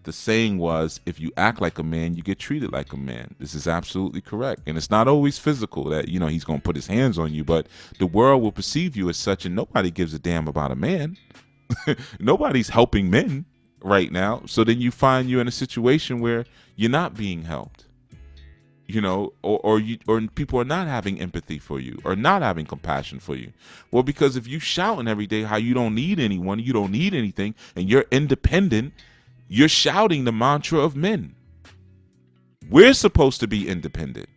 the saying was, if you act like a man, you get treated like a man. This is absolutely correct. And it's not always physical that, you know, he's going to put his hands on you, but the world will perceive you as such, and nobody gives a damn about a man. Nobody's helping men right now. So then you find you're in a situation where you're not being helped. You know, or people are not having empathy for you or not having compassion for you. Well, because if you shouting every day how you don't need anyone, you don't need anything, and you're independent, you're shouting the mantra of men. We're supposed to be independent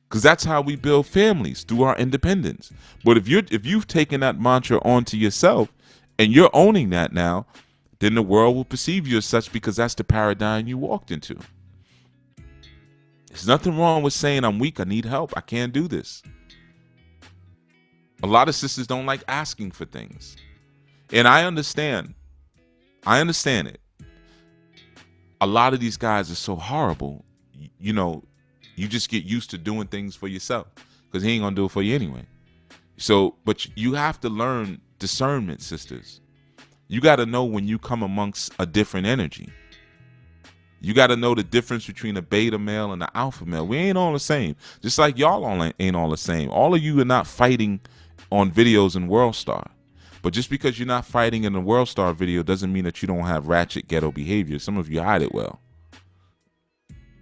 because that's how we build families, through our independence. But if you've taken that mantra onto yourself and you're owning that now, then the world will perceive you as such, because that's the paradigm you walked into. There's nothing wrong with saying I'm weak, I need help, I can't do this. A lot of sisters don't like asking for things. And I understand it. A lot of these guys are so horrible, you know, you just get used to doing things for yourself because he ain't gonna do it for you anyway. So, but you have to learn discernment, sisters. You got to know when you come amongst a different energy. You got to know the difference between a beta male and an alpha male. We ain't all the same. Just like y'all ain't all the same. All of you are not fighting on videos in World Star. But just because you're not fighting in a World Star video doesn't mean that you don't have ratchet ghetto behavior. Some of you hide it well.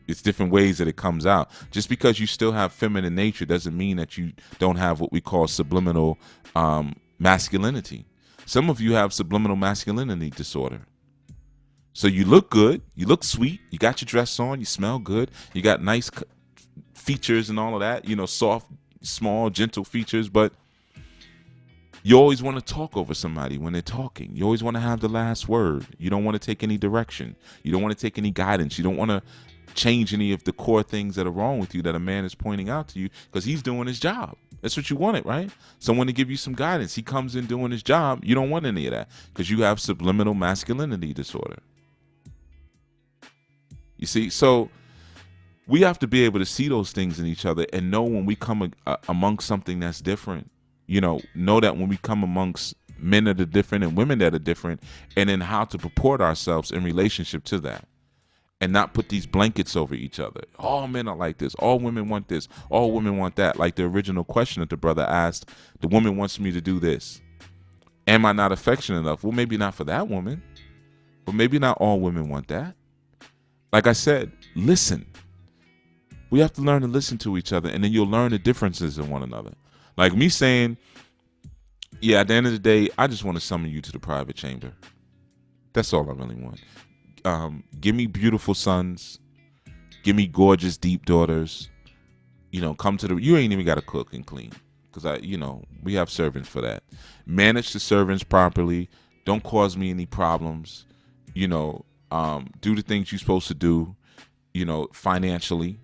It's different ways that it comes out. Just because you still have feminine nature doesn't mean that you don't have what we call subliminal masculinity. Some of you have subliminal masculinity disorder. So you look good, you look sweet, you got your dress on, you smell good, you got nice features and all of that, you know, soft, small, gentle features, but you always want to talk over somebody when they're talking. You always want to have the last word. You don't want to take any direction. You don't want to take any guidance. You don't want to change any of the core things that are wrong with you that a man is pointing out to you, because he's doing his job. That's what you wanted, right? Someone to give you some guidance. He comes in doing his job. You don't want any of that because you have subliminal masculinity disorder. You see, so we have to be able to see those things in each other and know when we come amongst something that's different. You know that when we come amongst men that are different and women that are different, and then how to purport ourselves in relationship to that, and not put these blankets over each other. All men are like this. All women want this. All women want that. Like the original question that the brother asked, the woman wants me to do this. Am I not affectionate enough? Well, maybe not for that woman, but maybe not all women want that. Like I said, listen. We have to learn to listen to each other, and then you'll learn the differences in one another. Like me saying, yeah, at the end of the day, I just want to summon you to the private chamber. That's all I really want. Give me beautiful sons. Give me gorgeous, deep daughters. You know, come to you ain't even got to cook and clean, because we have servants for that. Manage the servants properly. Don't cause me any problems. You know, do the things you're supposed to do. financially,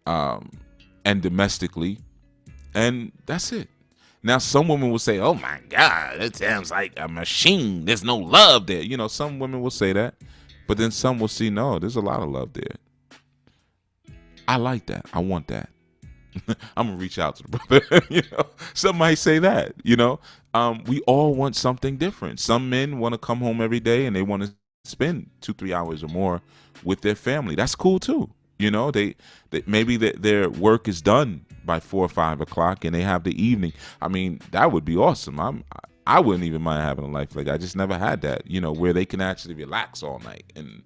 and domestically, and that's it. Now, some women will say, "Oh my God, it sounds like a machine. There's no love there." Some women will say that, but then some will see, no, there's a lot of love there. I like that. I want that. I'm gonna reach out to the brother. Some might say that. We all want something different. Some men want to come home every day and they want to spend 2-3 hours or more with their family. That's cool too. They maybe their work is done by 4 or 5 o'clock and they have the evening. I mean, that would be awesome. I wouldn't even mind having a life like that. I just never had that. Where they can actually relax all night and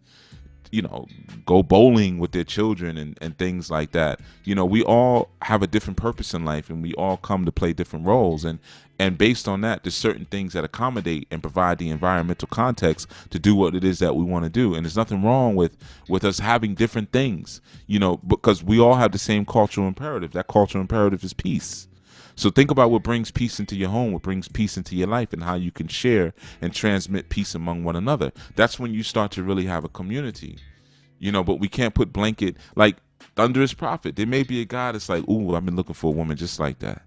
go bowling with their children and things like that. We all have a different purpose in life and we all come to play different roles. And based on that, there's certain things that accommodate and provide the environmental context to do what it is that we want to do. And there's nothing wrong with us having different things, because we all have the same cultural imperative. That cultural imperative is peace. So think about what brings peace into your home, what brings peace into your life, and how you can share and transmit peace among one another. That's when you start to really have a community, but we can't put blanket, like Thunderous Prophet. There may be a guy that's like, ooh, I've been looking for a woman just like that.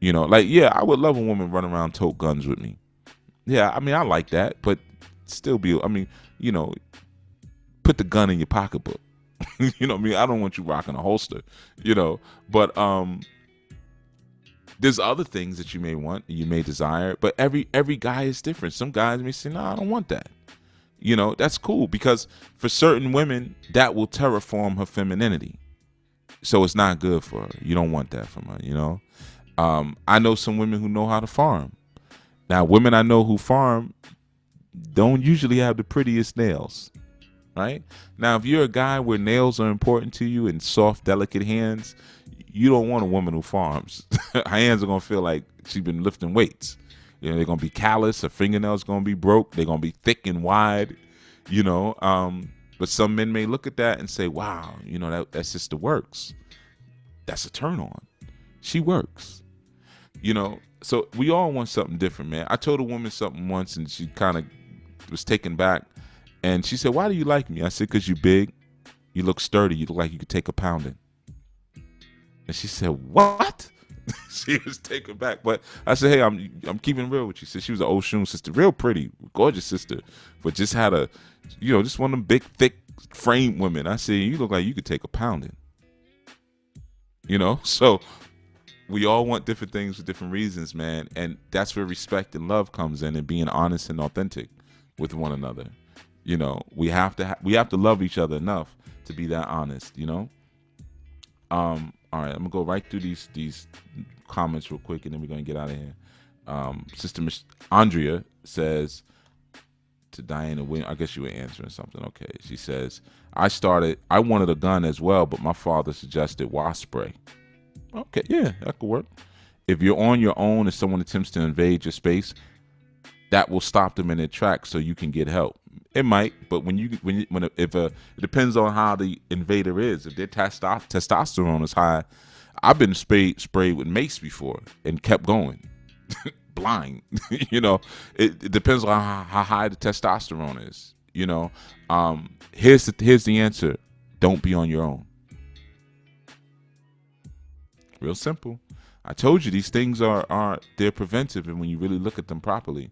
Yeah, I would love a woman running around tote guns with me. Yeah, I mean, I like that, but still put the gun in your pocketbook. I don't want you rocking a holster, but, there's other things that you may want, you may desire, but every guy is different. Some guys may say, no, I don't want that. That's cool, because for certain women, that will terraform her femininity. So it's not good for her. You don't want that from her, I know some women who know how to farm. Now, women I know who farm don't usually have the prettiest nails, right? Now, if you're a guy where nails are important to you and soft, delicate hands, you don't want a woman who farms. Her hands are going to feel like she's been lifting weights. They're going to be callous. Her fingernails going to be broke. They're going to be thick and wide, But some men may look at that and say, wow, that sister works. That's a turn on. She works. So we all want something different, man. I told a woman something once and she kind of was taken back. And she said, why do you like me? I said, because you're big. You look sturdy. You look like you could take a pounding. And she said, what? She was taken back. But I said, hey, I'm keeping real with you. She was an Oshun sister, real pretty, gorgeous sister, but just had just one of them big, thick frame women. I said, you look like you could take a pounding. So we all want different things for different reasons, man. And that's where respect and love comes in, and being honest and authentic with one another. We have to love each other enough to be that honest, All right, I'm gonna go right through these comments real quick, and then we're gonna get out of here. Sister Andrea says to Diana, I guess you were answering something. Okay, she says, I wanted a gun as well, but my father suggested wasp spray. Okay, yeah, that could work. If you're on your own and someone attempts to invade your space, that will stop them in their tracks, so you can get help. It might, but it depends on how the invader is. If their testosterone is high, I've been sprayed with mace before and kept going, blind. It depends on how high the testosterone is. Here's the answer: don't be on your own. Real simple. I told you these things they're preventive, and when you really look at them properly.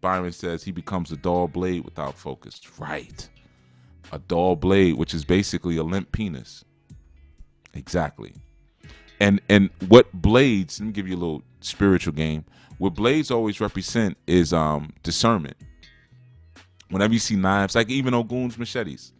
Byron says he becomes a dull blade without focus. Right. A dull blade, which is basically a limp penis. Exactly. And what blades, let me give you a little spiritual game. What blades always represent is discernment. Whenever you see knives, like even Ogun's machetes,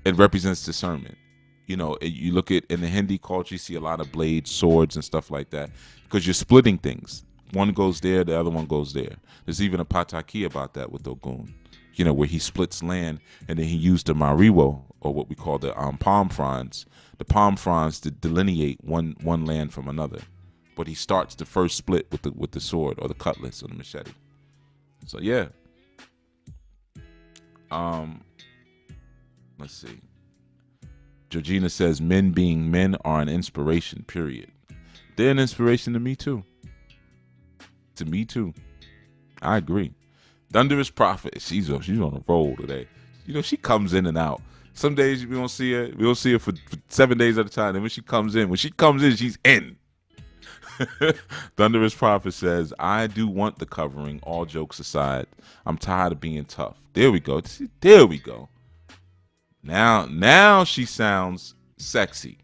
it represents discernment. You look at in the Hindi culture, you see a lot of blades, swords, and stuff like that, because you're splitting things. One goes there, the other one goes there. There's even a pataki about that with Ogun, where he splits land, and then he used the mariwo, or what we call the palm fronds, to delineate one land from another. But he starts the first split with the sword or the cutlass or the machete. So yeah. Let's see. Georgina says men being men are an inspiration. Period. They're an inspiration to me too. I agree. Thunderous Prophet. She's on a roll today. she comes in and out. Some days we don't see her. We don't see her for 7 days at a time. And when she comes in, she's in. Thunderous Prophet says, I do want the covering, all jokes aside. I'm tired of being tough. There we go. There we go. Now she sounds sexy.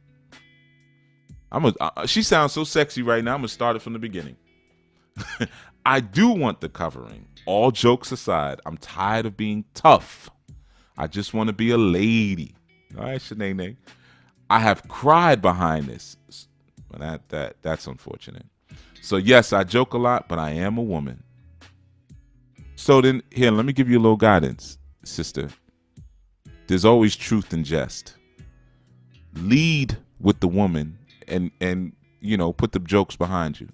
She sounds so sexy right now. I'm going to start it from the beginning. I do want the covering. All jokes aside, I'm tired of being tough. I just want to be a lady. All right, Shanae. I have cried behind this. That's unfortunate. So yes, I joke a lot, but I am a woman. So then, here, let me give you a little guidance, sister. There's always truth in jest. Lead with the woman and put the jokes behind you.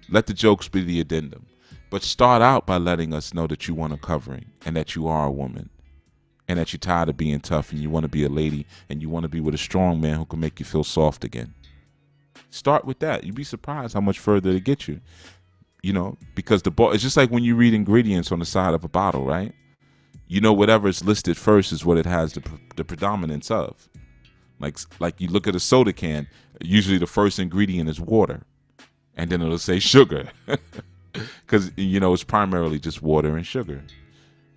Let the jokes be the addendum. But start out by letting us know that you want a covering and that you are a woman and that you're tired of being tough and you want to be a lady and you want to be with a strong man who can make you feel soft again. Start with that. You'd be surprised how much further it gets you. Because it's just like when you read ingredients on the side of a bottle, right? Whatever is listed first is what it has the predominance of. Like you look at a soda can, usually the first ingredient is water, and then it'll say sugar, because it's primarily just water and sugar.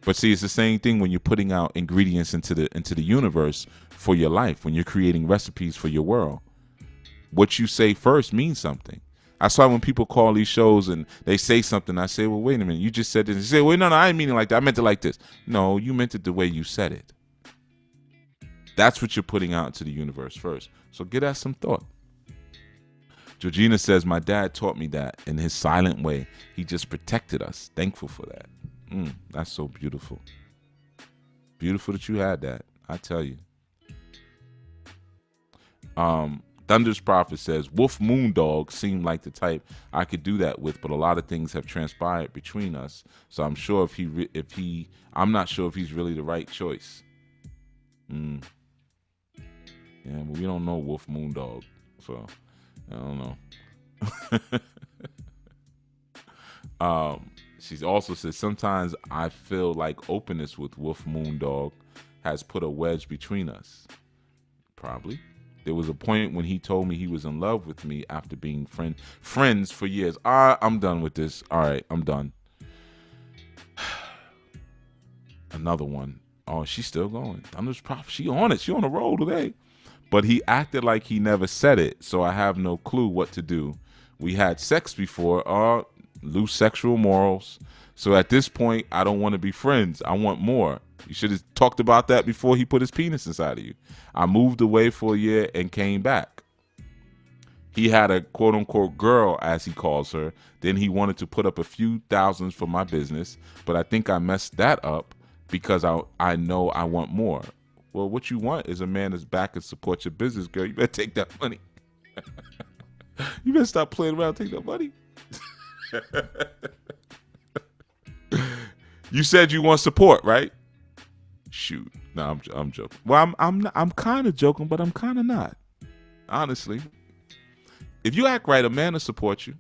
But see, it's the same thing when you're putting out ingredients into the universe for your life. When you're creating recipes for your world, what you say first means something. I saw when people call these shows and they say something, I say, well, wait a minute, you just said this. They say, well, no, I didn't mean it like that. I meant it like this. No, you meant it the way you said it. That's what you're putting out into the universe first. So give that some thought. Georgina says, my dad taught me that in his silent way. He just protected us. Thankful for that. That's so beautiful. Beautiful that you had that. I tell you. Thunder's Prophet says, Wolf Moondog seemed like the type I could do that with, but a lot of things have transpired between us. So I'm sure I'm not sure if he's really the right choice. Yeah, but we don't know Wolf Moondog, so I don't know. She also says, sometimes I feel like openness with Wolf Moondog has put a wedge between us. Probably. There was a point when he told me he was in love with me after being friends for years. I'm done with this. All right, I'm done. Another one. Oh, she's still going. Thunder's Prophet. She on it. She on a roll today. But he acted like he never said it, so I have no clue what to do. We had sex before. Loose sexual morals. So at this point, I don't want to be friends. I want more. You should have talked about that before he put his penis inside of you. I moved away for a year and came back. He had a quote-unquote girl, as he calls her. Then he wanted to put up a few thousands for my business, but I think I messed that up because I know I want more. Well, what you want is a man that's back and supports your business, girl. You better take that money. You better stop playing around and take that money. You said you want support, right? Shoot. No, I'm joking. Well, I'm kind of joking, but I'm kind of not. Honestly. If you act right, a man will support you.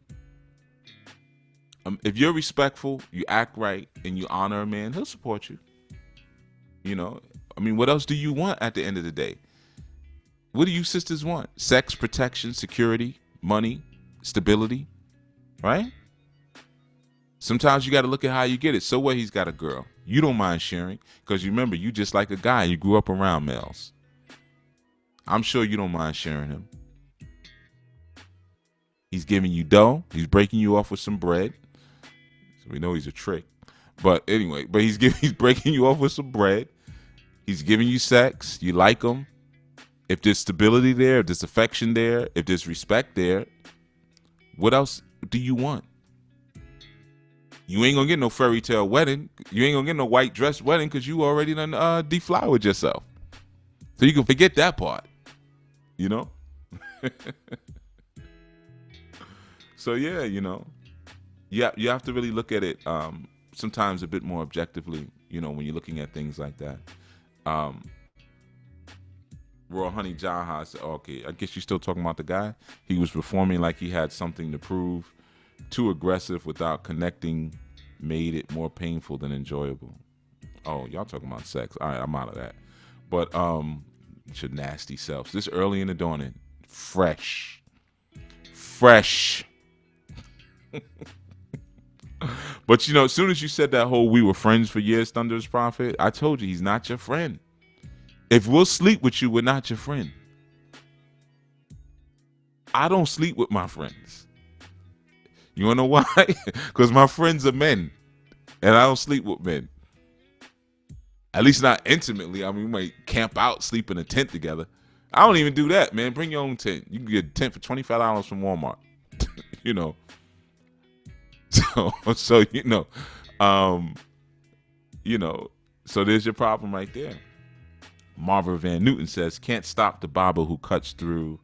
If you're respectful, you act right, and you honor a man, he'll support you. What else do you want at the end of the day? What do you sisters want? Sex, protection, security, money, stability, right? Sometimes you got to look at how you get it. So what? He's got a girl. You don't mind sharing because you remember, you just like a guy. You grew up around males. I'm sure you don't mind sharing him. He's giving you dough. He's breaking you off with some bread. So we know he's a trick. But anyway, he's breaking you off with some bread. He's giving you sex. You like him. If there's stability there, if there's affection there, if there's respect there, what else do you want? You ain't gonna get no fairy tale wedding. You ain't gonna get no white dress wedding because you already done deflowered yourself. So you can forget that part. So yeah, you have to really look at it sometimes a bit more objectively, when you're looking at things like that. Royal Honey Jaha said, okay, I guess you're still talking about the guy. He was performing like he had something to prove. Too aggressive without connecting made it more painful than enjoyable. Oh, y'all talking about sex. All right, I'm out of that. But your nasty selves. This early in the dawning. Fresh. But as soon as you said that whole "we were friends for years," Thunder's Prophet, I told you he's not your friend. If we'll sleep with you, we're not your friend. I don't sleep with my friends. You wanna know why? Because my friends are men, and I don't sleep with men. At least not intimately. I mean, we might camp out, sleep in a tent together. I don't even do that, man. Bring your own tent. You can get a tent for $25 from Walmart. So so there's your problem right there. Marva Van Newton says, can't stop the barber who cuts through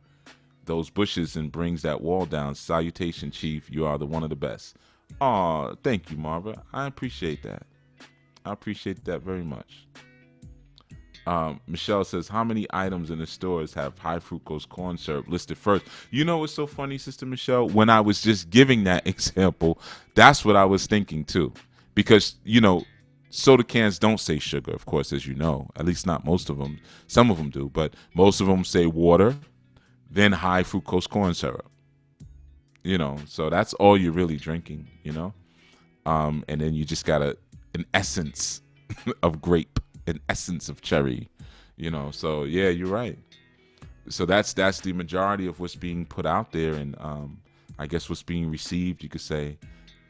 those bushes and brings that wall down. Salutation, Chief. You are the one of the best. Oh, thank you, Marva. I appreciate that. I appreciate that very much. Michelle says, how many items in the stores have high fructose corn syrup listed first? You know what's so funny, Sister Michelle? When I was just giving that example, that's what I was thinking too. Because, soda cans don't say sugar, of course, as you know. At least not most of them. Some of them do, but most of them say water, then high fructose corn syrup. So that's all you're really drinking, and then you just got an essence of grape, an essence of cherry, so yeah, you're right. So that's the majority of what's being put out there, and I guess what's being received, you could say,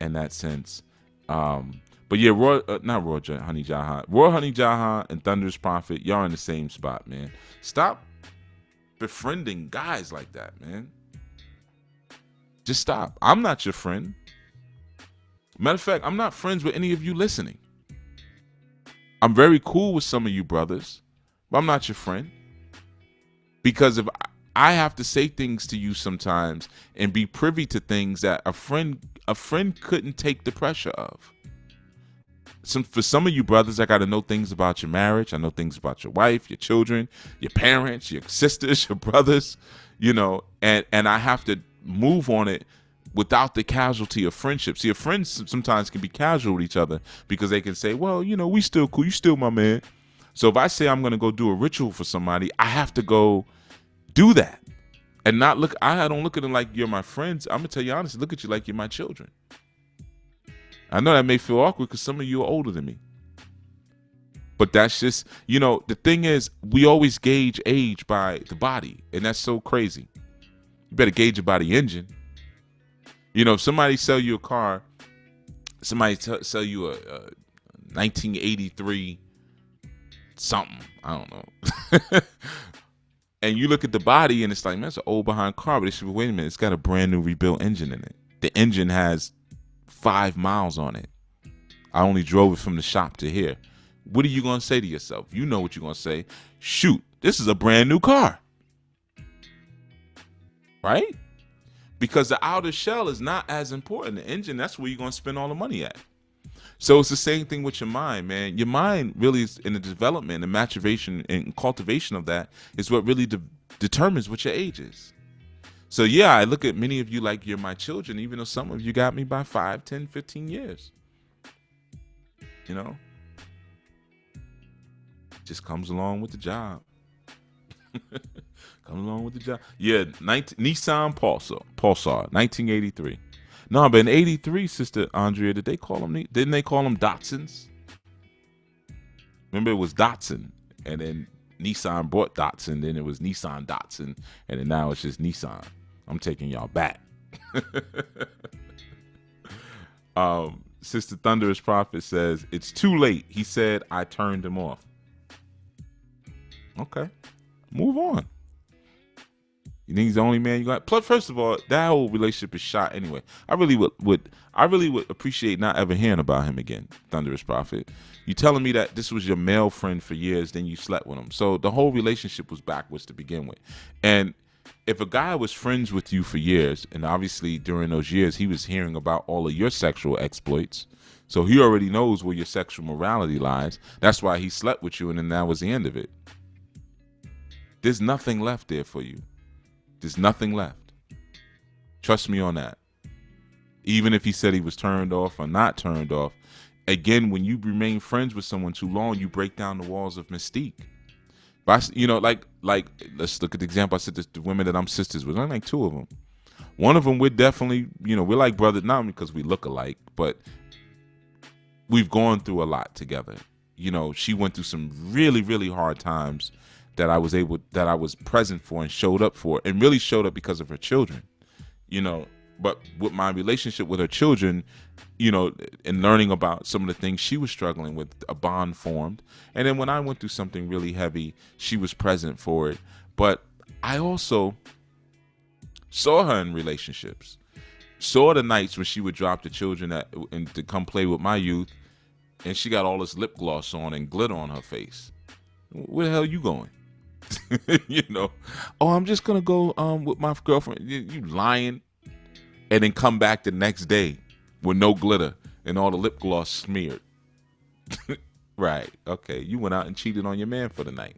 in that sense. But yeah, Roy Honey Jaha and Thunder's Prophet, y'all in the same spot, man. Stop befriending guys like that, man. Just stop. I'm not your friend. Matter of fact, I'm not friends with any of you listening. I'm very cool with some of you brothers, but I'm not your friend. Because if I have to say things to you sometimes and be privy to things that a friend couldn't take the pressure of. For some of you brothers, I got to know things about your marriage. I know things about your wife, your children, your parents, your sisters, your brothers, and I have to move on it without the casualty of friendship. See, friends sometimes can be casual with each other because they can say, well, we still cool. You still my man. So if I say I'm going to go do a ritual for somebody, I have to go do that and not look. I don't look at them like you're my friends. I'm going to tell you honestly, look at you like you're my children. I know that may feel awkward because some of you are older than me. But that's just, the thing is, we always gauge age by the body. And that's so crazy. You better gauge it by the engine. If somebody sell you a car, somebody sell you a 1983 something, I don't know. And you look at the body and it's like, man, it's an old behind car. But wait a minute, it's got a brand new rebuilt engine in it. The engine has 5 miles on it. I only drove it from the shop to here. What are you going to say to yourself? You know what you're going to say. Shoot, this is a brand new car. Right? Because the outer shell is not as important. The engine, that's where you're going to spend all the money at. So it's the same thing with your mind, man. Your mind really is in the development and maturation and cultivation of that is what really determines what your age is. So yeah, I look at many of you like you're my children, even though some of you got me by 5, 10, 15 years. Just comes along with the job. Come along with the job. Yeah, Nissan Pulsar, 1983. No, but in 83, Sister Andrea, didn't they call them Datsuns? Remember, it was Datsun, and then Nissan bought Datsun, then it was Nissan Datsun, and then now it's just Nissan. I'm taking y'all back. Sister Thunderous Prophet says, it's too late. He said, I turned him off. Okay, move on. You think he's the only man you got? Plus, first of all, that whole relationship is shot anyway. I really would appreciate not ever hearing about him again, Thunderous Prophet. You telling me that this was your male friend for years, then you slept with him. So the whole relationship was backwards to begin with. And if a guy was friends with you for years, and obviously during those years he was hearing about all of your sexual exploits, so he already knows where your sexual morality lies. That's why he slept with you, and then that was the end of it. There's nothing left there for you. There's nothing left. Trust me on that. Even if he said he was turned off or not turned off, again, when you remain friends with someone too long, you break down the walls of mystique. But you know, like let's look at the example. I said this, the women that I'm sisters with, I'm like two of them. One of them, we're definitely, you know, we're like brothers, not because we look alike, but we've gone through a lot together. You know, she went through some really, really hard times that I was present for and showed up for, and really showed up because of her children. You know, but with my relationship with her children, you know, and learning about some of the things she was struggling with, a bond formed. And then when I went through something really heavy, she was present for it. But I also saw her in relationships, saw the nights when she would drop the children and to come play with my youth, and she got all this lip gloss on and glitter on her face. Where the hell are you going? You know, oh, I'm just gonna go with my girlfriend. You lying. And then come back the next day with no glitter and all the lip gloss smeared. Right. Okay. You went out and cheated on your man for the night.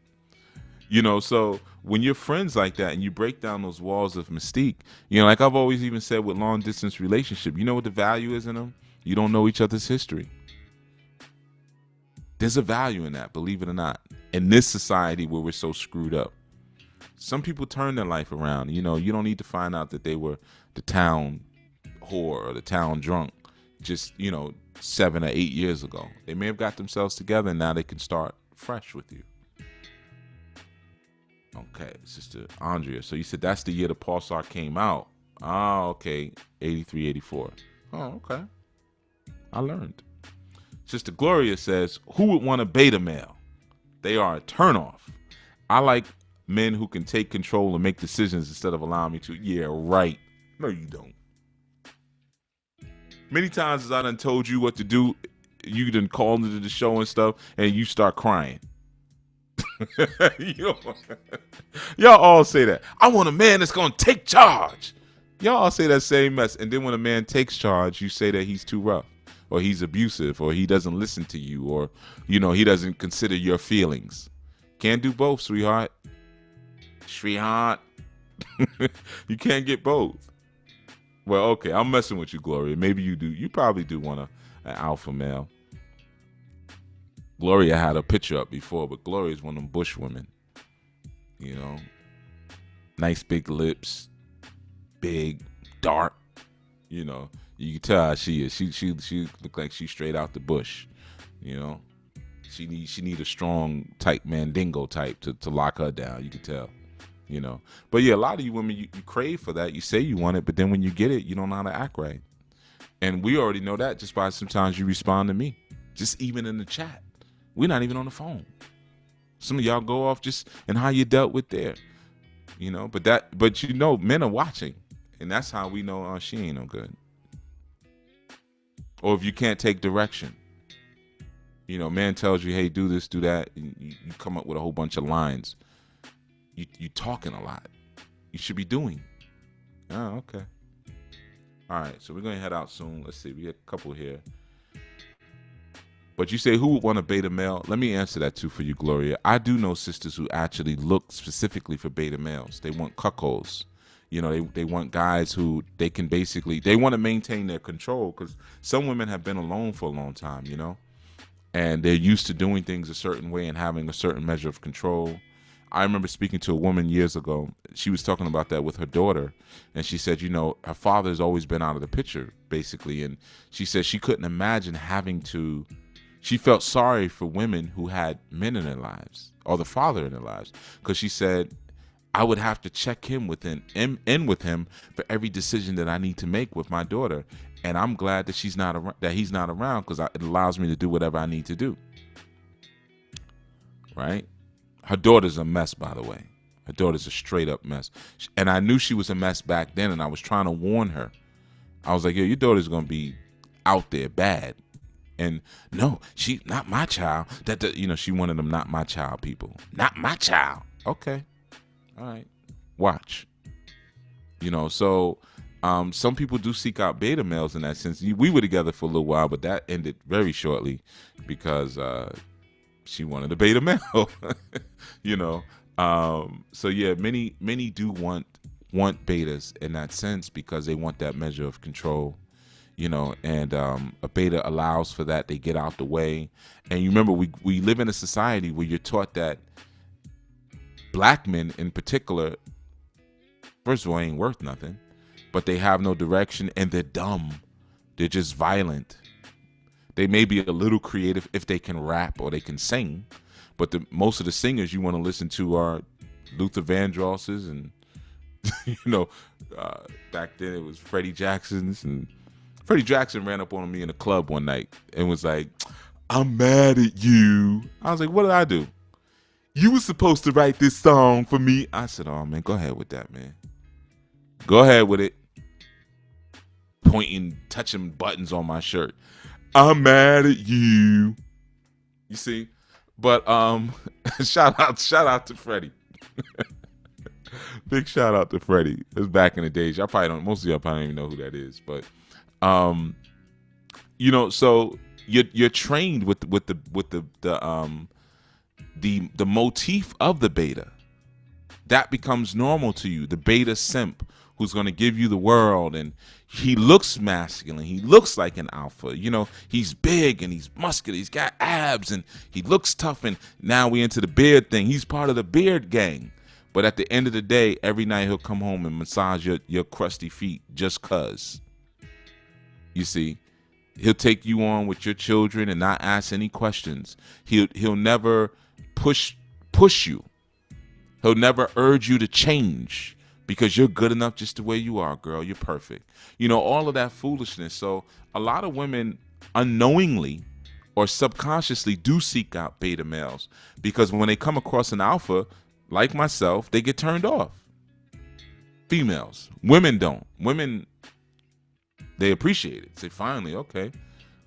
You know, so when you're friends like that and you break down those walls of mystique, you know, like I've always even said with long distance relationship, you know what the value is in them? You don't know each other's history. There's a value in that, believe it or not. In this society where we're so screwed up, some people turn their life around. You know, you don't need to find out that they were the town whore or the town drunk just, you know, 7 or 8 years ago. They may have got themselves together and now they can start fresh with you. Okay, Sister Andrea. So you said that's the year the pulsar came out. Oh, okay. 83, 84. Oh, okay. I learned. Sister Gloria says, who would want a beta male? They are a turnoff. I like men who can take control and make decisions instead of allowing me to. Yeah, right. No, you don't. Many times as I done told you what to do, you done called into the show and stuff, and you start crying. Y'all all say that. I want a man that's going to take charge. Y'all all say that same mess. And then when a man takes charge, you say that he's too rough, or he's abusive, or he doesn't listen to you, or, you know, he doesn't consider your feelings. Can't do both, sweetheart. Sweetheart. You can't get both. Well, okay, I'm messing with you, Gloria. Maybe you do. You probably do want an alpha male. Gloria had a picture up before, but Gloria's one of them bush women. You know, nice big lips, big, dark. You know, you can tell how she is. She look like she's straight out the bush. You know, she need a strong type Mandingo type to lock her down. You can tell. You know, but yeah, a lot of you women, you crave for that. You say you want it, but then when you get it, you don't know how to act right. And we already know that just by sometimes you respond to me, just even in the chat. We're not even on the phone. Some of y'all go off just and how you dealt with there, you know. But you know, men are watching, and that's how we know she ain't no good. Or if you can't take direction, you know, man tells you, hey, do this, do that, and you come up with a whole bunch of lines. You talking a lot. You should be doing. Oh, okay. All right, so we're going to head out soon. Let's see. We got a couple here. But you say, who would want a beta male? Let me answer that too for you, Gloria. I do know sisters who actually look specifically for beta males. They want cuckolds. You know, they want guys who they can basically, they want to maintain their control, because some women have been alone for a long time, you know, and they're used to doing things a certain way and having a certain measure of control. I remember speaking to a woman years ago. She was talking about that with her daughter, and she said, you know, her father's always been out of the picture, basically, and she said she couldn't imagine having to, she felt sorry for women who had men in their lives, or the father in their lives, because she said, I would have to check him in with him for every decision that I need to make with my daughter, and I'm glad that he's not around, because it allows me to do whatever I need to do. Right? Her daughter's a mess, by the way. Her daughter's a straight up mess. And I knew she was a mess back then, and I was trying to warn her. I was like, yo, your daughter's going to be out there bad. And no, she not my child. You know, she one of them not my child people. Not my child. Okay. All right. Watch. You know, so some people do seek out beta males in that sense. We were together for a little while, but that ended very shortly because she wanted a beta male. You know, so yeah, many do want betas in that sense, because they want that measure of control. and a beta allows for that. They get out the way. And you remember, we live in a society where you're taught that black men in particular, first of all, ain't worth nothing, but they have no direction and they're dumb. They're just violent. They may be a little creative if they can rap or they can sing, but most of the singers you want to listen to are Luther Vandrosses and, back then it was Freddie Jackson's. And Freddie Jackson ran up on me in a club one night and was like, "I'm mad at you." I was like, "What did I do?" "You were supposed to write this song for me." I said, "Oh, man, go ahead with that, man. Go ahead with it." Pointing, touching buttons on my shirt. "I'm mad at you." You see? But shout out to Freddie. Big shout out to Freddie. It was back in the days. Y'all probably don't. Most of y'all probably don't even know who that is. But so you're trained with the motif of the beta. That becomes normal to you. The beta simp who's going to give you the world, and he looks masculine. He looks like an alpha. He's big and he's muscular. He's got abs and he looks tough. And now we into the beard thing. He's part of the beard gang. But at the end of the day, every night he'll come home and massage your crusty feet just cause. You see, he'll take you on with your children and not ask any questions. He'll never push you. He'll never urge you to change because you're good enough just the way you are, girl. You're perfect. All of that foolishness. So a lot of women unknowingly or subconsciously do seek out beta males because when they come across an alpha, like myself, they get turned off. Females. Women don't. Women, they appreciate it. Say, finally, okay.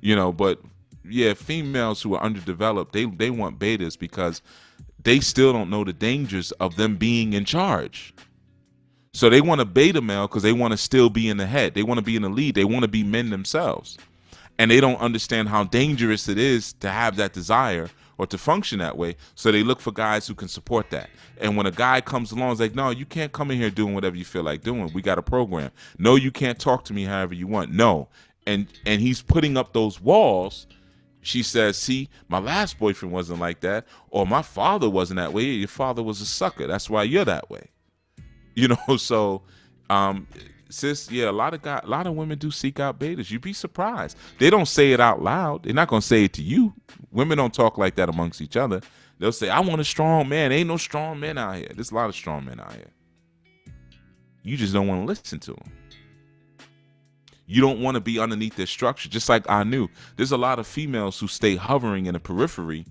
But yeah, females who are underdeveloped, they want betas because they still don't know the dangers of them being in charge. So they want a beta male because they want to still be in the head. They want to be in the lead. They want to be men themselves. And they don't understand how dangerous it is to have that desire or to function that way. So they look for guys who can support that. And when a guy comes along, it's like, "No, you can't come in here doing whatever you feel like doing. We got a program. No, you can't talk to me however you want. No." And he's putting up those walls. She says, "See, my last boyfriend wasn't like that, or my father wasn't that way. Your father was a sucker. That's why you're that way." So sis, yeah, a lot of women do seek out betas. You'd be surprised. They don't say it out loud. They're not gonna say it to you. Women don't talk like that amongst each other. They'll say, "I want a strong man." Ain't no strong men out here. There's a lot of strong men out here. You just don't want to listen to them. You don't want to be underneath their structure. Just like Anu, there's a lot of females who stay hovering in the periphery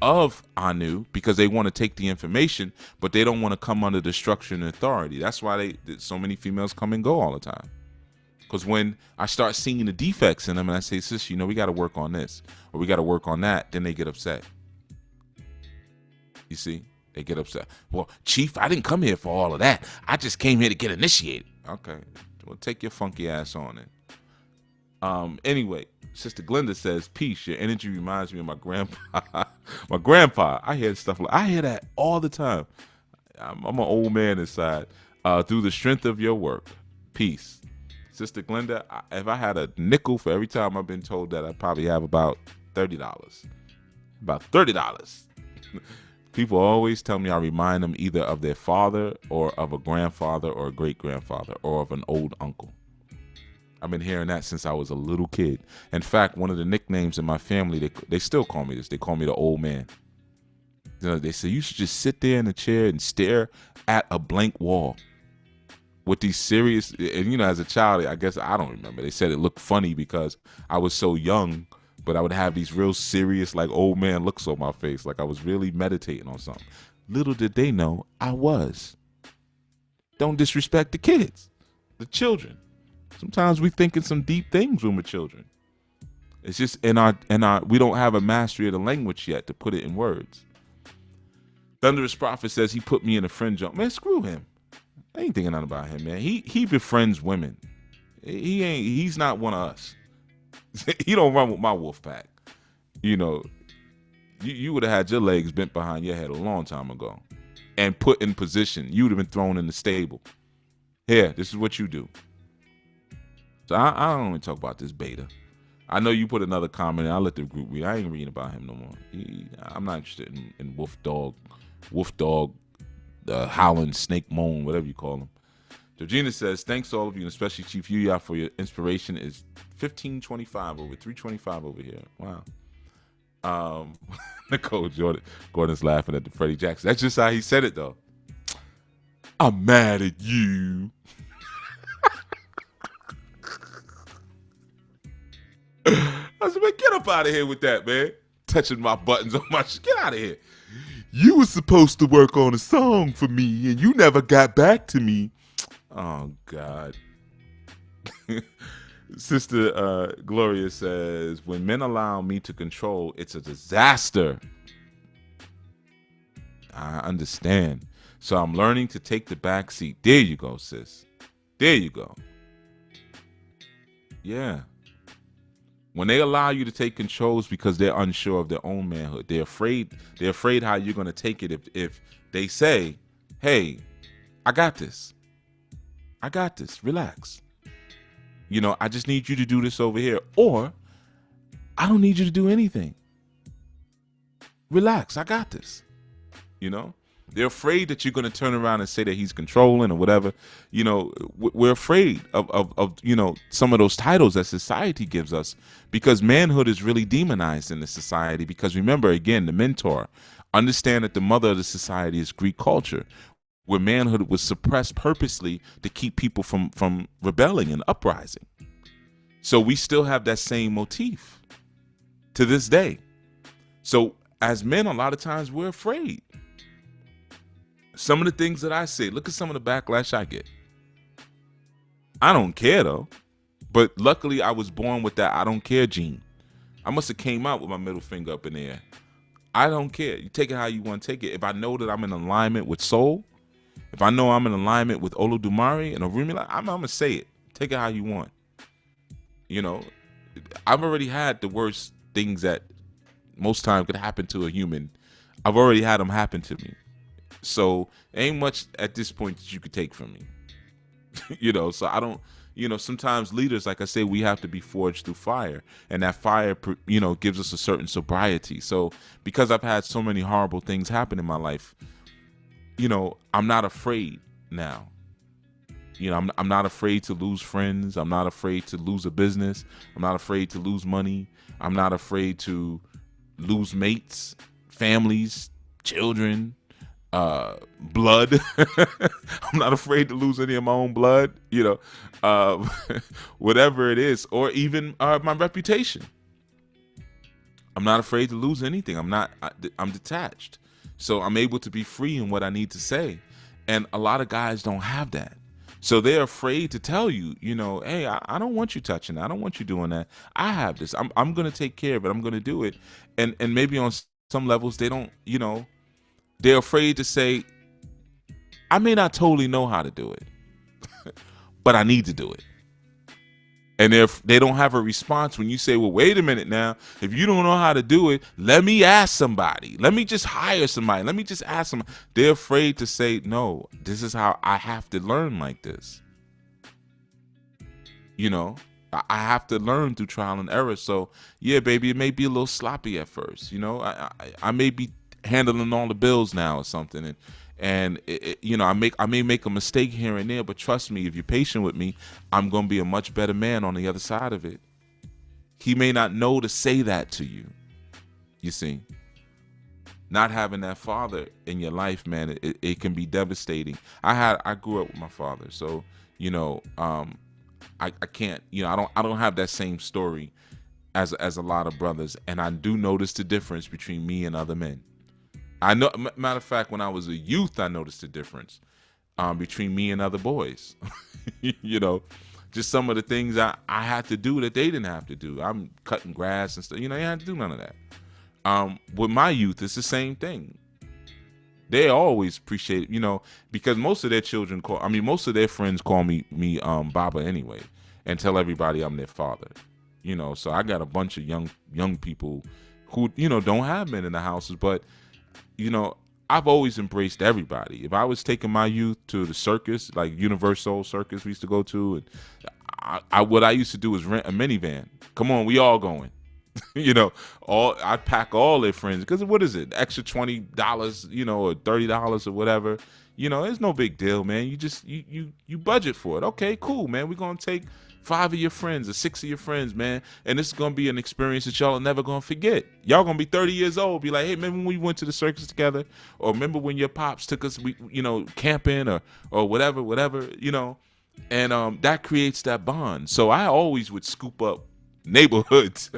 of Anu because they want to take the information, but they don't want to come under the structure and authority. That's why so many females come and go all the time. Because when I start seeing the defects in them and I say, "Sis, we got to work on this or we got to work on that," then they get upset. You see, they get upset. "Well, Chief, I didn't come here for all of that. I just came here to get initiated." Okay, well, take your funky ass on it. Anyway, Sister Glenda says, "Peace, your energy reminds me of my grandpa." My grandpa, I hear that all the time. I'm an old man inside. Through the strength of your work. Peace. Sister Glenda, if I had a nickel for every time I've been told that, I'd probably have about $30. About $30. People always tell me I remind them either of their father or of a grandfather or a great-grandfather or of an old uncle. I've been hearing that since I was a little kid. In fact, one of the nicknames in my family, they still call me this. They call me the old man. They say, "You should just sit there in a chair and stare at a blank wall." With these serious, and as a child, I guess I don't remember. They said it looked funny because I was so young, but I would have these real serious, like old man looks on my face, like I was really meditating on something. Little did they know I was. Don't disrespect the kids, the children. Sometimes we thinking some deep things when we're children. It's just in our we don't have a mastery of the language yet to put it in words. Thunderous Prophet says he put me in a friend zone. Man, screw him. I ain't thinking nothing about him, man. He befriends women. He's not one of us. He don't run with my wolf pack. You would have had your legs bent behind your head a long time ago and put in position. You would have been thrown in the stable. Here, this is what you do. So I don't want to talk about this beta. I know you put another comment, and I'll let the group read. I ain't reading about him no more. I'm not interested in Wolf Dog, Howling Snake Moan, whatever you call him. Georgina says, thanks to all of you, and especially Chief Yuya, for your inspiration. Is 1525 over 325 over here. Wow. Nicole Gordon's laughing at the Freddie Jackson. That's just how he said it, though. I'm mad at you. I said, man, get up out of here with that, man. Touching my buttons on my shit. Get out of here. You were supposed to work on a song for me, and you never got back to me. Oh, God. Sister Gloria says, when men allow me to control, it's a disaster. I understand. So I'm learning to take the back seat. There you go, sis. There you go. Yeah. When they allow you to take controls because they're unsure of their own manhood, they're afraid how you're going to take it if they say, hey, I got this. Relax. I just need you to do this over here. Or I don't need you to do anything. Relax. I got this. They're afraid that you're going to turn around and say that he's controlling or whatever. We're afraid of some of those titles that society gives us because manhood is really demonized in the society. Because remember, again, the mentor, understand that the mother of the society is Greek culture, where manhood was suppressed purposely to keep people from rebelling and uprising. So we still have that same motif to this day. So as men, a lot of times we're afraid. Some of the things that I say, look at some of the backlash I get. I don't care though, but luckily I was born with that I don't care gene. I must have came out with my middle finger up in the air. I don't care. You take it how you want to take it. If I know that I'm in alignment with soul, if I know I'm in alignment with Olodumare and Orunmila, I'm gonna say it. Take it how you want. I've already had the worst things that most times could happen to a human. I've already had them happen to me. So ain't much at this point that you could take from me. So I don't, sometimes leaders, like I say, we have to be forged through fire, and that fire, gives us a certain sobriety. So because I've had so many horrible things happen in my life, I'm not afraid now. I'm not afraid to lose friends. I'm not afraid to lose a business. I'm not afraid to lose money. I'm not afraid to lose mates, families, children, blood. I'm not afraid to lose any of my own blood, whatever it is, or even my reputation. I'm not afraid to lose anything. I'm detached. So I'm able to be free in what I need to say. And a lot of guys don't have that. So they're afraid to tell you, hey, I don't want you touching that. I don't want you doing that. I have this. I'm going to take care of it. I'm going to do it. And maybe on some levels they don't, they're afraid to say, I may not totally know how to do it, but I need to do it. And if they don't have a response when you say, well, wait a minute now, if you don't know how to do it, let me ask somebody. Let me just hire somebody. Let me just ask somebody. They're afraid to say, no, this is how I have to learn like this. I have to learn through trial and error. So, yeah, baby, it may be a little sloppy at first. I may be handling all the bills now or something. And I may make a mistake here and there, but trust me, if you're patient with me, I'm going to be a much better man on the other side of it. He may not know to say that to you. You see, not having that father in your life, man, it can be devastating. I grew up with my father, so I can't, I don't have that same story as a lot of brothers, and I do notice the difference between me and other men. I know, matter of fact, when I was a youth, I noticed the difference between me and other boys. Just some of the things I had to do that they didn't have to do. I'm cutting grass and stuff. They had to do none of that. With my youth, it's the same thing. They always appreciate it, because most of their children most of their friends call me Baba anyway, and tell everybody I'm their father. So I got a bunch of young people who don't have men in the houses, but I've always embraced everybody. If I was taking my youth to the circus, like Universal Circus we used to go to, and what I used to do was rent a minivan. Come on, we all going. I'd pack all their friends because what is it? Extra $20, or $30 or whatever. It's no big deal, man. You just you budget for it. Okay, cool, man. We're gonna take 5 of your friends or 6 of your friends, man, and this is gonna be an experience that y'all are never gonna forget. Y'all gonna be 30 years old, be like, hey, remember when we went to the circus together, or remember when your pops took us, camping or whatever, and that creates that bond. So I always would scoop up neighborhoods,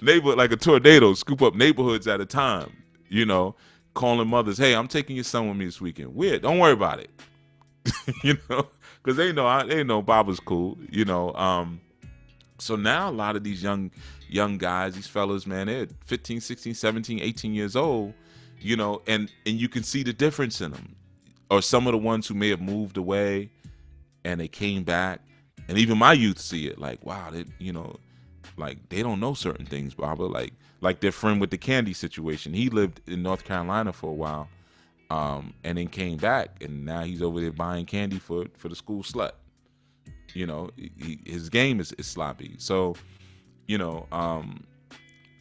like a tornado, scoop up neighborhoods at a time, calling mothers, hey, I'm taking your son with me this weekend. Weird, don't worry about it. Because they know Baba's cool, so now a lot of these young guys, these fellas, man, they're 15, 16, 17, 18 years old, and you can see the difference in them. Or some of the ones who may have moved away and they came back, and even my youth see it like, wow, they, like they don't know certain things, Baba, like their friend with the candy situation. He lived in North Carolina for a while, and then came back, and now he's over there buying candy for the school slut. His game is sloppy. So,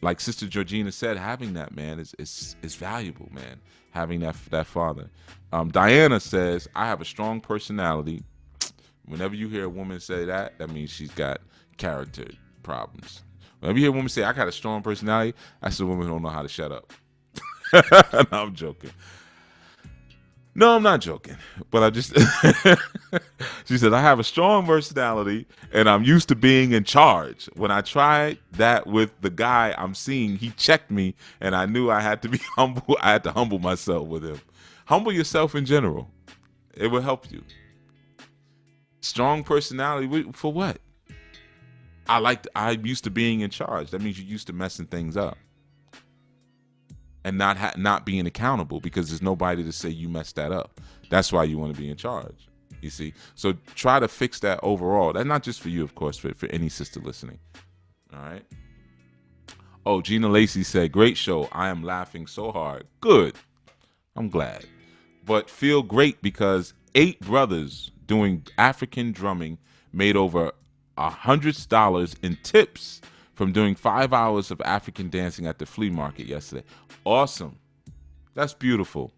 like Sister Georgina said, having that, man, is valuable, man. Having that father. Diana says, I have a strong personality. Whenever you hear a woman say that means she's got character problems. Whenever you hear a woman say, I got a strong personality, that's a woman who don't know how to shut up. No, I'm joking. No, I'm not joking. But I just, she said, I have a strong personality and I'm used to being in charge. When I tried that with the guy I'm seeing, he checked me and I knew I had to be humble. I had to humble myself with him. Humble yourself in general. It will help you. Strong personality for what? I'm used to being in charge. That means you're used to messing things up. And not being accountable because there's nobody to say you messed that up. That's why you want to be in charge, you see. So try to fix that overall. That's not just for you, of course, for any sister listening. All right. Oh, Gina Lacey said, great show. I am laughing so hard. Good. I'm glad. But feel great because 8 brothers doing African drumming made over $100 in tips from doing 5 hours of African dancing at the flea market yesterday. Awesome. That's beautiful.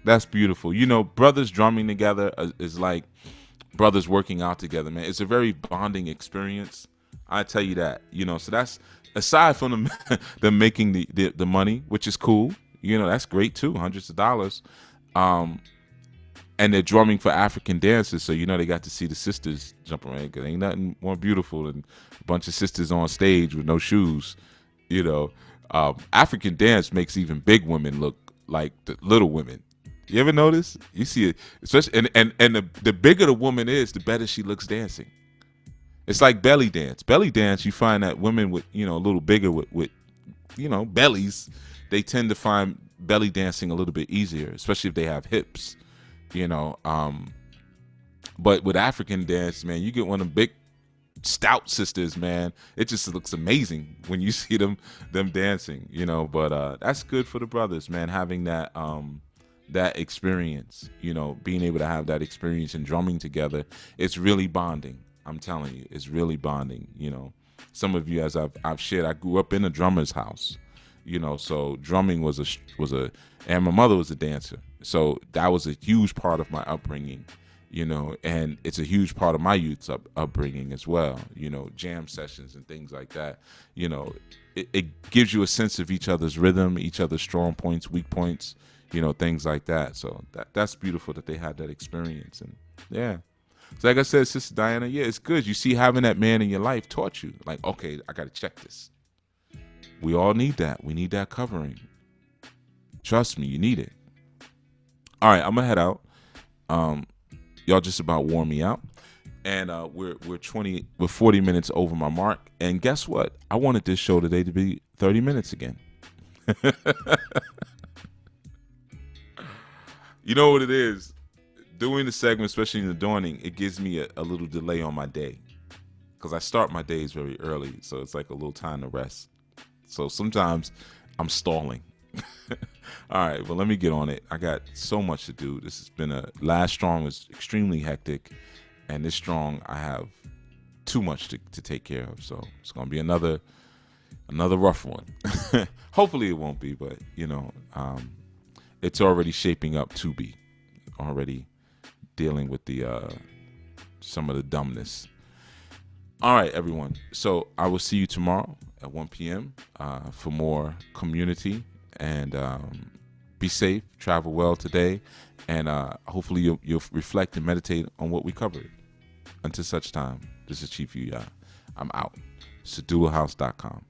That's beautiful. Brothers drumming together is like brothers working out together, man. It's a very bonding experience. I tell you that, so that's aside from them making the money, which is cool. That's great too. Hundreds of dollars. And they're drumming for African dances, so they got to see the sisters jump around. Because ain't nothing more beautiful than a bunch of sisters on stage with no shoes. African dance makes even big women look like the little women. You ever notice? You see it, especially and the bigger the woman is, the better she looks dancing. It's like belly dance. Belly dance, you find that women with a little bigger with bellies, they tend to find belly dancing a little bit easier, especially if they have hips. But with African dance, man, you get one of them big stout sisters, man. It just looks amazing when you see them dancing, but that's good for the brothers, man, having that experience, being able to have that experience and drumming together. It's really bonding. I'm telling you, it's really bonding. Some of you, as I've shared, I grew up in a drummer's house, so drumming was and my mother was a dancer. So that was a huge part of my upbringing, and it's a huge part of my youth's upbringing as well, jam sessions and things like that. It gives you a sense of each other's rhythm, each other's strong points, weak points, things like that. So that's beautiful that they had that experience. And yeah. So like I said, Sister Diana, yeah, it's good. You see, having that man in your life taught you, like, okay, I got to check this. We all need that. We need that covering. Trust me, you need it. All right, I'm gonna head out. Y'all just about wore me out, and we're 40 minutes over my mark. And guess what? I wanted this show today to be 30 minutes again. You know what it is? Doing the segment, especially in the dawning, it gives me a little delay on my day because I start my days very early, so it's like a little time to rest. So sometimes I'm stalling. All right, well, let me get on it. I got so much to do. This has been last strong was extremely hectic, and this strong I have too much to take care of. So it's gonna be another rough one. Hopefully it won't be, but it's already shaping up to be. Already dealing with the some of the dumbness. All right, everyone. So I will see you tomorrow at 1 p.m. For more Kmunity, and be safe, travel well today, and hopefully you'll reflect and meditate on what we covered. Until such time, this is Chief Yuya. I'm out. SeduLaHouse.com.